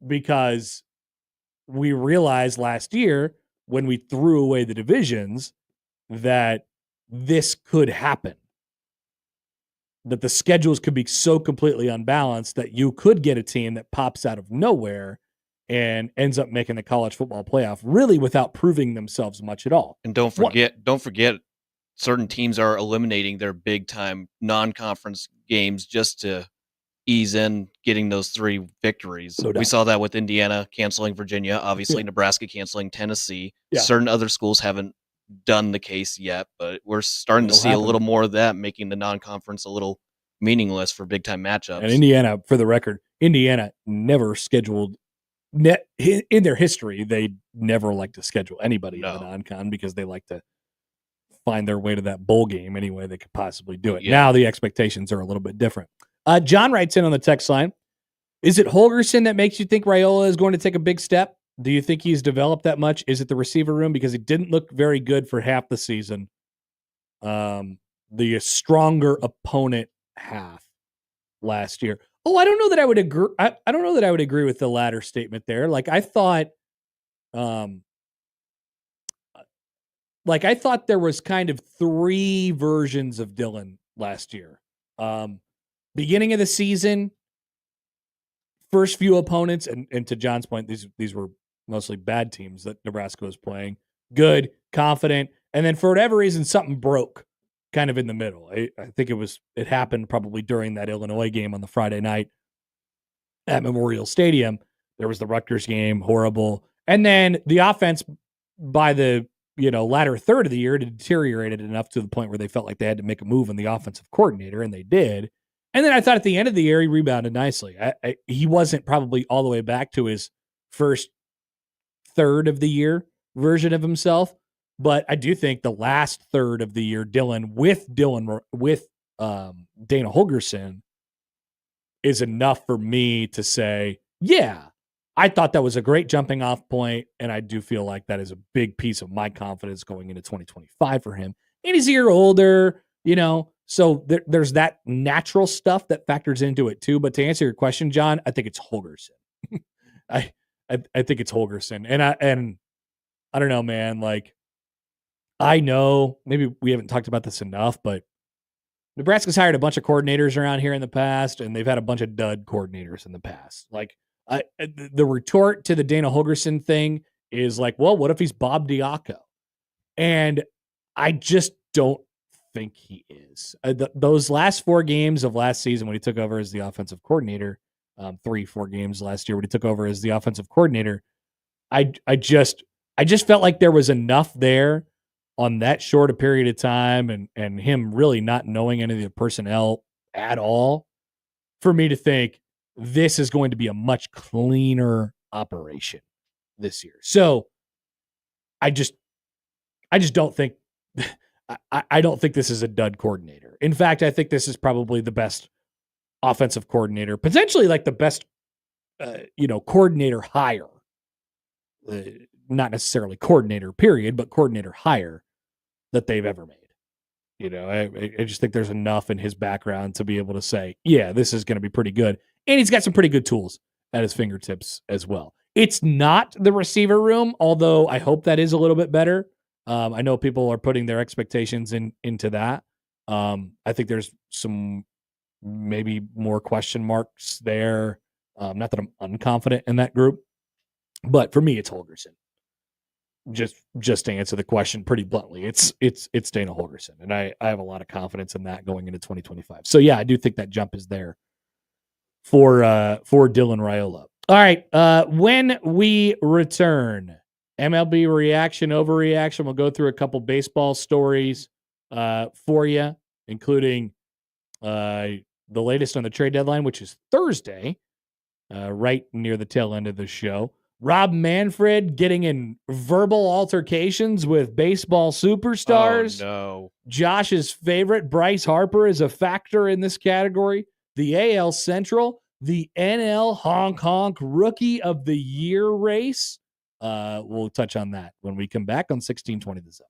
because we realized last year when we threw away the divisions that this could happen. That the schedules could be so completely unbalanced that you could get a team that pops out of nowhere and ends up making the college football playoff really without proving themselves much at all. And don't forget, certain teams are eliminating their big time non-conference games just to ease in getting those 3 victories. No doubt. We saw that with Indiana canceling Virginia, obviously Nebraska canceling Tennessee. Yeah. Certain other schools haven't done the case yet, but we're starting to see a little more of that, making the non-conference a little meaningless for big time matchups. And Indiana, for the record, Indiana never scheduled in their history. They never like to schedule anybody in the non-con because they like to find their way to that bowl game any way they could possibly do it. Yeah. Now the expectations are a little bit different. John writes in on the text line, is it Holgorsen that makes you think Raiola is going to take a big step? Do you think he's developed that much? Is it the receiver room? Because he didn't look very good for half the season. The stronger opponent half last year. Oh, I don't know that I would agree. I don't know that I would agree with the latter statement there. I thought there was kind of 3 versions of Dylan last year. Beginning of the season, first few opponents, and to John's point, these were mostly bad teams that Nebraska was playing. Good, confident, and then for whatever reason, something broke kind of in the middle. I think it happened probably during that Illinois game on the Friday night at Memorial Stadium. There was the Rutgers game, horrible. And then the offense by the latter third of the year deteriorated enough to the point where they felt like they had to make a move on the offensive coordinator, and they did. And then I thought at the end of the year, he rebounded nicely. He wasn't probably all the way back to his first third of the year version of himself, but I do think the last third of the year, Dylan with Dana Holgorsen is enough for me to say, yeah, I thought that was a great jumping off point, and I do feel like that is a big piece of my confidence going into 2025 for him. And he's a year older, so there's that natural stuff that factors into it too. But to answer your question, John, I think it's Holgorsen. I think it's Holgorsen, and I don't know, man. I know maybe we haven't talked about this enough, but Nebraska's hired a bunch of coordinators around here in the past, and they've had a bunch of dud coordinators in the past. The retort to the Dana Holgorsen thing is well, what if he's Bob Diaco? And I just don't think he is. Those last 4 games of last season when he took over as the offensive coordinator, 3-4 games last year when he took over as the offensive coordinator, I just felt like there was enough there on that short a period of time and him really not knowing any of the personnel at all for me to think this is going to be a much cleaner operation this year. So I just don't think I don't think this is a dud coordinator. In fact, I think this is probably the best offensive coordinator, potentially like the best coordinator hire. Not necessarily coordinator period, but coordinator hire that they've ever made. I just think there's enough in his background to be able to say, yeah, this is going to be pretty good. And he's got some pretty good tools at his fingertips as well. It's not the receiver room, although I hope that is a little bit better. I know people are putting their expectations into that. I think there's some maybe more question marks there. Not that I'm unconfident in that group, but for me, it's Holgorsen. Just to answer the question pretty bluntly, it's Dana Holgorsen, and I have a lot of confidence in that going into 2025. So yeah, I do think that jump is there for Dylan Raiola. All right, when we return, MLB reaction, overreaction. We'll go through a couple baseball stories for you, including the latest on the trade deadline, which is Thursday, right near the tail end of the show. Rob Manfred getting in verbal altercations with baseball superstars. Oh, no. Josh's favorite, Bryce Harper, is a factor in this category. The AL Central, the NL Honk Honk Rookie of the Year race. We'll touch on that when we come back on 1620 The Zone.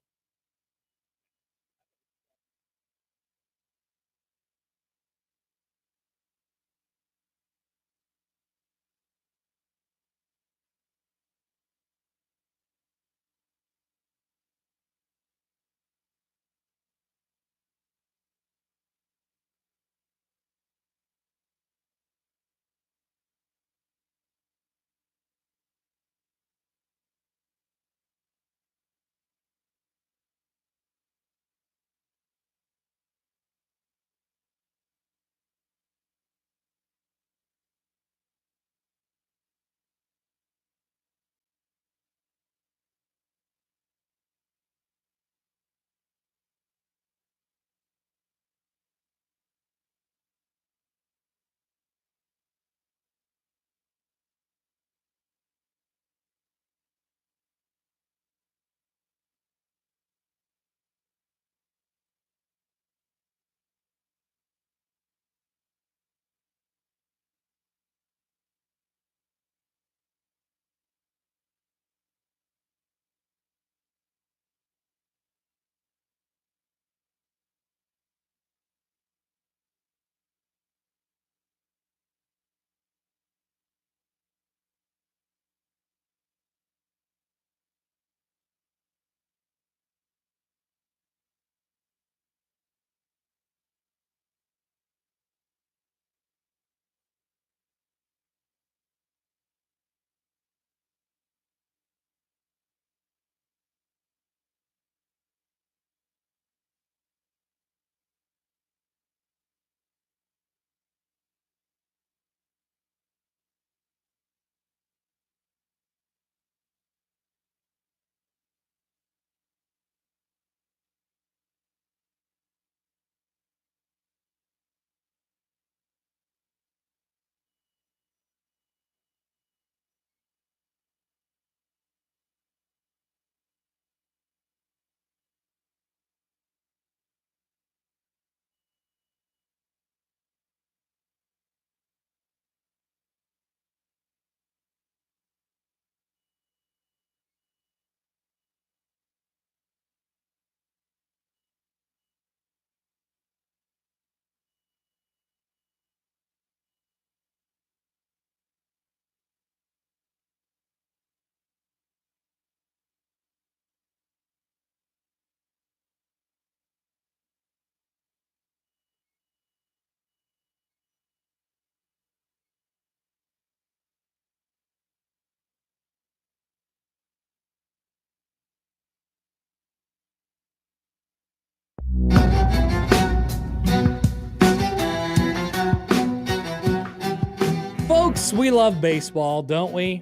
Folks, we love baseball, don't we?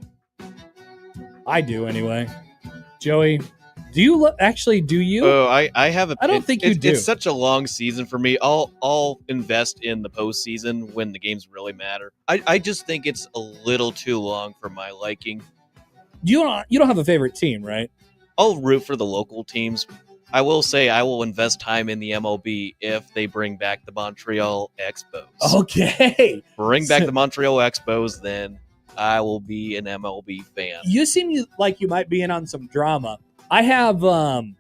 I do anyway. Joey, Do you actually? Do you? Oh, I have a. I don't think you do. It's such a long season for me. I'll invest in the postseason when the games really matter. I just think it's a little too long for my liking. You don't have a favorite team, right? I'll root for the local teams. I will say I will invest time in the MLB if they bring back the Montreal Expos. Okay. Bring back the Montreal Expos, then I will be an MLB fan. You seem like you might be in on some drama. I have I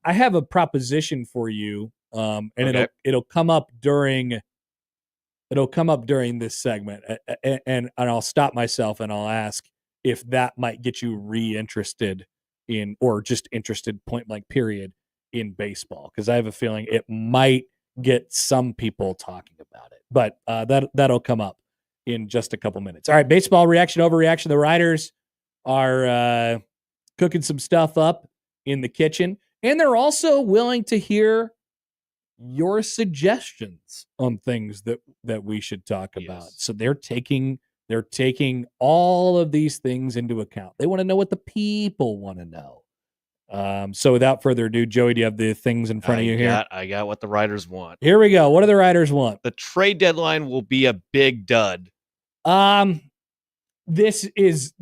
have a proposition for you, and Okay. it'll come up during this segment, and I'll stop myself and I'll ask if that might get you reinterested in, or just interested point blank period, in baseball, because I have a feeling it might get some people talking about it. But that'll come up in just a couple minutes. All right, baseball reaction, overreaction. The writers are cooking some stuff up in the kitchen, and they're also willing to hear your suggestions on things that we should talk about. So they're taking all of these things into account. They want to know what the people want to know. So without further ado, Joey, do you have the things in front of you here? I got what the writers want. Here we go. What do the writers want? The trade deadline will be a big dud. This is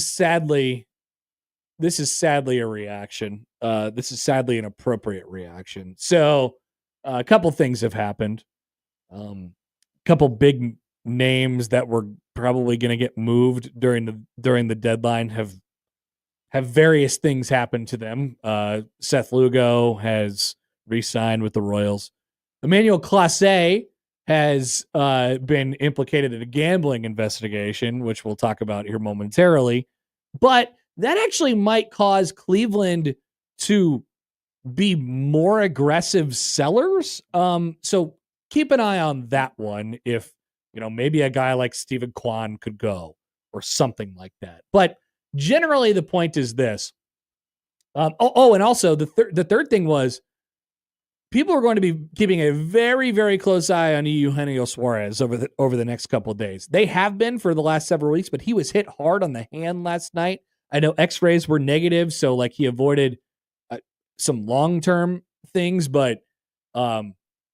sadly a reaction. This is sadly an appropriate reaction. So a couple things have happened. A couple big names that were probably going to get moved during the deadline have various things happen to them. Seth Lugo has re-signed with the Royals. Emmanuel Clase has been implicated in a gambling investigation, which we'll talk about here momentarily. But that actually might cause Cleveland to be more aggressive sellers. So keep an eye on that one. If, maybe a guy like Steven Kwan could go or something like that. But generally the point is this. And also the third thing was, people are going to be keeping a very, very close eye on Eugenio Suarez over the next couple of days. They have been for the last several weeks, but he was hit hard on the hand last night. I know X-rays were negative, so he avoided some long-term things, but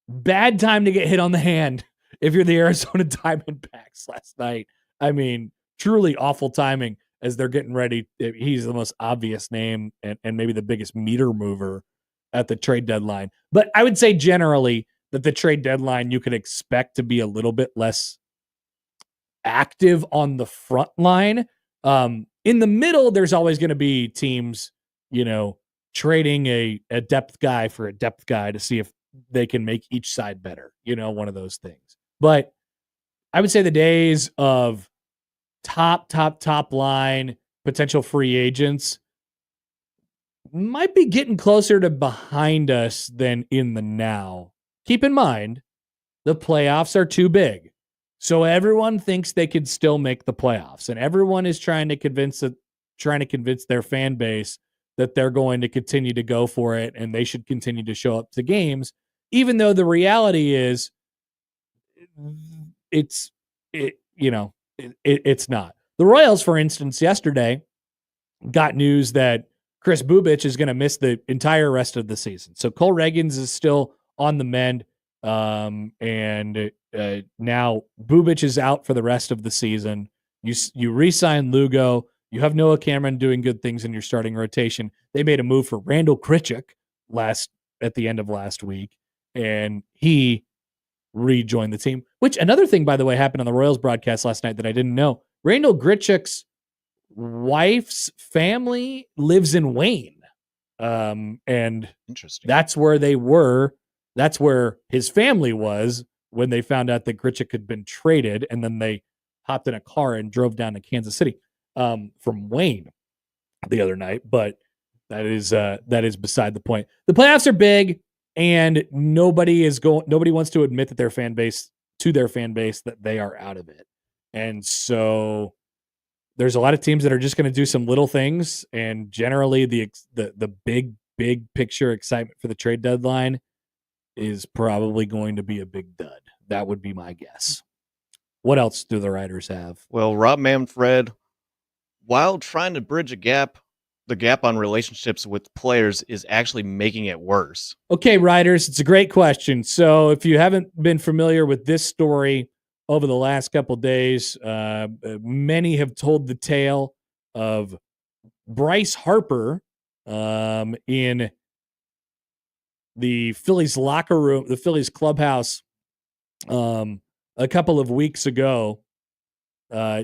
bad time to get hit on the hand if you're the Arizona Diamondbacks last night. I mean, truly awful timing as they're getting ready. He's the most obvious name and maybe the biggest meter mover at the trade deadline. But I would say generally that the trade deadline, you could expect to be a little bit less active on the front line. In the middle, there's always going to be teams, trading a depth guy for a depth guy to see if they can make each side better, one of those things. But I would say the days of top line potential free agents might be getting closer to behind us than in the now. Keep in mind, the playoffs are too big. So everyone thinks they could still make the playoffs, and everyone is trying to convince their fan base that they're going to continue to go for it and they should continue to show up to games, even though the reality is it's not. The Royals, for instance, yesterday got news that Chris Bubich is going to miss the entire rest of the season. So Cole Reagans is still on the mend, and now Bubich is out for the rest of the season. You re-sign Lugo. You have Noah Cameron doing good things in your starting rotation. They made a move for Randall Grichuk at the end of last week, and he rejoined the team. Which, another thing, by the way, happened on the Royals broadcast last night that I didn't know. Randall Grichuk's wife's family lives in Wayne, and interesting. That's where they were. That's where his family was when they found out that Grichuk had been traded, and then they hopped in a car and drove down to Kansas City from Wayne the other night. But that is beside the point. The playoffs are big, and nobody wants to admit that their fan base that they are out of it, and so there's a lot of teams that are just going to do some little things, and generally the big picture excitement for the trade deadline is probably going to be a big dud. That would be my guess. What else do the writers have? Well, Rob Manfred, while trying to bridge a gap the gap on relationships with players is actually making it worse? Okay, writers, it's a great question. So if you haven't been familiar with this story over the last couple of days, many have told the tale of Bryce Harper in the Phillies locker room, the Phillies clubhouse, a couple of weeks ago,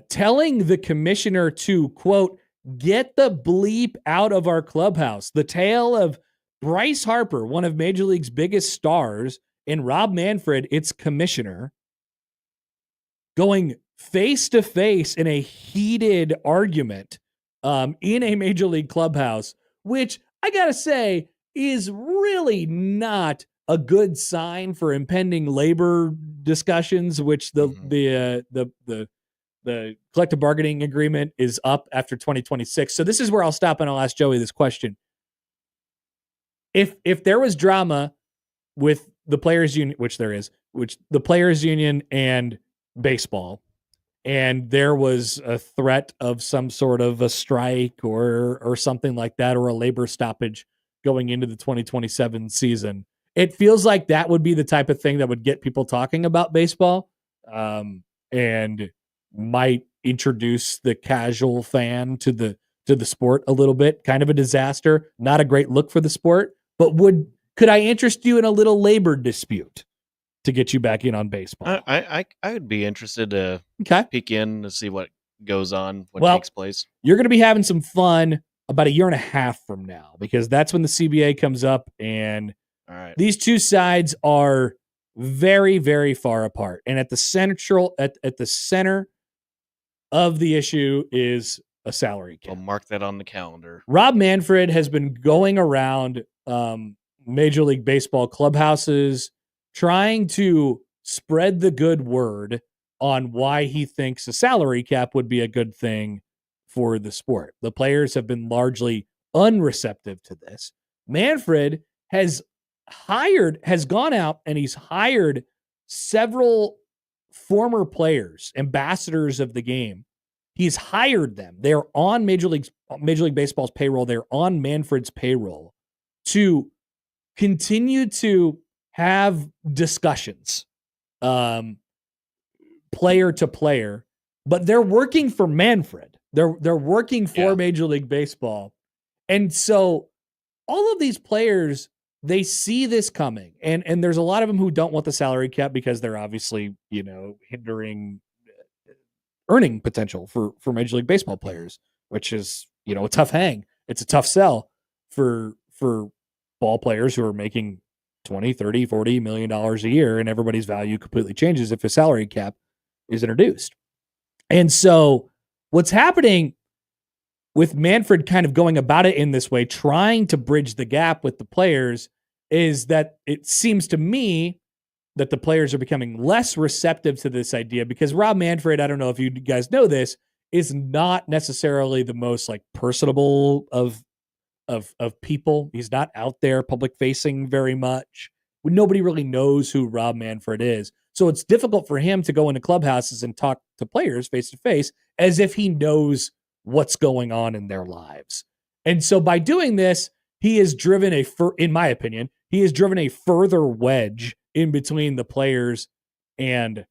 telling the commissioner to, quote, get the bleep out of our clubhouse. The tale of Bryce Harper, one of Major League's biggest stars, and Rob Manfred, its commissioner, going face to face in a heated argument in a Major League clubhouse, which I gotta say is really not a good sign for impending labor discussions, which the collective bargaining agreement is up after 2026. So this is where I'll stop and I'll ask Joey this question. If there was drama with the players union, which there is, which the players union and baseball, and there was a threat of some sort of a strike or something like that, or a labor stoppage going into the 2027 season, it feels like that would be the type of thing that would get people talking about baseball, and might introduce the casual fan to the sport a little bit. Kind of a disaster, not a great look for the sport. But could I interest you in a little labor dispute to get you back in on baseball? I would be interested to peek in to see what goes on, what takes place. You're going to be having some fun about a year and a half from now, because that's when the CBA comes up, and these two sides are very, very far apart. And at the center of the issue is a salary cap. I'll mark that on the calendar. Rob Manfred has been going around Major League Baseball clubhouses trying to spread the good word on why he thinks a salary cap would be a good thing for the sport. The players have been largely unreceptive to this. Manfred has gone out and he's hired several former players, ambassadors of the game. He's hired them. They're on Major League Baseball's payroll. They're on Manfred's payroll to continue to have discussions, player to player, but they're working for Manfred. They're working for Major League Baseball. And so all of these players, they see this coming, and there's a lot of them who don't want the salary cap because they're obviously, hindering earning potential for Major League Baseball players, which is, a tough hang. It's a tough sell for ball players who are making 20, 30, 40 million dollars a year, and everybody's value completely changes if a salary cap is introduced. And so what's happening with Manfred kind of going about it in this way, trying to bridge the gap with the players, is that it seems to me that the players are becoming less receptive to this idea, because Rob Manfred, I don't know if you guys know this, is not necessarily the most personable of people. He's not out there public facing very much. Nobody really knows who Rob Manfred is. So it's difficult for him to go into clubhouses and talk to players face to face as if he knows what's going on in their lives. And so by doing this, he has driven in my opinion, he has driven a further wedge in between the players and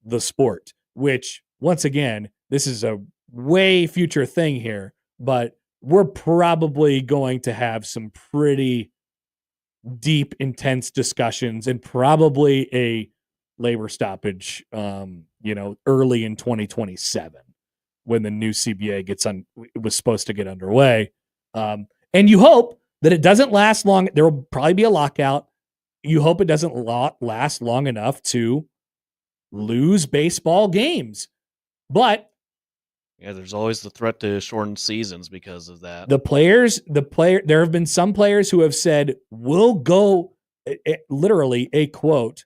the sport, which, once again, this is a way future thing here, but we're probably going to have some pretty deep, intense discussions and probably a labor stoppage, early in 2027 when the new CBA was supposed to get underway. And you hope that it doesn't last long. There will probably be a lockout. You hope it doesn't last long enough to lose baseball games. But there's always the threat to shorten seasons because of that. There have been some players who have said, we'll go, literally a quote,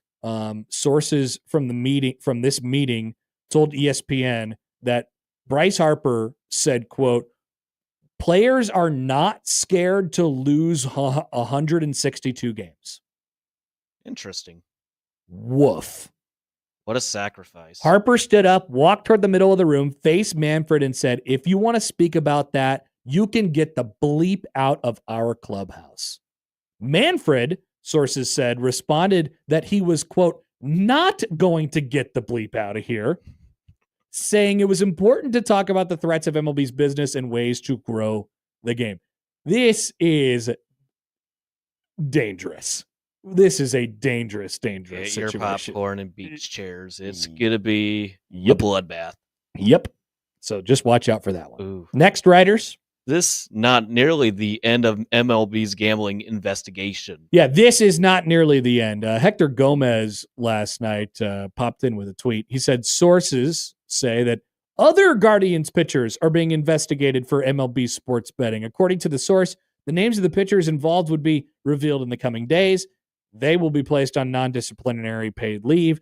sources from this meeting told ESPN that Bryce Harper said, quote, players are not scared to lose 162 games. Interesting. Woof. What a sacrifice. Harper stood up, walked toward the middle of the room, faced Manfred, and said, if you want to speak about that, you can get the bleep out of our clubhouse. Manfred, sources said, responded that he was, quote, not going to get the bleep out of here, saying it was important to talk about the threats of MLB's business and ways to grow the game. This is dangerous. This is a dangerous Get your situation. popcorn and beach chairs. It's going to be a bloodbath. Yep. So just watch out for that one. Ooh. Next, writers. This not nearly the end of MLB's gambling investigation. Yeah, this is not nearly the end. Hector Gomez last night popped in with a tweet. He said sources say that other Guardians pitchers are being investigated for MLB sports betting. According to the source, the names of the pitchers involved would be revealed in the coming days. They will be placed on non-disciplinary paid leave,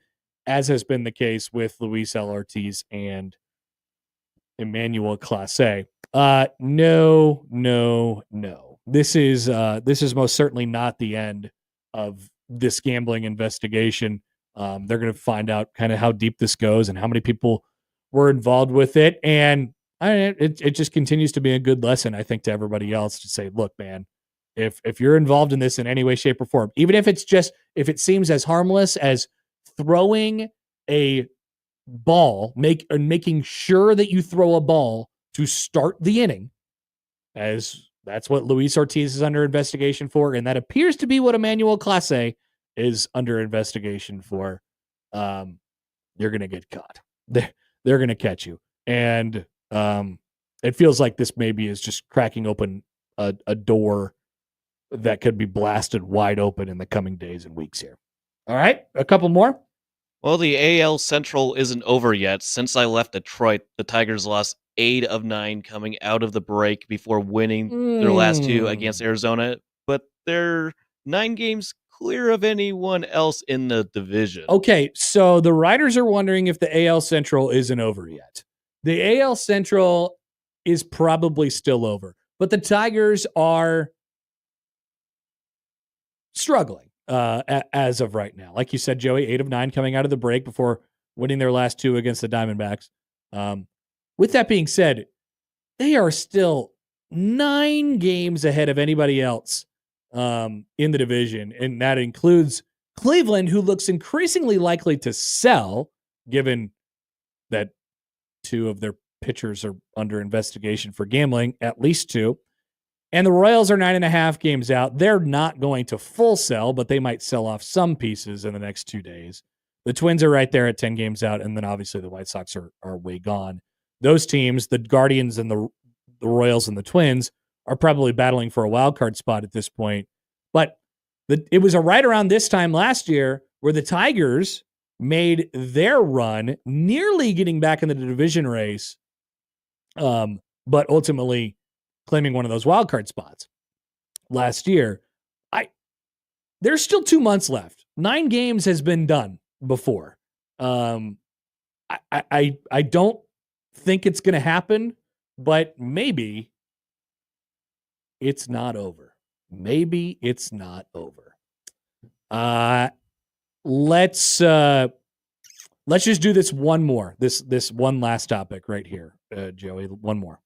as has been the case with Luis L. Ortiz and Emmanuel Clase. No. This is most certainly not the end of this gambling investigation. They're going to find out kind of how deep this goes and how many people were involved with it. And it just continues to be a good lesson, I think, to everybody else to say, look, man, if you're involved in this in any way, shape, or form, even if it seems as harmless as throwing a ball, making sure that you throw a ball to start the inning, as that's what Luis Ortiz is under investigation for, and that appears to be what Emmanuel Clase is under investigation for. You're going to get caught. They're going to catch you. And it feels like this maybe is just cracking open a door that could be blasted wide open in the coming days and weeks here. All right, a couple more. Well, the AL Central isn't over yet. Since I left Detroit, the Tigers lost 8 of 9 coming out of the break before winning their last 2 against Arizona, but they're 9 games clear of anyone else in the division. Okay, so the writers are wondering if the AL Central isn't over yet. The AL Central is probably still over, but the Tigers are struggling as of right now. Like you said, Joey, 8 of 9 coming out of the break before winning their last 2 against the Diamondbacks. With that being said, they are still 9 games ahead of anybody else in the division, and that includes Cleveland, who looks increasingly likely to sell, given that 2 of their pitchers are under investigation for gambling, at least 2. And the Royals are 9.5 games out. They're not going to full sell, but they might sell off some pieces in the next 2 days. The Twins are right there at 10 games out, and then obviously the White Sox are way gone. Those teams, the Guardians and the Royals and the Twins, are probably battling for a wild card spot at this point. But it was right around this time last year where the Tigers made their run, nearly getting back in the division race, but ultimately claiming one of those wild card spots last year. There's still 2 months left. 9 games has been done before. I don't think it's going to happen, but maybe it's not over. Maybe it's not over. Let's just do this one more. This one last topic right here, Joey. One more.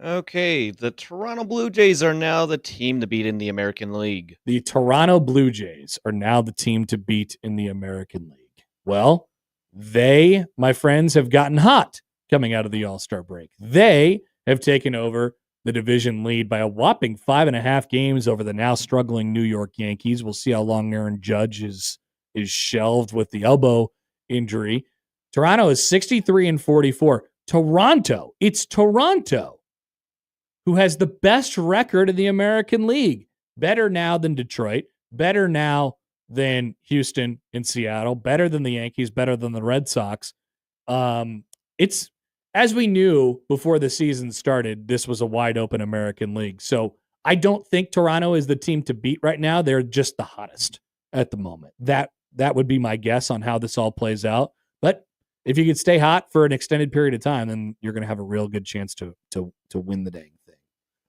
Okay, the Toronto Blue Jays are now the team to beat in the American League. The Toronto Blue Jays are now the team to beat in the American League. Well, they, my friends, have gotten hot coming out of the All-Star break. They have taken over the division lead by a whopping 5.5 games over the now struggling New York Yankees. We'll see how long Aaron Judge is shelved with the elbow injury. Toronto is 63-44. It's Toronto who has the best record in the American League. Better now than Detroit, better now than Houston and Seattle, better than the Yankees, better than the Red Sox. It's, as we knew before the season started, this was a wide open American League. So I don't think Toronto is the team to beat right now. They're just the hottest at the moment. That would be my guess on how this all plays out. But if you could stay hot for an extended period of time, then you're going to have a real good chance to win the dang thing.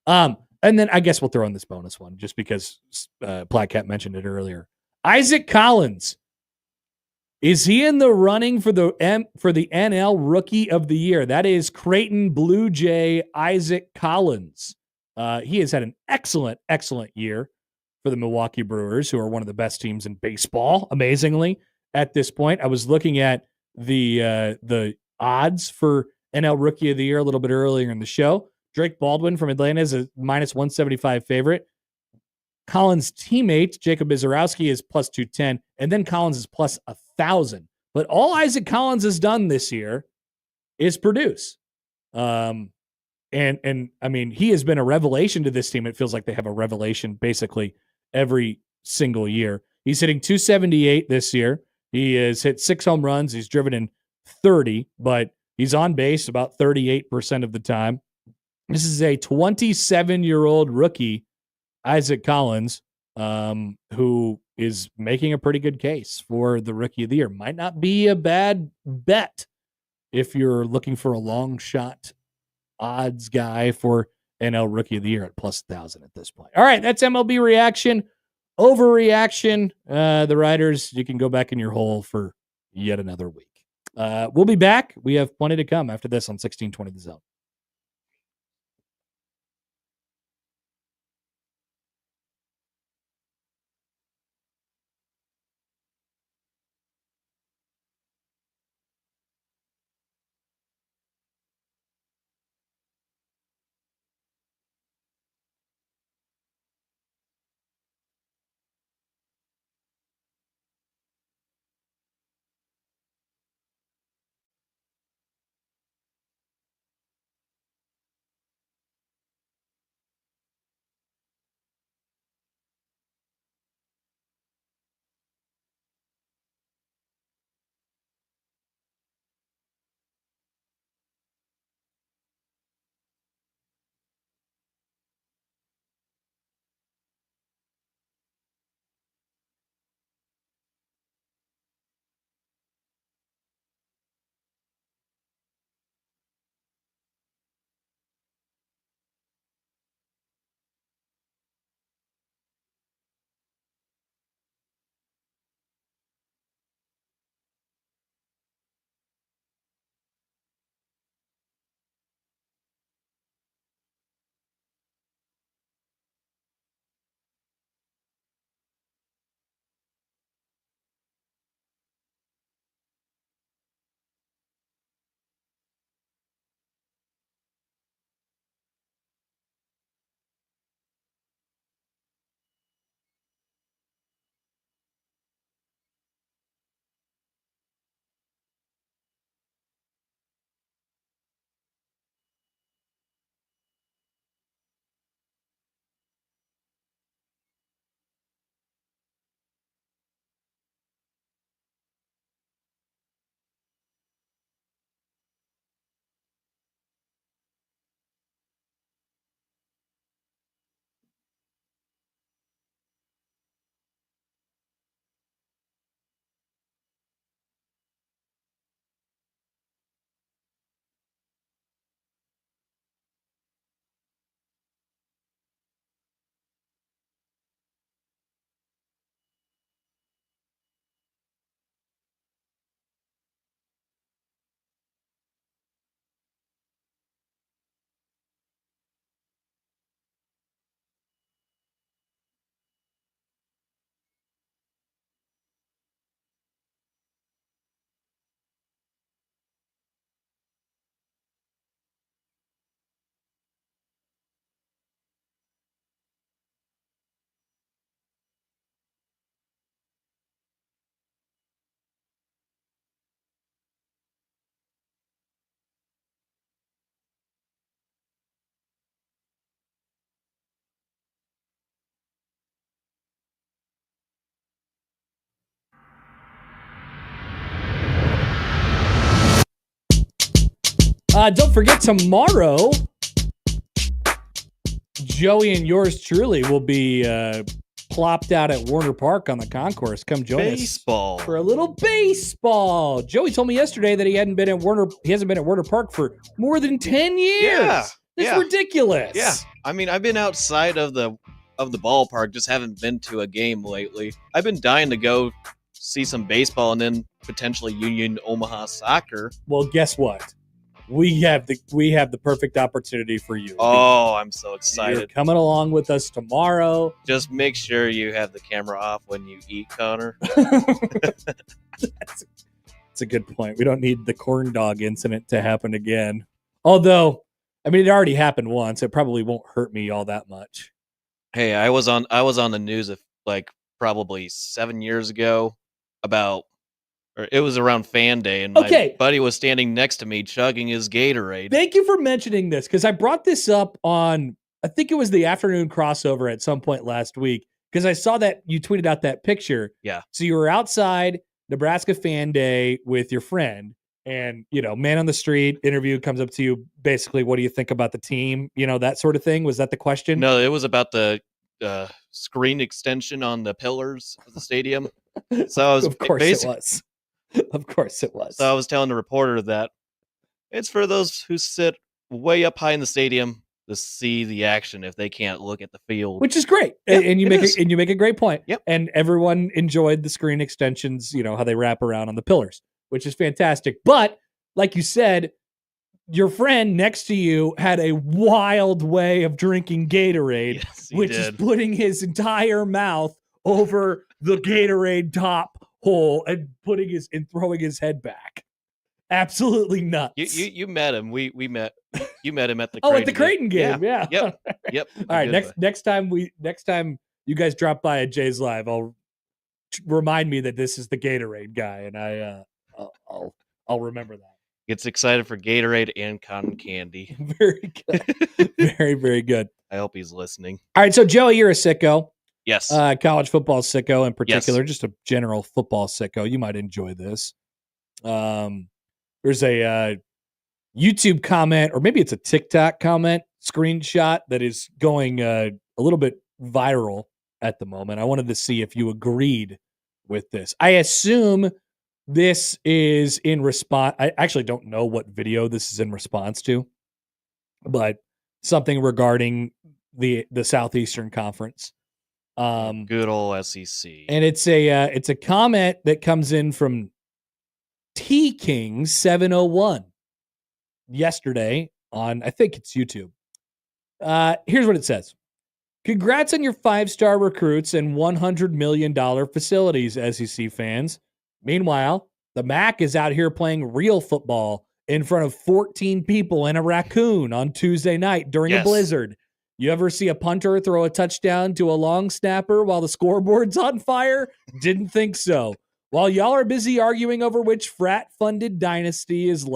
And then I guess we'll throw in this bonus one just because Platt Cat mentioned it earlier. Isaac Collins Is he in the running for the NL Rookie of the Year? That is Creighton Blue Jay Isaac Collins. He has had an excellent year for the Milwaukee Brewers, who are one of the best teams in baseball, amazingly, at this point. I was looking at the odds for NL Rookie of the Year a little bit earlier in the show. Drake Baldwin from Atlanta is a minus 175 favorite. Collins' teammate, Jacob Bizarowski, is plus 210, and then Collins is plus 1,000. But all Isaac Collins has done this year is produce. And I mean, he has been a revelation to this team. It feels like they have a revelation basically every single year. He's hitting 278 this year. He has hit 6 home runs. He's driven in 30, but he's on base about 38% of the time. This is a 27-year-old rookie, Isaac Collins, who is making a pretty good case for the Rookie of the Year. Might not be a bad bet if you're looking for a long shot odds guy for NL Rookie of the Year at plus 1,000 at this point. All right, that's MLB reaction. Overreaction. The writers, you can go back in your hole for yet another week. We'll be back. We have plenty to come after this on 1620 The Zone. Don't forget, tomorrow, Joey and yours truly will be plopped out at Warner Park on the concourse. Come join us for a little baseball. Joey told me yesterday that he hasn't been at Warner Park for more than 10 years. Yeah, It's ridiculous. Yeah, I mean, I've been outside of the ballpark, just haven't been to a game lately. I've been dying to go see some baseball and then potentially Union Omaha soccer. Well, guess what? We have the perfect opportunity for you. Oh, I'm so You're excited. coming along with us tomorrow. Just make sure you have the camera off when you eat, Connor. That's a good point. We don't need the corn dog incident to happen again. Although, I mean, it already happened once. It probably won't hurt me all that much. Hey, I was on the news like probably 7 years ago or it was around Fan Day, and my buddy was standing next to me chugging his Gatorade. Thank you for mentioning this, because I brought this up on, I think it was the afternoon crossover at some point last week, because I saw that you tweeted out that picture. Yeah. So you were outside Nebraska Fan Day with your friend, and, man on the street interview comes up to you, basically, what do you think about the team? That sort of thing. Was that the question? No, it was about the screen extension on the pillars of the stadium. So I was Of course it was. Of course it was. So I was telling the reporter that it's for those who sit way up high in the stadium to see the action if they can't look at the field, which is great. Yeah, and you make a great point. Yep. And everyone enjoyed the screen extensions, how they wrap around on the pillars, which is fantastic. But like you said, your friend next to you had a wild way of drinking Gatorade, which is putting his entire mouth over the Gatorade top hole and throwing his head back. Absolutely nuts. You met him. We met. You met him at the at the Creighton game. Yeah. Yep. Yep. All right. Next time you guys drop by at Jay's Live, I'll remind me that this is the Gatorade guy, and I'll remember that. Gets excited for Gatorade and cotton candy. Very good. Very, very good. I hope he's listening. All right. So Joey, you're a sicko. Yes. College football sicko in particular, just a general football sicko. You might enjoy this. There's a YouTube comment, or maybe it's a TikTok comment screenshot that is going a little bit viral at the moment. I wanted to see if you agreed with this. I assume this is in response. I actually don't know what video this is in response to, but something regarding the Southeastern Conference. Good old SEC. And it's a comment that comes in from T King 701 yesterday on, I think it's YouTube. Here's what it says. Congrats on your 5-star recruits and $100 million facilities, SEC fans. Meanwhile, the MAC is out here playing real football in front of 14 people and a raccoon on Tuesday night during a blizzard. You ever see a punter throw a touchdown to a long snapper while the scoreboard's on fire? Didn't think so. While y'all are busy arguing over which frat-funded dynasty is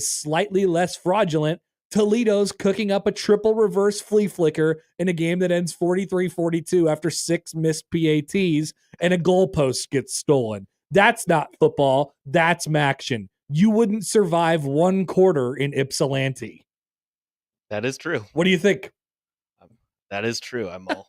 slightly less fraudulent, Toledo's cooking up a triple reverse flea flicker in a game that ends 43-42 after 6 missed PATs and a goalpost gets stolen. That's not football. That's Maction. You wouldn't survive one quarter in Ypsilanti. That is true. What do you think? That is true. I'm all.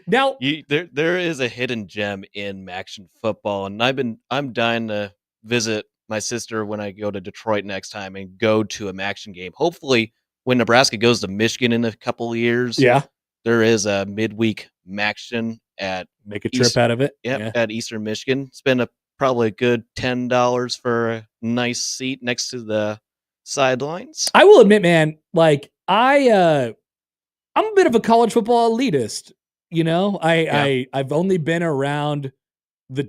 Now there is a hidden gem in Maction football, and I'm dying to visit my sister when I go to Detroit next time and go to a Maction game. Hopefully, when Nebraska goes to Michigan in a couple of years, there is a midweek Maction at make a trip out of it. At Eastern Michigan. Spend probably a good $10 for a nice seat next to the sidelines. I will admit, man, like I'm a bit of a college football elitist. I've only been around the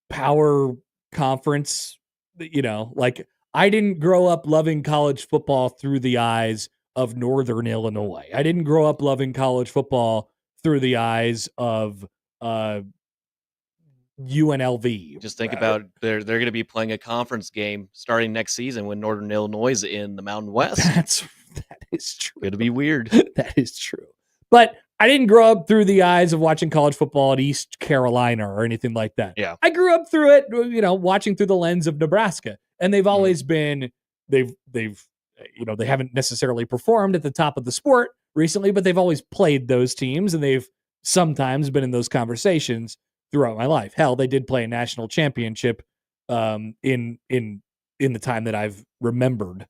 power conference, like I didn't grow up loving college football through the eyes of Northern Illinois. I didn't grow up loving college football through the eyes of UNLV. Just think about they're going to be playing a conference game starting next season when Northern Illinois is in the Mountain West. That is true. It'll be weird. That is true. But I didn't grow up through the eyes of watching college football at East Carolina or anything like that. Yeah. I grew up through it, watching through the lens of Nebraska. And they've always been, they haven't necessarily performed at the top of the sport recently, but they've always played those teams and they've sometimes been in those conversations throughout my life. Hell, they did play a national championship in the time that I've remembered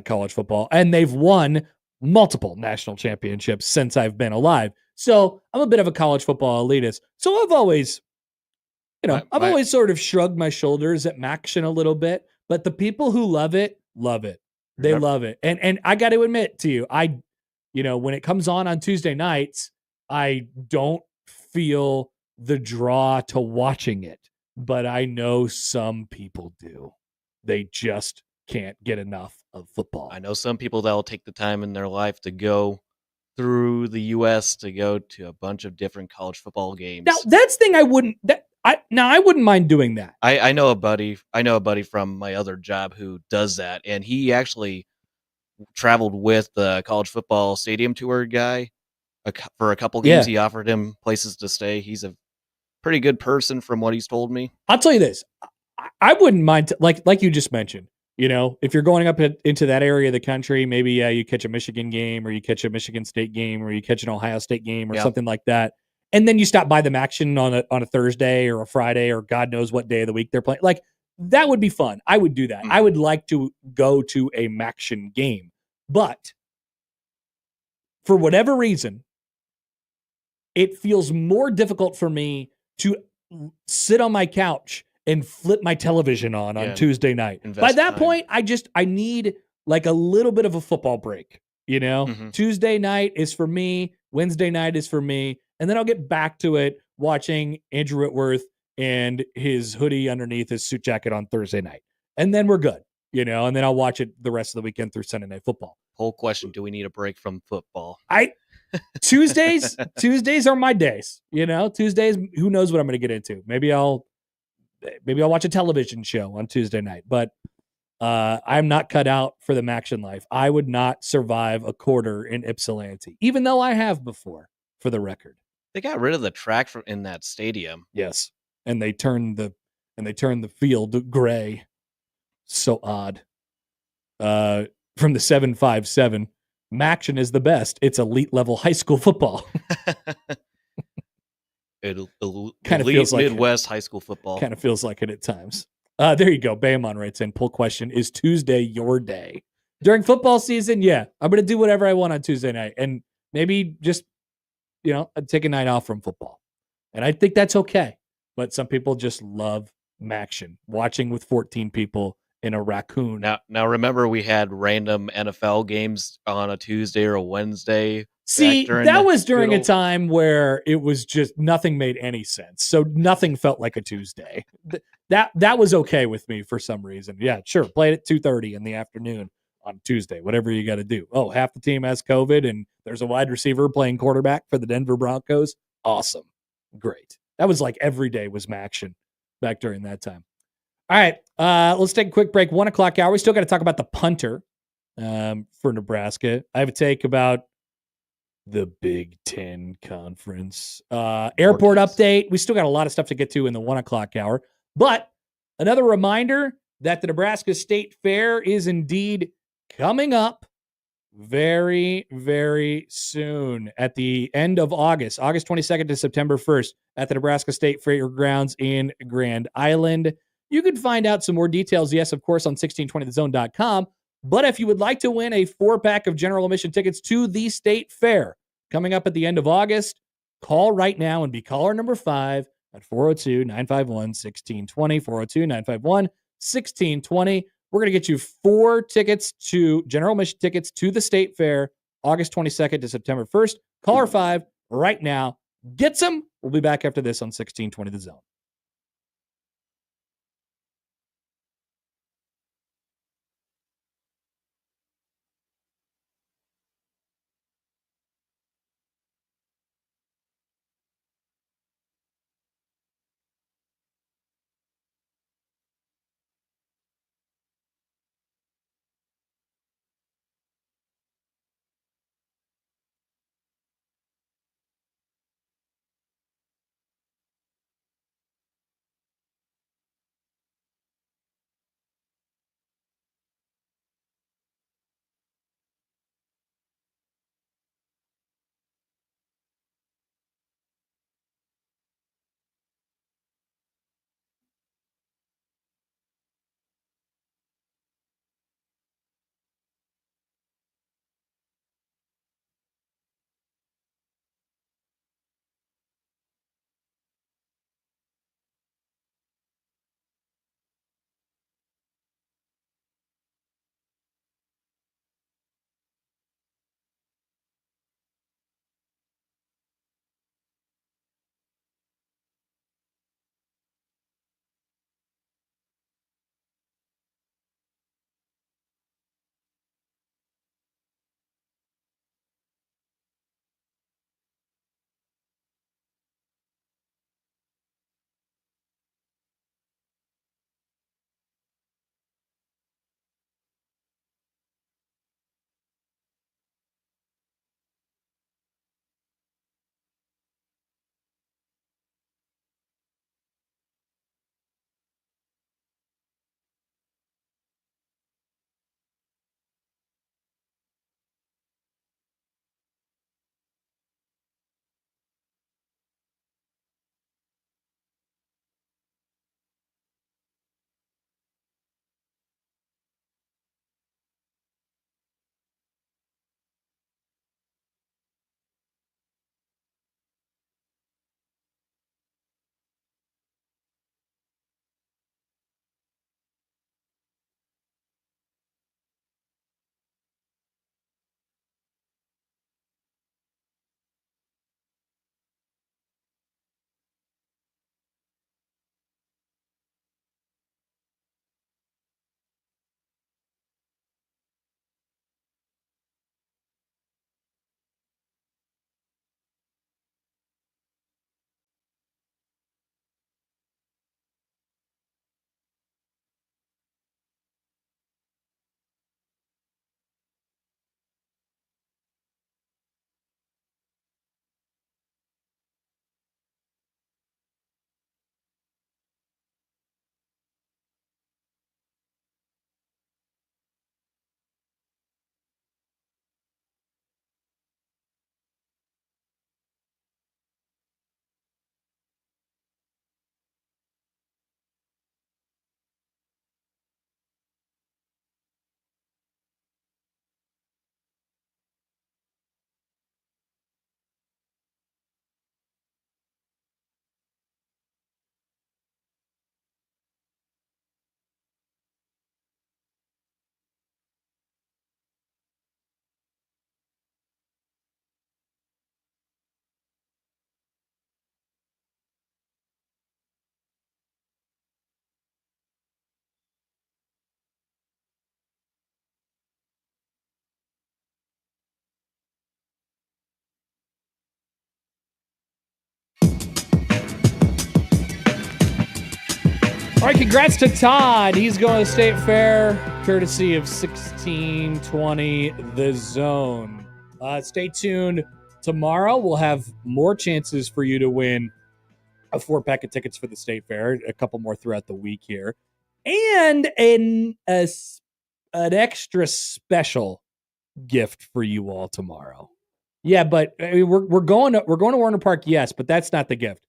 college football, and they've won multiple national championships since I've been alive. So I'm a bit of a college football elitist. So I've always I've always sort of shrugged my shoulders at Maction a little bit, but the people who love it, love it. They love it. And I got to admit to you, when it comes on Tuesday nights, I don't feel the draw to watching it, but I know some people do. They just can't get enough of football. I know some people that will take the time in their life to go through the U.S. to go to a bunch of different college football games. Now, that's the thing I wouldn't mind doing that. I know a buddy from my other job who does that, and he actually traveled with the college football stadium tour guy for a couple games. Yeah. He offered him places to stay. He's a pretty good person from what he's told me. I'll tell you this. I wouldn't mind, like you just mentioned, if you're going up into that area of the country, maybe you catch a Michigan game, or you catch a Michigan State game, or you catch an Ohio State game, or something like that. And then you stop by the Maction on a Thursday or a Friday, or God knows what day of the week they're playing. Like, that would be fun. I would do that. I would like to go to a Maction game. But for whatever reason, it feels more difficult for me to sit on my couch and flip my television on Tuesday night. By that point, I need like a little bit of a football break. Tuesday night is for me. Wednesday night is for me. And then I'll get back to it watching Andrew Whitworth and his hoodie underneath his suit jacket on Thursday night. And then we're good, and then I'll watch it the rest of the weekend through Sunday Night Football. Whole question, do we need a break from football? Tuesdays are my days, Tuesdays, who knows what I'm going to get into. Maybe I'll watch a television show on Tuesday night, but I'm not cut out for the Maction life. I would not survive a quarter in Ypsilanti, even though I have before, for the record. They got rid of the track in that stadium. Yes, and they turned the field gray. So odd. From the 757, Maction is the best. It's elite level high school football. Kind of feels like Midwest high school football. Kind of feels like it at times. There you go. Bayamon writes in, poll question, is Tuesday your day? During football season, yeah, I'm going to do whatever I want on Tuesday night. And maybe just, take a night off from football. And I think that's okay. But some people just love Maction, watching with 14 people in a raccoon. Now remember, we had random NFL games on a Tuesday or a Wednesday. See, that was during a time where it was just nothing made any sense. So nothing felt like a Tuesday. That was okay with me for some reason. Yeah, sure. Play it at 2:30 in the afternoon on Tuesday, whatever you got to do. Oh, half the team has COVID and there's a wide receiver playing quarterback for the Denver Broncos. Awesome. Great. That was like every day was Maction back during that time. All right, let's take a quick break. 1 o'clock hour. We still got to talk about the punter for Nebraska. I have a take about the Big Ten Conference. Airport update. We still got a lot of stuff to get to in the 1 o'clock hour. But another reminder that the Nebraska State Fair is indeed coming up very, very soon at the end of August 22nd to September 1st at the Nebraska State Fairgrounds in Grand Island. You can find out some more details, yes, of course, on 1620thezone.com. But if you would like to win a 4-pack of general admission tickets to the State Fair coming up at the end of August, call right now and be caller number 5 at 402-951-1620, 402-951-1620. We're going to get you 4 tickets to general admission tickets to the State Fair, August 22nd to September 1st. Caller 5 right now. Get some. We'll be back after this on 1620 The Zone. All right, congrats to Todd. He's going to State Fair, courtesy of 1620 The Zone. Stay tuned. Tomorrow, we'll have more chances for you to win a 4-pack of tickets for the State Fair, a couple more throughout the week here, and an extra special gift for you all tomorrow. Yeah, but I mean, we're going to Warner Park, yes, but that's not the gift.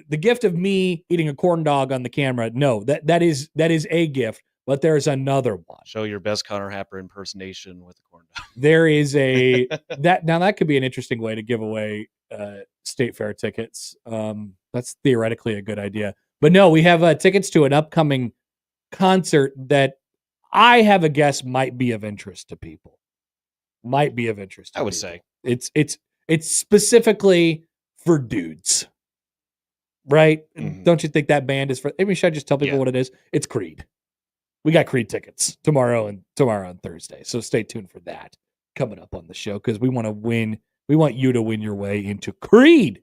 The gift of me eating a corn dog on the camera, no, that is a gift, but there's another one. Show your best Connor Happer impersonation with the corn dog. There is that could be an interesting way to give away State Fair tickets. That's theoretically a good idea. But no, we have tickets to an upcoming concert that I have a guess might be of interest to people. Might be of interest to I would people. say. It's specifically for dudes. Right? Mhm. Don't you think that band is for? I mean, should I just tell people what it is? It's Creed. We got Creed tickets tomorrow on Thursday. So stay tuned for that coming up on the show because we want to win. We want you to win your way into Creed,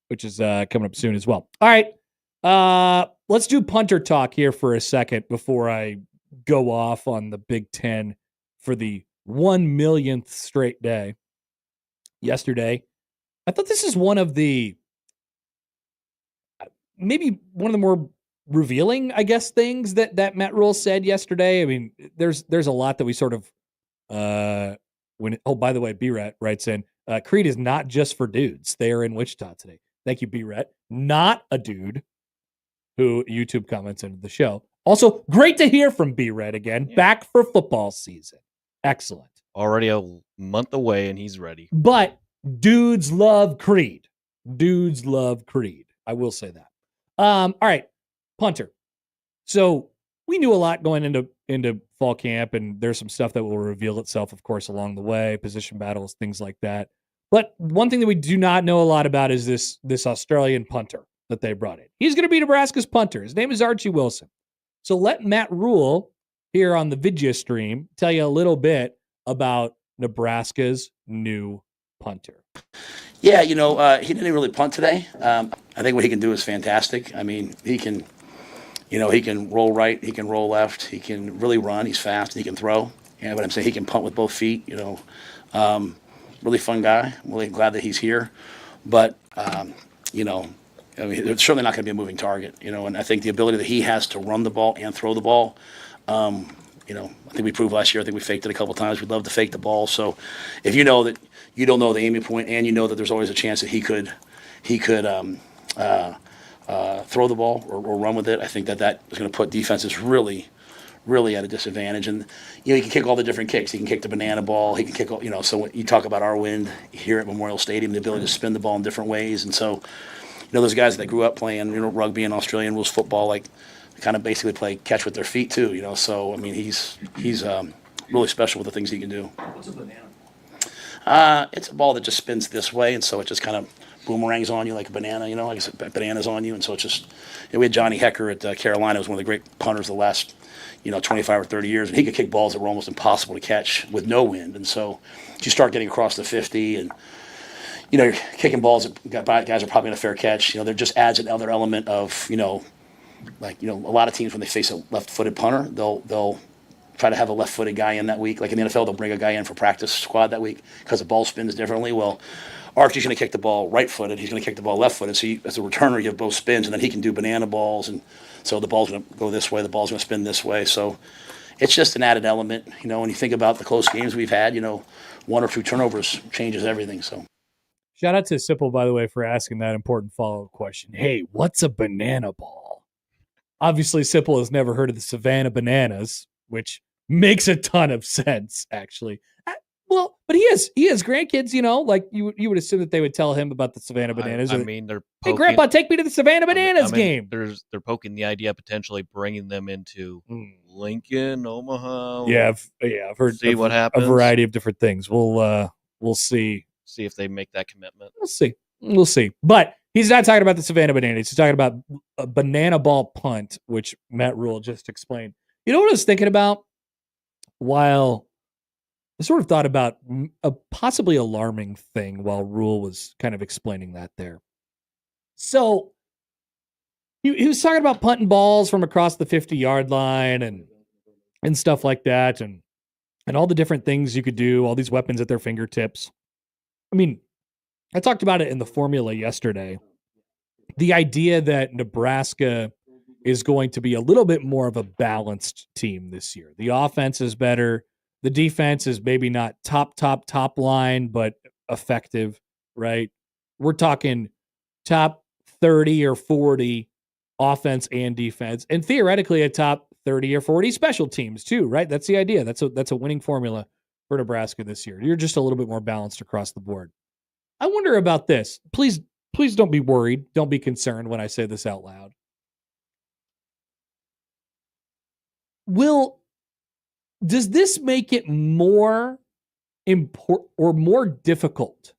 which is coming up soon as well. All right. Let's do punter talk here for a second before I go off on the Big Ten for the 1 millionth straight day. Yesterday, I thought this is maybe one of the more revealing, I guess, things that Matt Rule said yesterday. I mean, there's a lot that we sort of by the way, B-Rat writes in, Creed is not just for dudes. They are in Wichita today. Thank you, B-Rat. Not a dude who YouTube comments into the show. Also, great to hear from B-Rat again. Yeah. Back for football season. Excellent. Already a month away and he's ready. But dudes love Creed. Dudes love Creed. I will say that. All right, punter. So we knew a lot going into fall camp, and there's some stuff that will reveal itself, of course, along the way, position battles, things like that. But one thing that we do not know a lot about is this Australian punter that they brought in. He's going to be Nebraska's punter. His name is Archie Wilson. So let Matt Rule here on the video stream tell you a little bit about Nebraska's new punter. Yeah, he didn't really punt today. I think what he can do is fantastic. I mean, he can roll right, he can roll left, he can really run. He's fast, he can throw. Yeah, but I'm saying he can punt with both feet. Really fun guy. I'm really glad that he's here. But it's certainly not going to be a moving target. And I think the ability that he has to run the ball and throw the ball. I think we proved last year. I think we faked it a couple times. We'd love to fake the ball. So if you know that you don't know the aiming point, and you know that there's always a chance that he could throw the ball or run with it, I think that is going to put defenses really, really at a disadvantage. And he can kick all the different kicks. He can kick the banana ball. He can kick all. So when you talk about our wind here at Memorial Stadium, the ability to spin the ball in different ways, and so those guys that grew up playing rugby and Australian rules football, like kind of basically play catch with their feet too. So I mean he's really special with the things he can do. What's a banana? It's a ball that just spins this way, and so it just kind of boomerangs on you like a banana, like I said, bananas on you. And so it's just, we had Johnny Hecker at Carolina, who was one of the great punters of the last, 25 or 30 years, and he could kick balls that were almost impossible to catch with no wind. And so you start getting across the 50 and, you're kicking balls that guys are probably in a fair catch. There just adds another element of, a lot of teams when they face a left-footed punter, they'll try to have a left-footed guy in that week. Like in the NFL, they'll bring a guy in for practice squad that week because the ball spins differently. Well, Archie's going to kick the ball right-footed. He's going to kick the ball left-footed. So as a returner, you have both spins, and then he can do banana balls. And so the ball's going to go this way, the ball's going to spin this way. So it's just an added element. When you think about the close games we've had, 1 or 2 turnovers changes everything. So shout out to Sipple, by the way, for asking that important follow-up question. Hey, what's a banana ball? Obviously, Sipple has never heard of the Savannah Bananas, which makes a ton of sense, actually. Well, but he has grandkids, like you would assume that they would tell him about the Savannah Bananas. I mean, they're hey, poking, Grandpa, take me to the Savannah Bananas game. They're poking the idea of potentially bringing them into Lincoln, Omaha. Yeah, I've heard. See what happens. A variety of different things. We'll see. See if they make that commitment. We'll see. But he's not talking about the Savannah Bananas. He's talking about a banana ball punt, which Matt Rule just explained. You know what I was thinking about? While I sort of thought about a possibly alarming thing while Rule was kind of explaining that there. So he was talking about punting balls from across the 50-yard line and stuff like that, and all the different things you could do, all these weapons at their fingertips. I mean, I talked about it in the formula yesterday. The idea that Nebraska is going to be a little bit more of a balanced team this year. The offense is better. The defense is maybe not top line, but effective, right? We're talking top 30 or 40 offense and defense, and theoretically a top 30 or 40 special teams too, right? That's the idea. That's a winning formula for Nebraska this year. You're just a little bit more balanced across the board. I wonder about this. Please don't be worried. Don't be concerned when I say this out loud. Does this make it more important or more difficult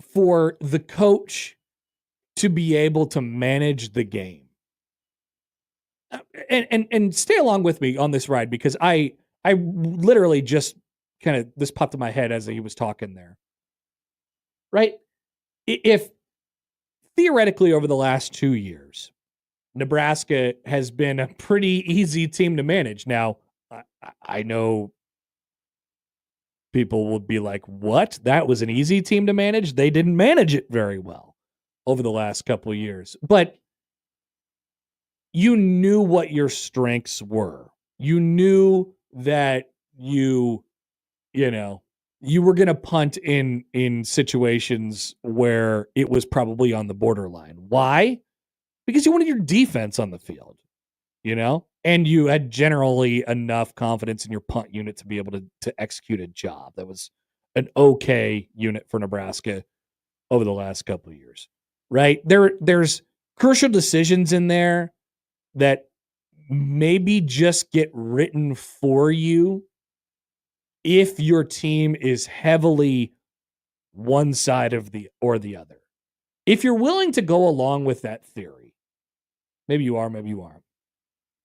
for the coach to be able to manage the game? And stay along with me on this ride, because I literally just kind of, this popped in my head as he was talking there. Right? If theoretically over the last 2 years, Nebraska has been a pretty easy team to manage. Now, I know people will be like, what? That was an easy team to manage? They didn't manage it very well over the last couple of years. But you knew what your strengths were. You knew that you were going to punt in situations where it was probably on the borderline. Why? Because you wanted your defense on the field, and you had generally enough confidence in your punt unit to be able to execute a job. That was an okay unit for Nebraska over the last couple of years, right? There's crucial decisions in there that maybe just get written for you if your team is heavily one side of the other. If you're willing to go along with that theory, maybe you are, maybe you aren't.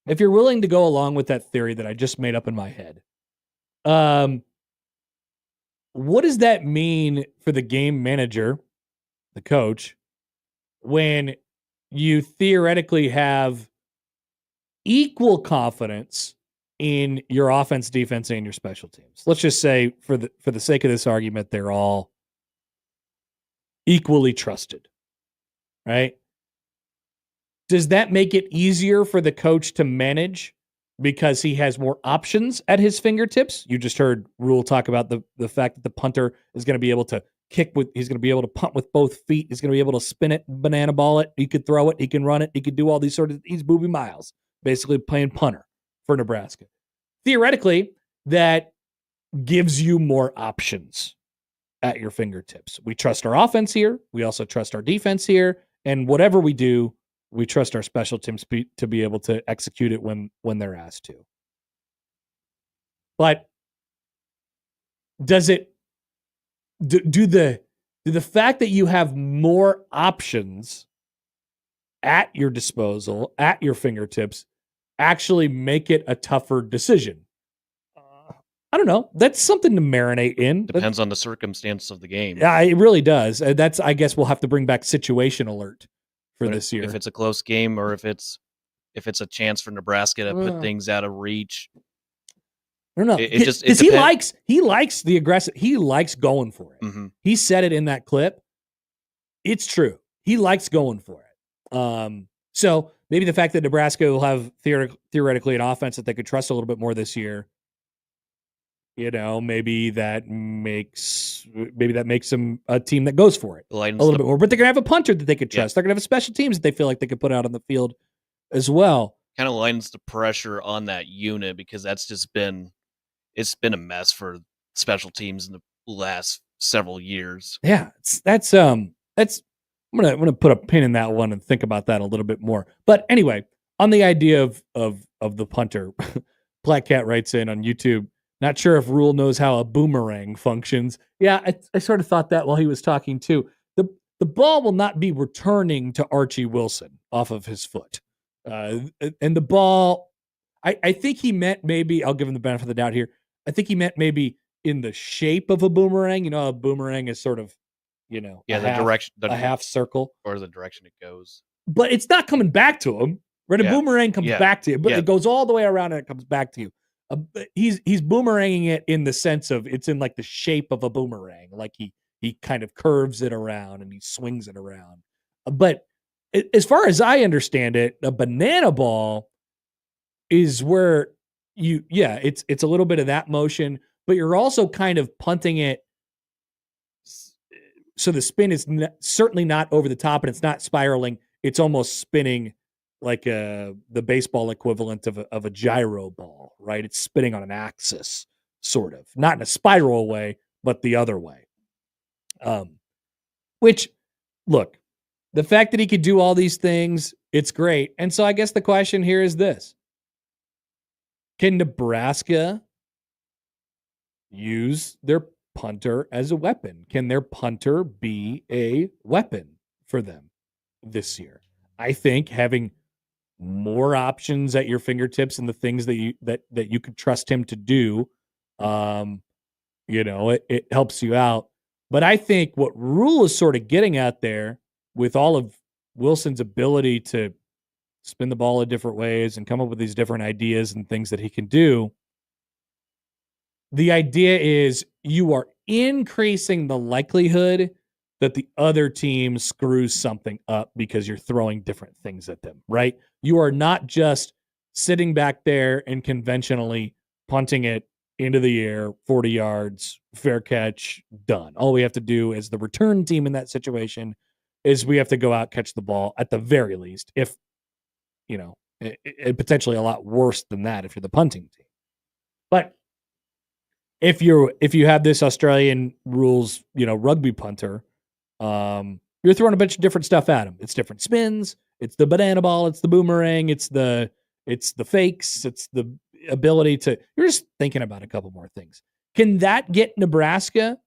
If you're willing to go along with that theory that I just made up in my head, what does that mean for the game manager, the coach, when you theoretically have equal confidence in your offense, defense, and your special teams? Let's just say, for the sake of this argument, they're all equally trusted, right? Does that make it easier for the coach to manage because he has more options at his fingertips? You just heard Rule talk about the fact that the punter is going to be able to he's going to be able to punt with both feet. He's going to be able to spin it, banana ball it. He could throw it. He can run it. He could do all these he's Booby Miles, basically playing punter for Nebraska. Theoretically, that gives you more options at your fingertips. We trust our offense here. We also trust our defense here. And whatever we do, we trust our special teams to be able to execute it when they're asked to. But does it do the fact that you have more options at your disposal, at your fingertips, actually make it a tougher decision? I don't know. That's something to marinate in. Depends on the circumstance of the game. Yeah, it really does. I guess we'll have to bring back situation alert for this year. If it's a close game, or if it's a chance for Nebraska to put things out of reach. I don't know. Because he likes the aggressive. He likes going for it. Mm-hmm. He said it in that clip. It's true. He likes going for it. So maybe the fact that Nebraska will have theoretically an offense that they could trust a little bit more this year, maybe that makes them a team that goes for it a little bit more. But they're going to have a punter that they could trust. Yeah. They're going to have a special teams that they feel like they could put out on the field as well. Kind of lightens the pressure on that unit, because it's been a mess for special teams in the last several years. Yeah, I'm gonna put a pin in that one and think about that a little bit more. But anyway, on the idea of the punter, Black Cat writes in on YouTube, not sure if Rule knows how a boomerang functions. Yeah, I sort of thought that while he was talking too. The ball will not be returning to Archie Wilson off of his foot. And the ball, I think he meant maybe, I'll give him the benefit of the doubt here. I think he meant maybe in the shape of a boomerang. A boomerang is sort of, the direction, a half circle, or the direction it goes. but it's not coming back to him. Right? A boomerang comes back to you, but it goes all the way around and it comes back to you. He's boomeranging it in the sense of it's in like the shape of a boomerang, like he kind of curves it around and he swings it around. But as far as I understand it, a banana ball is where it's a little bit of that motion, but you're also kind of punting it so the spin is certainly not over the top and it's not spiraling. It's almost spinning like the baseball equivalent of a gyro ball, right? It's spinning on an axis, sort of. Not in a spiral way, but the other way. Which, look, the fact that he could do all these things, it's great. And so I guess the question here is this. Can Nebraska use their punter as a weapon? Can their punter be a weapon for them this year? I think having more options at your fingertips and the things that you could trust him to do, it helps you out. But I think what Rule is sort of getting at there with all of Wilson's ability to spin the ball in different ways and come up with these different ideas and things that he can do, the idea is you are increasing the likelihood that the other team screws something up because you're throwing different things at them, right? You are not just sitting back there and conventionally punting it into the air, 40 yards, fair catch, done. All we have to do as the return team in that situation is we have to go out, catch the ball at the very least. If, potentially a lot worse than that if you're the punting team. But if you have this Australian rules, rugby punter, you're throwing a bunch of different stuff at him. It's different spins. It's the banana ball. It's the boomerang. It's the fakes. It's the ability to. You're just thinking about a couple more things. Can that get Nebraska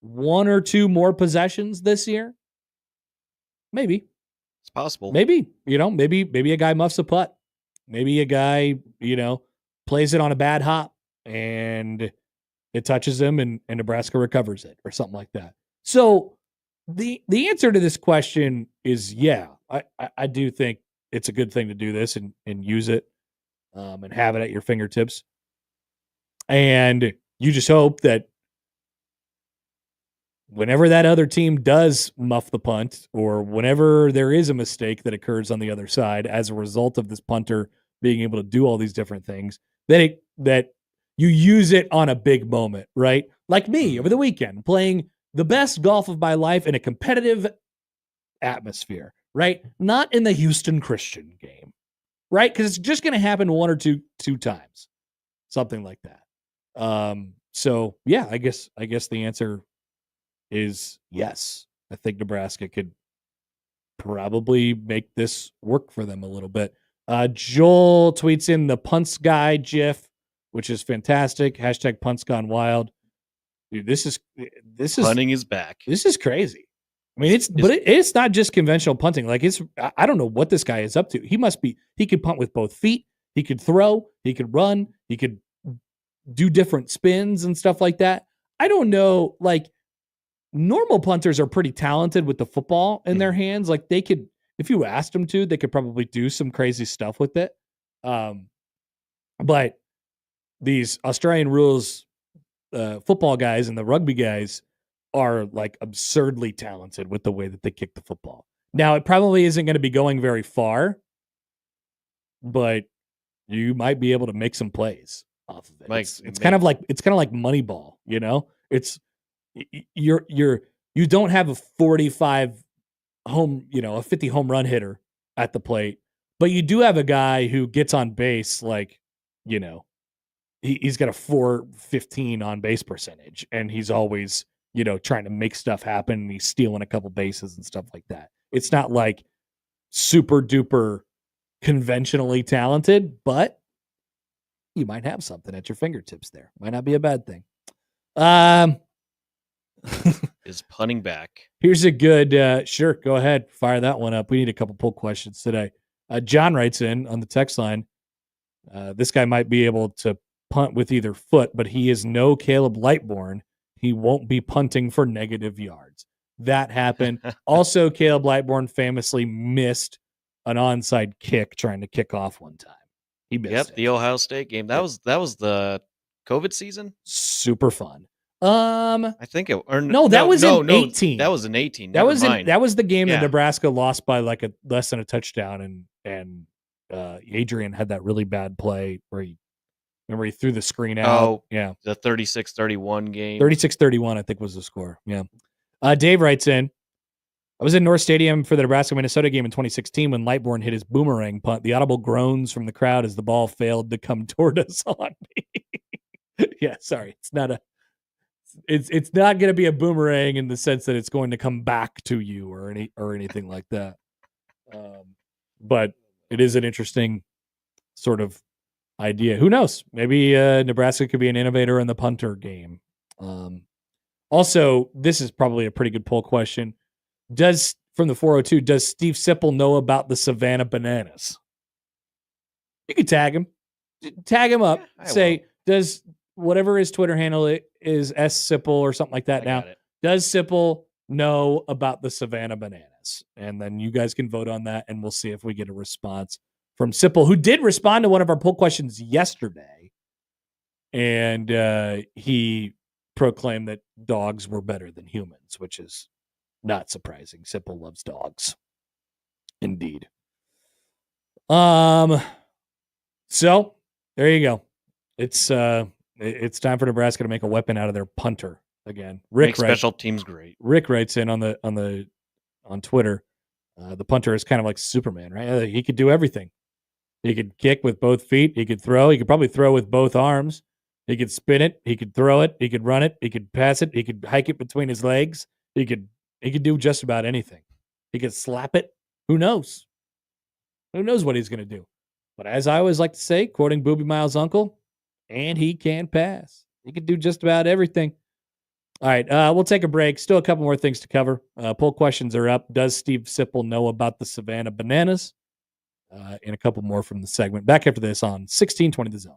one or two more possessions this year? Maybe. It's possible. Maybe, maybe a guy muffs a putt. Maybe a guy, plays it on a bad hop and it touches him and Nebraska recovers it or something like that. So the answer to this question is, yeah, I do think it's a good thing to do this and use it and have it at your fingertips. And you just hope that whenever that other team does muff the punt or whenever there is a mistake that occurs on the other side as a result of this punter being able to do all these different things, that you use it on a big moment, right? Like me over the weekend playing the best golf of my life in a competitive atmosphere, right? Not in the Houston Christian game, right? Because it's just going to happen one or two times, something like that. So yeah, I guess the answer is yes. I think Nebraska could probably make this work for them a little bit. Joel tweets in the punts guy GIF, which is fantastic. # punts gone wild. Dude, this is punting is back. This is crazy. I mean, it's not just conventional punting. Like I don't know what this guy is up to. He could punt with both feet. He could throw. He could run. He could do different spins and stuff like that. I don't know. Like normal punters are pretty talented with the football in their hands. Like they could, if you asked them to, they could probably do some crazy stuff with it. But these Australian rules football guys and the rugby guys are like absurdly talented with the way that they kick the football. Now, it probably isn't going to be going very far, but you might be able to make some plays off of it. It's kind of like Moneyball, It's you don't have a 45 home, a 50 home run hitter at the plate, but you do have a guy who gets on base like, he's got a 415 on base percentage and he's always, trying to make stuff happen and he's stealing a couple bases and stuff like that. It's not like super duper conventionally talented, but you might have something at your fingertips there. Might not be a bad thing. Is punting back. Here's a good, sure, go ahead. Fire that one up. We need a couple poll questions today. John writes in on the text line. This guy might be able to punt with either foot, but he is no Caleb Lightbourne. He won't be punting for negative yards. That happened. Also, Caleb Lightbourne famously missed an onside kick trying to kick off one time. He missed Yep, it. the Ohio State game. That was the COVID season. Super fun. I think it. Or No, that was in 18. That was in 18. That Never was mind. that was the game that Yeah. Nebraska lost by like less than a touchdown, and Adrian had that really bad play where he threw the screen out. Oh, Yeah, the 36-31 game. 36-31, I think was the score. Yeah. Dave writes in, I was in North Stadium for the Nebraska-Minnesota game in 2016 when Lightbourne hit his boomerang punt. The audible groans from the crowd as the ball failed to come toward us on me. Yeah, sorry. It's not going to be a boomerang in the sense that it's going to come back to you or anything like that. But it is an interesting sort of idea. Who knows? Maybe Nebraska could be an innovator in the punter game. Also, this is probably a pretty good poll question. From the 402, does Steve Sipple know about the Savannah Bananas? You could tag him. Tag him up. Say, does whatever his Twitter handle is S Sipple or something like that now. Does Sipple know about the Savannah Bananas? And then you guys can vote on that, and we'll see if we get a response from Sipple, who did respond to one of our poll questions yesterday. And he proclaimed that dogs were better than humans, which is not surprising. Sipple loves dogs. Indeed. So there you go. It's time for Nebraska to make a weapon out of their punter again. Make special teams great. Rick writes in on Twitter. The punter is kind of like Superman, right? He could do everything. He could kick with both feet. He could throw. He could probably throw with both arms. He could spin it. He could throw it. He could run it. He could pass it. He could hike it between his legs. He could do just about anything. He could slap it. Who knows? Who knows what he's going to do? But as I always like to say, quoting Booby Miles' uncle, and he can pass. He can do just about everything. All right, we'll take a break. Still a couple more things to cover. Poll questions are up. Does Steve Sipple know about the Savannah Bananas? And a couple more from the segment. Back after this on 1620 The Zone.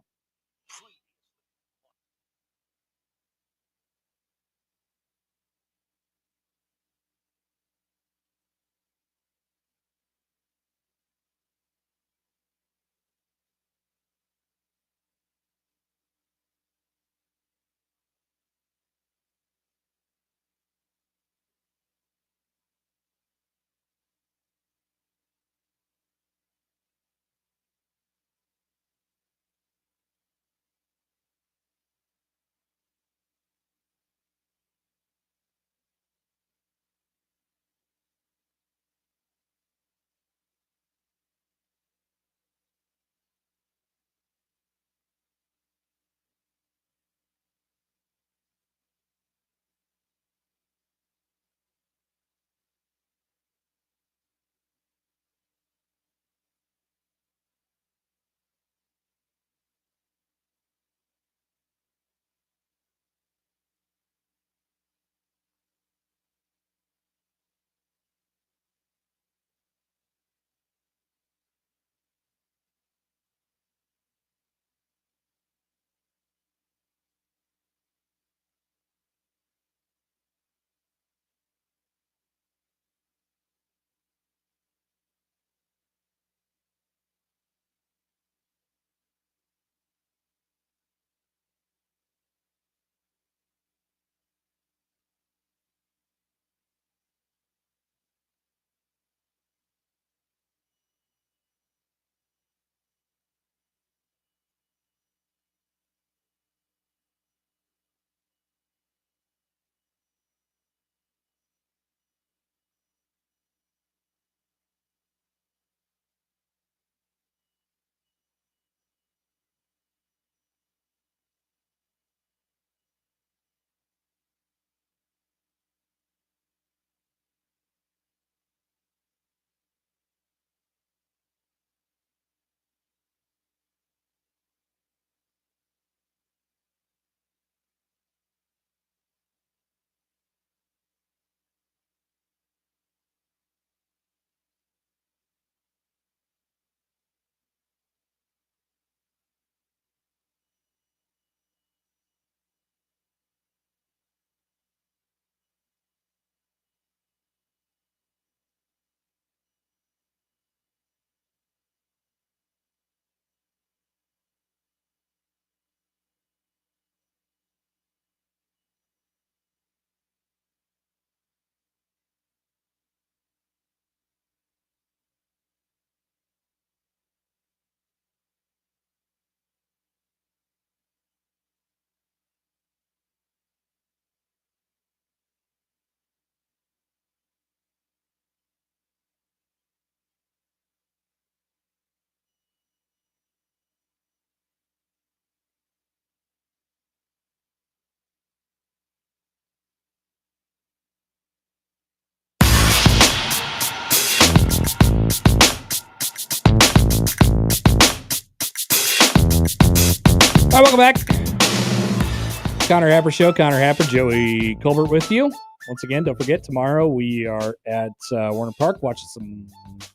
All right, welcome back. Connor Happer Show. Connor Happer, Joey Colbert with you. Once again, don't forget, tomorrow we are at Warner Park watching some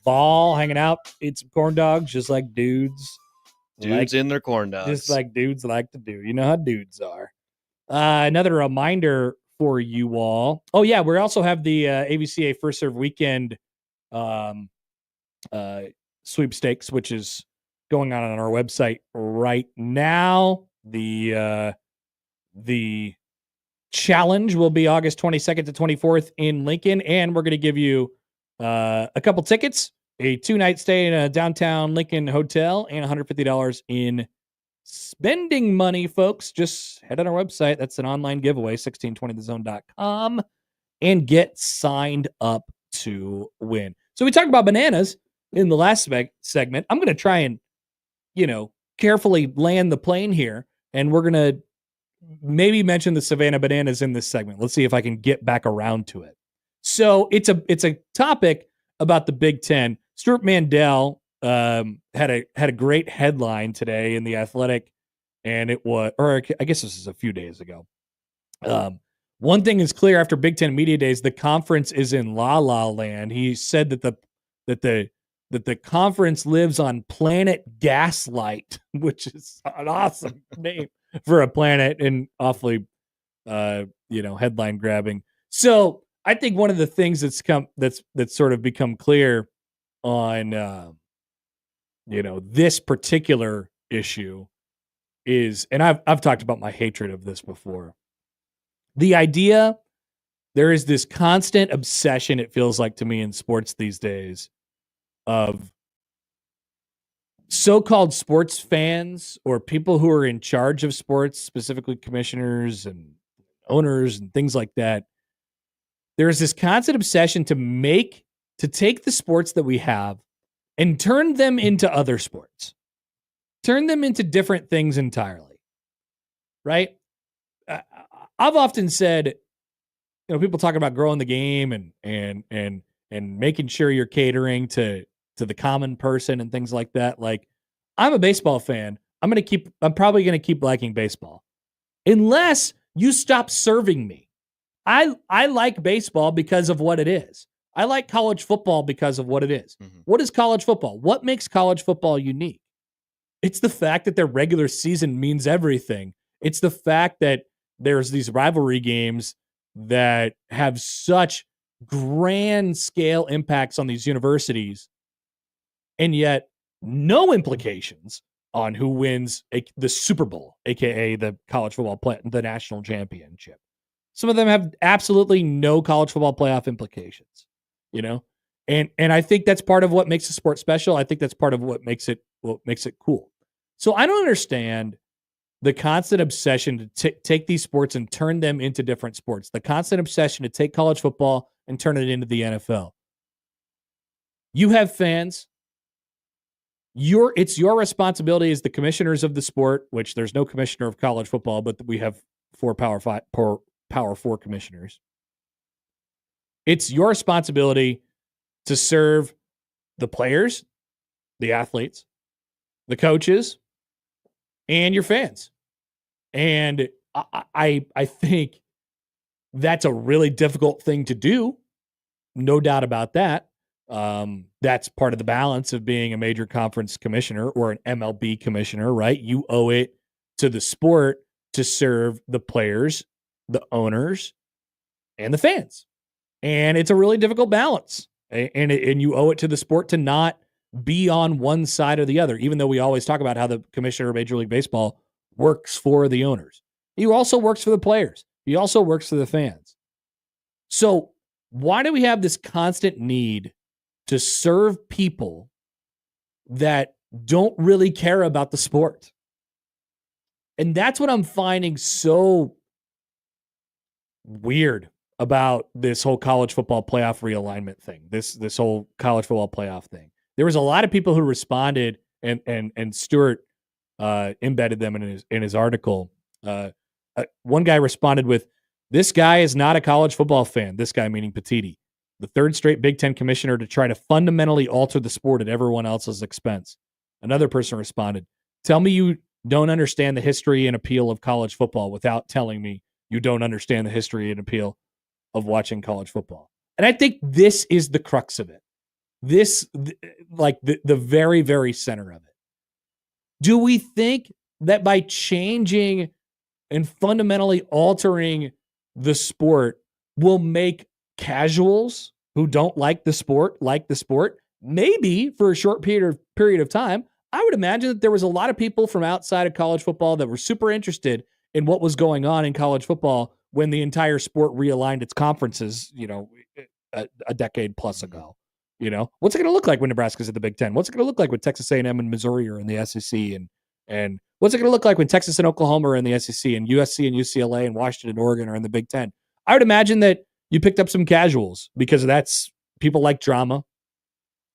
ball, hanging out, eat some corn dogs, just like dudes. Dudes in their corn dogs. Just like dudes like to do. You know how dudes are. Another reminder for you all. Oh, yeah, we also have the AVCA First Serve Weekend sweepstakes, which is going on our website right now. The challenge will be August 22nd to 24th in Lincoln, and we're going to give you a couple tickets, a 2-night stay in a downtown Lincoln hotel, and $150 in spending money, folks. Just head on our website. That's an online giveaway, 1620thezone.com, and get signed up to win. So we talked about bananas in the last segment. I'm going to try and, carefully land the plane here, and we're going to maybe mention the Savannah Bananas in this segment. Let's see if I can get back around to it. So it's a topic about the Big Ten. Stuart Mandel had a great headline today in The Athletic, and it was, or I guess this is a few days ago. One thing is clear after Big Ten Media Days, the conference is in la la land. He said that the conference lives on planet Gaslight, which is an awesome name for a planet and awfully, headline grabbing. So I think one of the things that's sort of become clear on, this particular issue is, and I've talked about my hatred of this before. The idea, there is this constant obsession, it feels like to me in sports these days, of so-called sports fans or people who are in charge of sports, specifically commissioners and owners and things like that. There is this constant obsession to take the sports that we have and turn them into other sports, turn them into different things entirely. Right? I've often said, people talk about growing the game and making sure you're catering to the common person and things like that. Like, I'm a baseball fan. I'm probably going to keep liking baseball unless you stop serving me. I like baseball because of what it is. I like college football because of what it is. Mm-hmm. What is college football? What makes college football unique? It's the fact that their regular season means everything. It's the fact that there's these rivalry games that have such grand scale impacts on these universities, and yet no implications on who wins the Super Bowl, aka the college football the national championship. Some of them have absolutely no college football playoff implications, and I think that's part of what makes the sport special. I think that's part of what makes it cool. So I don't understand the constant obsession to take these sports and turn them into different sports. The constant obsession to take college football and turn it into the NFL. You have fans. It's your responsibility as the commissioners of the sport, which there's no commissioner of college football, but we have 4 Power 4 commissioners. It's your responsibility to serve the players, the athletes, the coaches, and your fans. And I think that's a really difficult thing to do. No doubt about that. That's part of the balance of being a major conference commissioner or an MLB commissioner, right? You owe it to the sport to serve the players, the owners, and the fans. And it's a really difficult balance. And you owe it to the sport to not be on one side or the other, even though we always talk about how the commissioner of Major League Baseball works for the owners. He also works for the players. He also works for the fans. So why do we have this constant need to serve people that don't really care about the sport? And that's what I'm finding so weird about this whole college football playoff realignment thing, this whole college football playoff thing. There was a lot of people who responded, and Stuart embedded them in his article. One guy responded with, "This guy is not a college football fan." This guy meaning Petitti, the third straight Big Ten commissioner to try to fundamentally alter the sport at everyone else's expense. Another person responded, "Tell me you don't understand the history and appeal of college football without telling me you don't understand the history and appeal of watching college football. And I think this is the crux of it. The very, very center of it. Do we think that by changing and fundamentally altering the sport will make casuals who don't like the sport? Maybe for a short period of time. I would imagine that there was a lot of people from outside of college football that were super interested in what was going on in college football when the entire sport realigned its conferences, a decade plus ago. What's it going to look like when Nebraska's at the Big Ten? What's it going to look like when Texas A&M and Missouri are in the SEC? And what's it going to look like when Texas and Oklahoma are in the SEC and USC and UCLA and Washington and Oregon are in the Big Ten? I would imagine that you picked up some casuals because that's people like drama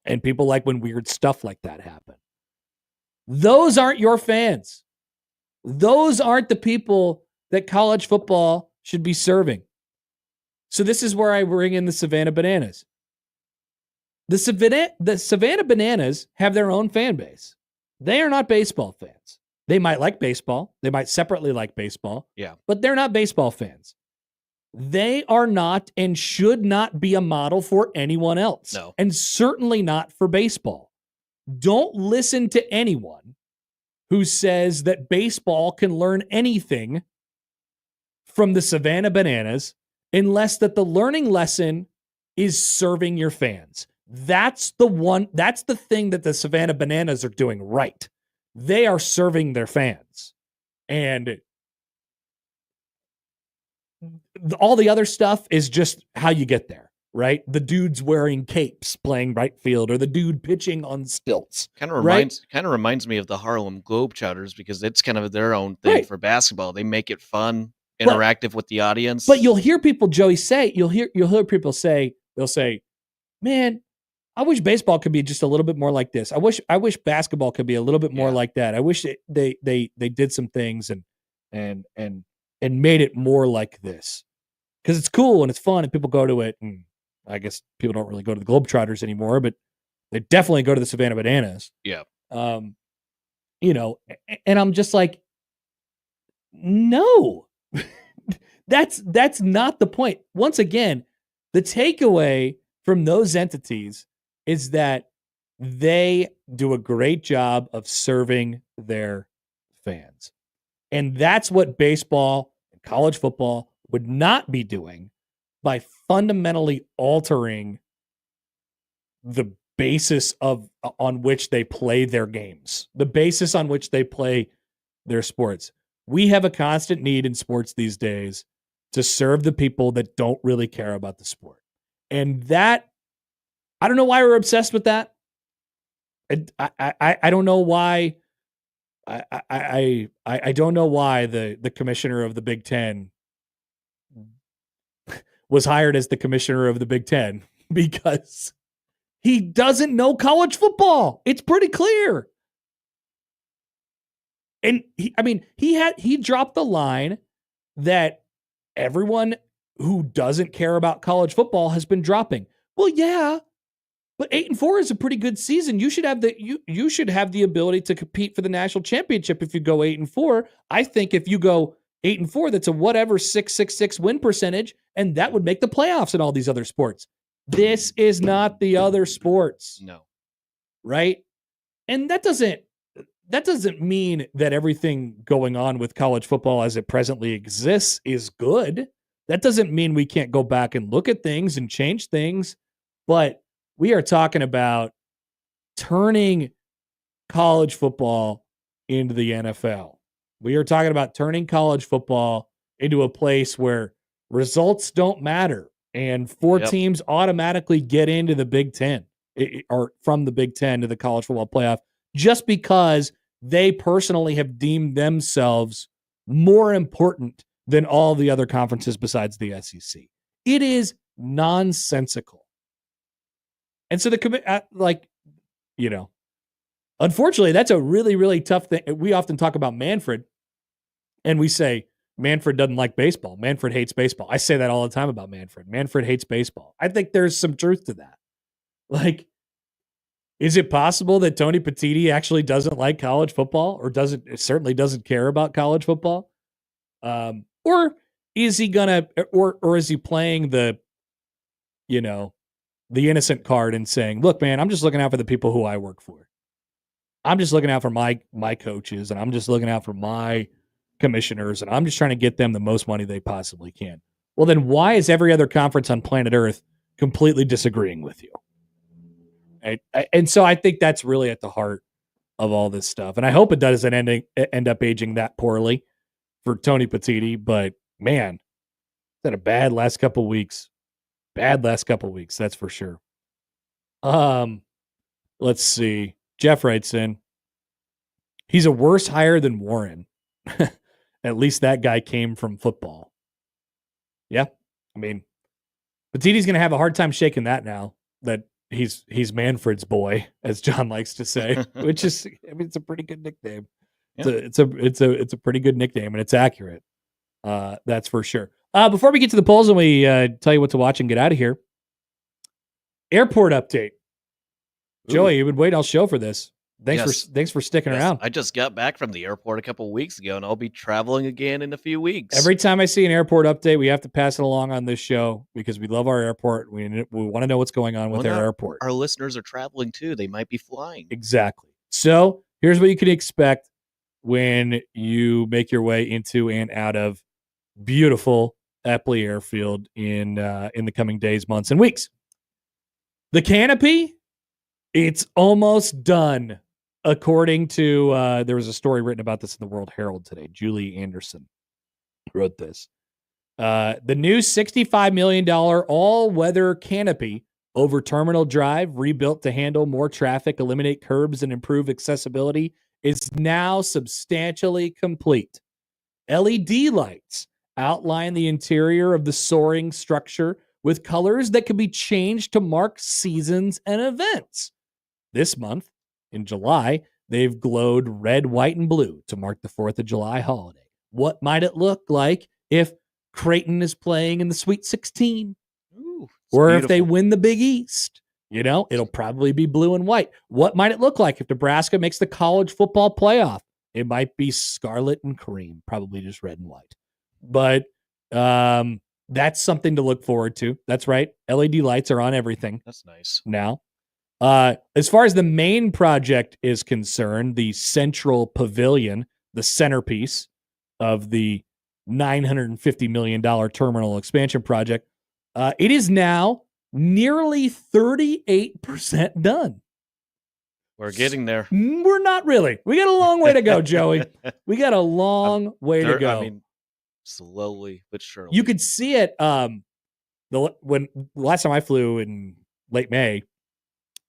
and people like when weird stuff like that happen. Those aren't your fans. Those aren't the people that college football should be serving. So this is where I bring in the Savannah Bananas. The Savannah Bananas have their own fan base. They are not baseball fans. They might like baseball. They might separately like baseball. Yeah. But they're not baseball fans. They are not and should not be a model for anyone else. No. And certainly not for baseball. Don't listen to anyone who says that baseball can learn anything from the Savannah Bananas unless that the learning lesson is serving your fans. That's the thing that the Savannah Bananas are doing right. They are serving their fans. And all the other stuff is just how you get there, right? The dude's wearing capes playing right field or the dude pitching on stilts. Kind of reminds me of the Harlem Globetrotters because it's kind of their own thing for basketball. They make it fun, interactive with the audience. But you'll hear people, Joey, you'll hear people say, they'll say, man, I wish baseball could be just a little bit more like this. I wish basketball could be a little bit more like that. I wish they did some things and made it more like this. Because it's cool and it's fun and people go to it. And I guess people don't really go to the Globetrotters anymore, but they definitely go to the Savannah Bananas. Yeah. And I'm just like, no, that's not the point. Once again, the takeaway from those entities is that they do a great job of serving their fans. And that's what baseball and college football would not be doing by fundamentally altering the basis on which they play their games, the basis on which they play their sports. We have a constant need in sports these days to serve the people that don't really care about the sport. And that, I don't know why we're obsessed with that. I don't know why. I don't know why the commissioner of the Big Ten was hired as the commissioner of the Big Ten, because he doesn't know college football. It's pretty clear. And he dropped the line that everyone who doesn't care about college football has been dropping. Well, yeah, but 8-4 is a pretty good season. You should have the ability to compete for the national championship if you go 8-4. I think if you go 8-4, that's a whatever 666 win percentage, and that would make the playoffs in all these other sports. This is not the other sports. No. Right? And that doesn't mean that everything going on with college football as it presently exists is good. That doesn't mean we can't go back and look at things and change things, but we are talking about turning college football into the NFL. We are talking about turning college football into a place where results don't matter and four teams automatically get into the Big Ten or from the Big Ten to the college football playoff just because they personally have deemed themselves more important than all the other conferences besides the SEC. It is nonsensical. And so unfortunately, that's a really, really tough thing. We often talk about Manfred, and we say Manfred doesn't like baseball. Manfred hates baseball. I say that all the time about Manfred. Manfred hates baseball. I think there's some truth to that. Like, Is it possible that Tony Petitti actually doesn't like college football or certainly doesn't care about college football? Or is he gonna, or is he playing the innocent card and saying, look, man, I'm just looking out for the people who I work for. I'm just looking out for my coaches, and I'm just looking out for my commissioners, and I'm just trying to get them the most money they possibly can. Well, then why is every other conference on planet Earth completely disagreeing with you? And so I think that's really at the heart of all this stuff. And I hope it doesn't end up aging that poorly for Tony Petitti. But, man, it's had a bad last couple weeks. Bad last couple weeks, that's for sure. Let's see. Jeff writes in, he's a worse hire than Warren. At least that guy came from football. Yeah. I mean, Petitti's going to have a hard time shaking that now that he's Manfred's boy, as John likes to say, which is, I mean, it's a pretty good nickname. Yeah. It's a pretty good nickname, and it's accurate. That's for sure. Before we get to the polls and we tell you what to watch and get out of here, airport update. Ooh. Joey, you've been waiting all show for this. Thanks for sticking around. I just got back from the airport a couple weeks ago, and I'll be traveling again in a few weeks. Every time I see an airport update, we have to pass it along on this show because we love our airport. We want to know what's going on with our airport. Our listeners are traveling too. They might be flying. Exactly. So here's what you can expect when you make your way into and out of beautiful Eppley Airfield in the coming days, months, and weeks. The canopy, it's almost done. According to, there was a story written about this in the World Herald today. Julie Anderson wrote this. The new $65 million all-weather canopy over Terminal Drive, rebuilt to handle more traffic, eliminate curbs, and improve accessibility, is now substantially complete. LED lights outline the interior of the soaring structure with colors that can be changed to mark seasons and events. This month, in July, they've glowed red, white, and blue to mark the 4th of July holiday. What might it look like if Creighton is playing in the Sweet 16? Ooh, or beautiful. If they win the Big East? It'll probably be blue and white. What might it look like if Nebraska makes the college football playoff? It might be scarlet and cream, probably just red and white. But that's something to look forward to. That's right. LED lights are on everything. That's nice. Now, as far as the main project is concerned, the central pavilion, the centerpiece of the $950 million terminal expansion project, it is now nearly 38% done. We're getting there. We're not really. We got a long way to go, Joey. We got a long way to go. I mean, slowly but surely. You could see it. When last time I flew in late May,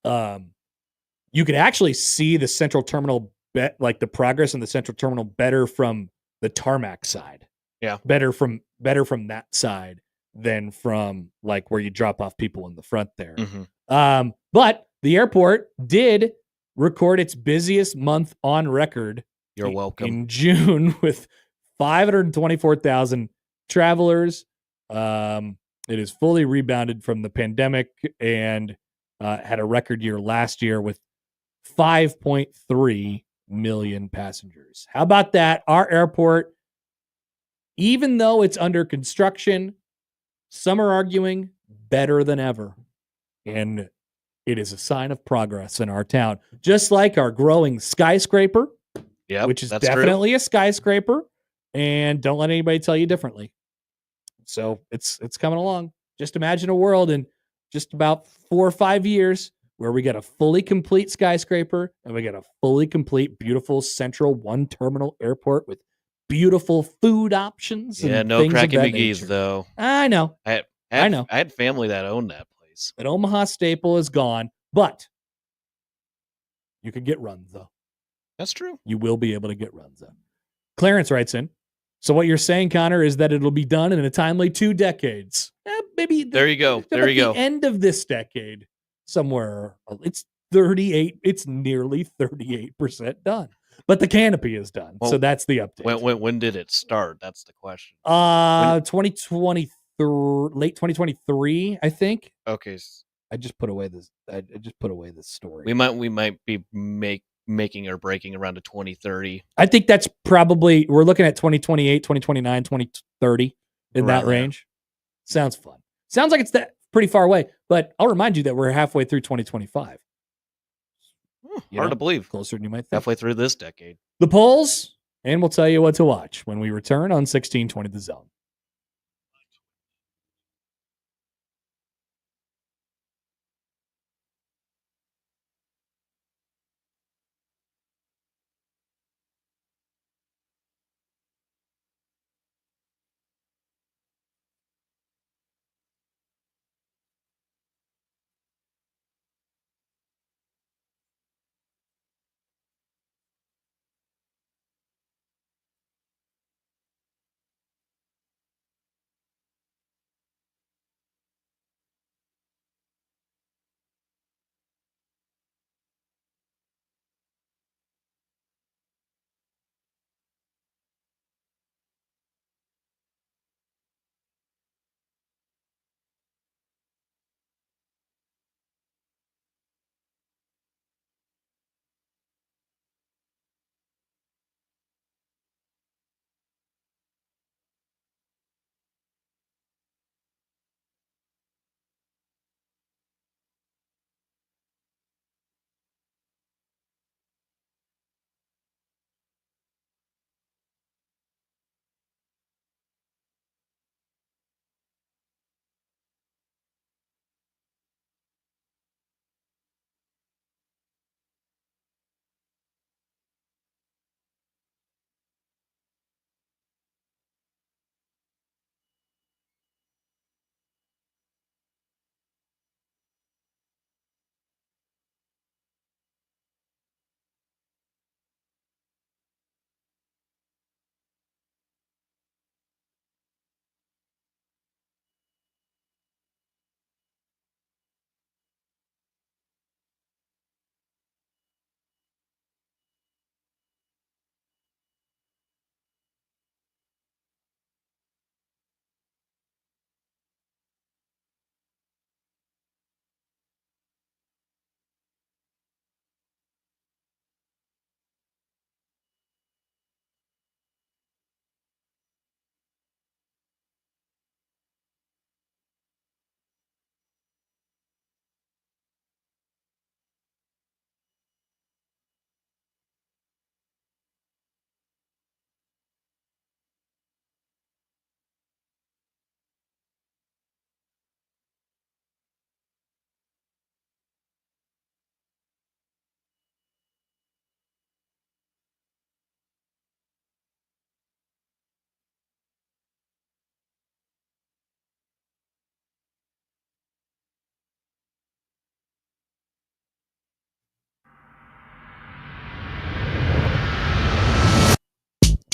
you could actually see the central terminal, like the progress in the central terminal, better from the tarmac side. Yeah, better from that side than from like where you drop off people in the front there. Mm-hmm. But the airport did record its busiest month on record. You're welcome. In June with 524,000 travelers. It is fully rebounded from the pandemic and had a record year last year with 5.3 million passengers. How about that? Our airport, even though it's under construction, some are arguing better than ever. And it is a sign of progress in our town. Just like our growing skyscraper, which is definitely a skyscraper. And don't let anybody tell you differently. So it's coming along. Just imagine a world in just about 4 or 5 years where we get a fully complete skyscraper and we get a fully complete, beautiful central one terminal airport with beautiful food options. Yeah, and no things cracking of that McGee's nature. though. I know. I know. I had family that owned that place. An Omaha staple is gone, but you can get runs though. That's true. You will be able to get runs though. Clarence writes in. So what you're saying, Connor, is that it'll be done in a timely 2 decades. Maybe there you go. There you go. The end of this decade, somewhere it's 38. It's nearly 38% done. But the canopy is done, so that's the update. When did it start? That's the question. 2023, late 2023, I think. Okay, I just put away this. I just put away this story. We might be making or breaking around to 2030. I think that's probably, we're looking at 2028, 2029, 2030 in that range. Sounds fun. Sounds like it's that pretty far away, but I'll remind you that we're halfway through 2025. Hard to believe. Closer than you might think. Halfway through this decade. The polls, and we'll tell you what to watch when we return on 1620 The Zone.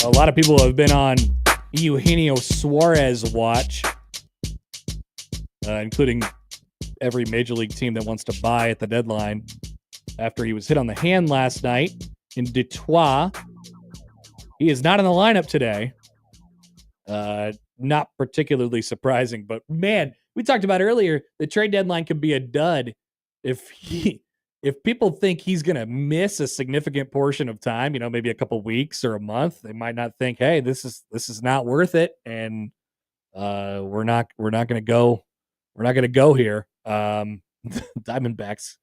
A lot of people have been on Eugenio Suarez watch, including every major league team that wants to buy at the deadline after he was hit on the hand last night in Detroit. He is not in the lineup today. Not particularly surprising, but man, we talked about earlier, the trade deadline could be a dud if people think he's going to miss a significant portion of time, maybe a couple weeks or a month. They might not think, hey, this is not worth it, and we're not going to go. We're not going to go here. Diamondbacks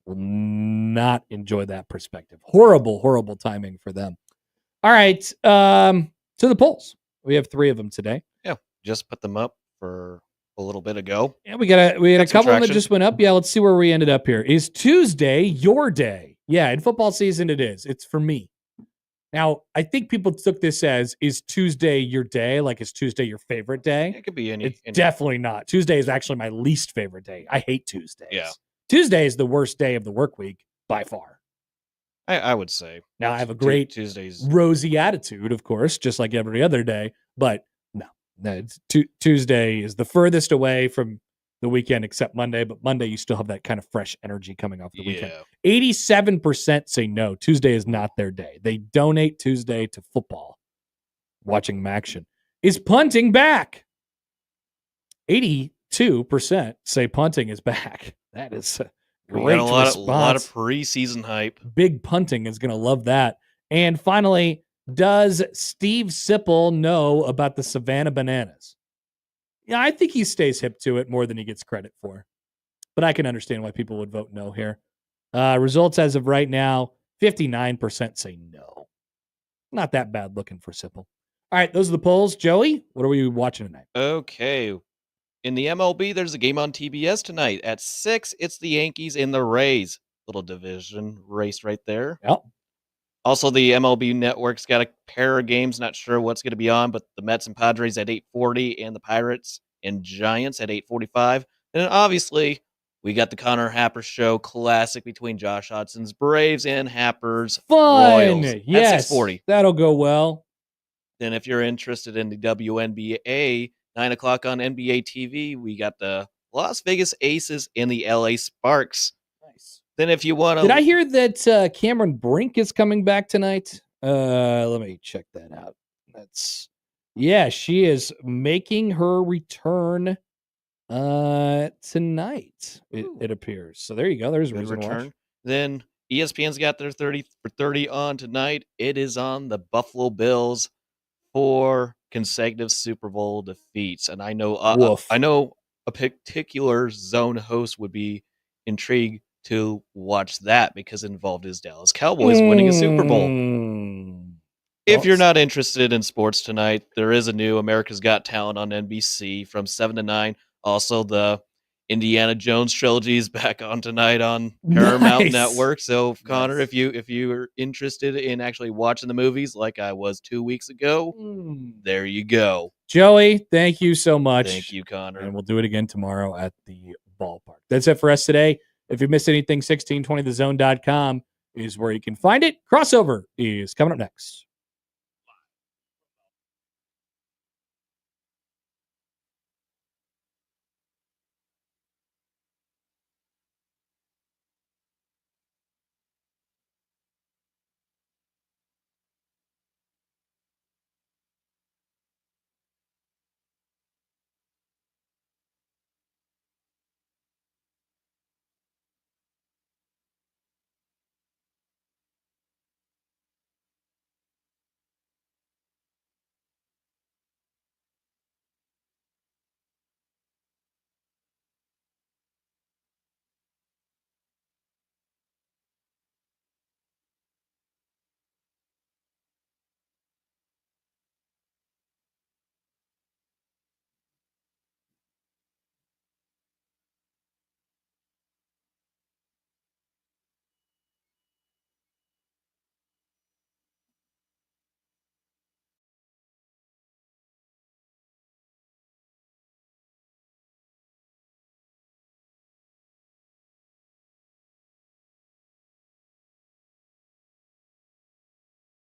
will not enjoy that perspective. Horrible timing for them. All right, to the polls. We have 3 of them today. Yeah, just put them up for a little bit ago. Yeah, we had a couple that just went up. Yeah, let's see where we ended up here. Is Tuesday your day? Yeah, in football season it is. It's for me. Now, I think people took this as, is Tuesday your day? Like, is Tuesday your favorite day? It could be any. It's definitely not. Tuesday is actually my least favorite day. I hate Tuesdays. Yeah. Tuesday is the worst day of the work week by far. I would say. Now, I have a great Tuesdays rosy attitude, of course, just like every other day. But no, Tuesday is the furthest away from the weekend except Monday. But Monday, you still have that kind of fresh energy coming off the weekend. 87% say no. Tuesday is not their day. They donate Tuesday to football. Watching Maction. Is punting back? 80% 82% say punting is back. That is a We great got a lot response. of preseason hype. Big punting is going to love that. And finally, does Steve Sipple know about the Savannah Bananas? Yeah, I think he stays hip to it more than he gets credit for. But I can understand why people would vote no here. Results as of right now, 59% say no. Not that bad looking for Sipple. All right, those are the polls. Joey, what are we watching tonight? Okay. In the MLB, there's a game on TBS tonight. At 6, it's the Yankees and the Rays. Little division race right there. Yep. Also, the MLB network's got a pair of games. Not sure what's going to be on, but the Mets and Padres at 8:40 and the Pirates and Giants at 8:45. And then obviously, we got the Connor Happer Show classic between Josh Hodson's Braves and Happer's Fun. Royals Yes. at 6:40. That'll go well. Then if you're interested in the WNBA, 9 o'clock on NBA TV, we got the Las Vegas Aces and the LA Sparks. Nice. Then if you want to... Did I hear that Cameron Brink is coming back tonight? Let me check that out. Yeah, she is making her return tonight, it appears. So there you go. There's a reason to watch. Then ESPN's got their 30 for 30 on tonight. It is on the Buffalo Bills 4 consecutive Super Bowl defeats. And I know a particular zone host would be intrigued to watch that because it involved his Dallas Cowboys winning a Super Bowl. If you're not interested in sports tonight, there is a new America's Got Talent on NBC from 7 to 9. Also, the Indiana Jones trilogy is back on tonight on Paramount Network. So, Connor, if you're interested in actually watching the movies like I was 2 weeks ago, there you go. Joey, thank you so much. Thank you, Connor. And we'll do it again tomorrow at the ballpark. That's it for us today. If you missed anything, 1620thezone.com is where you can find it. Crossover is coming up next.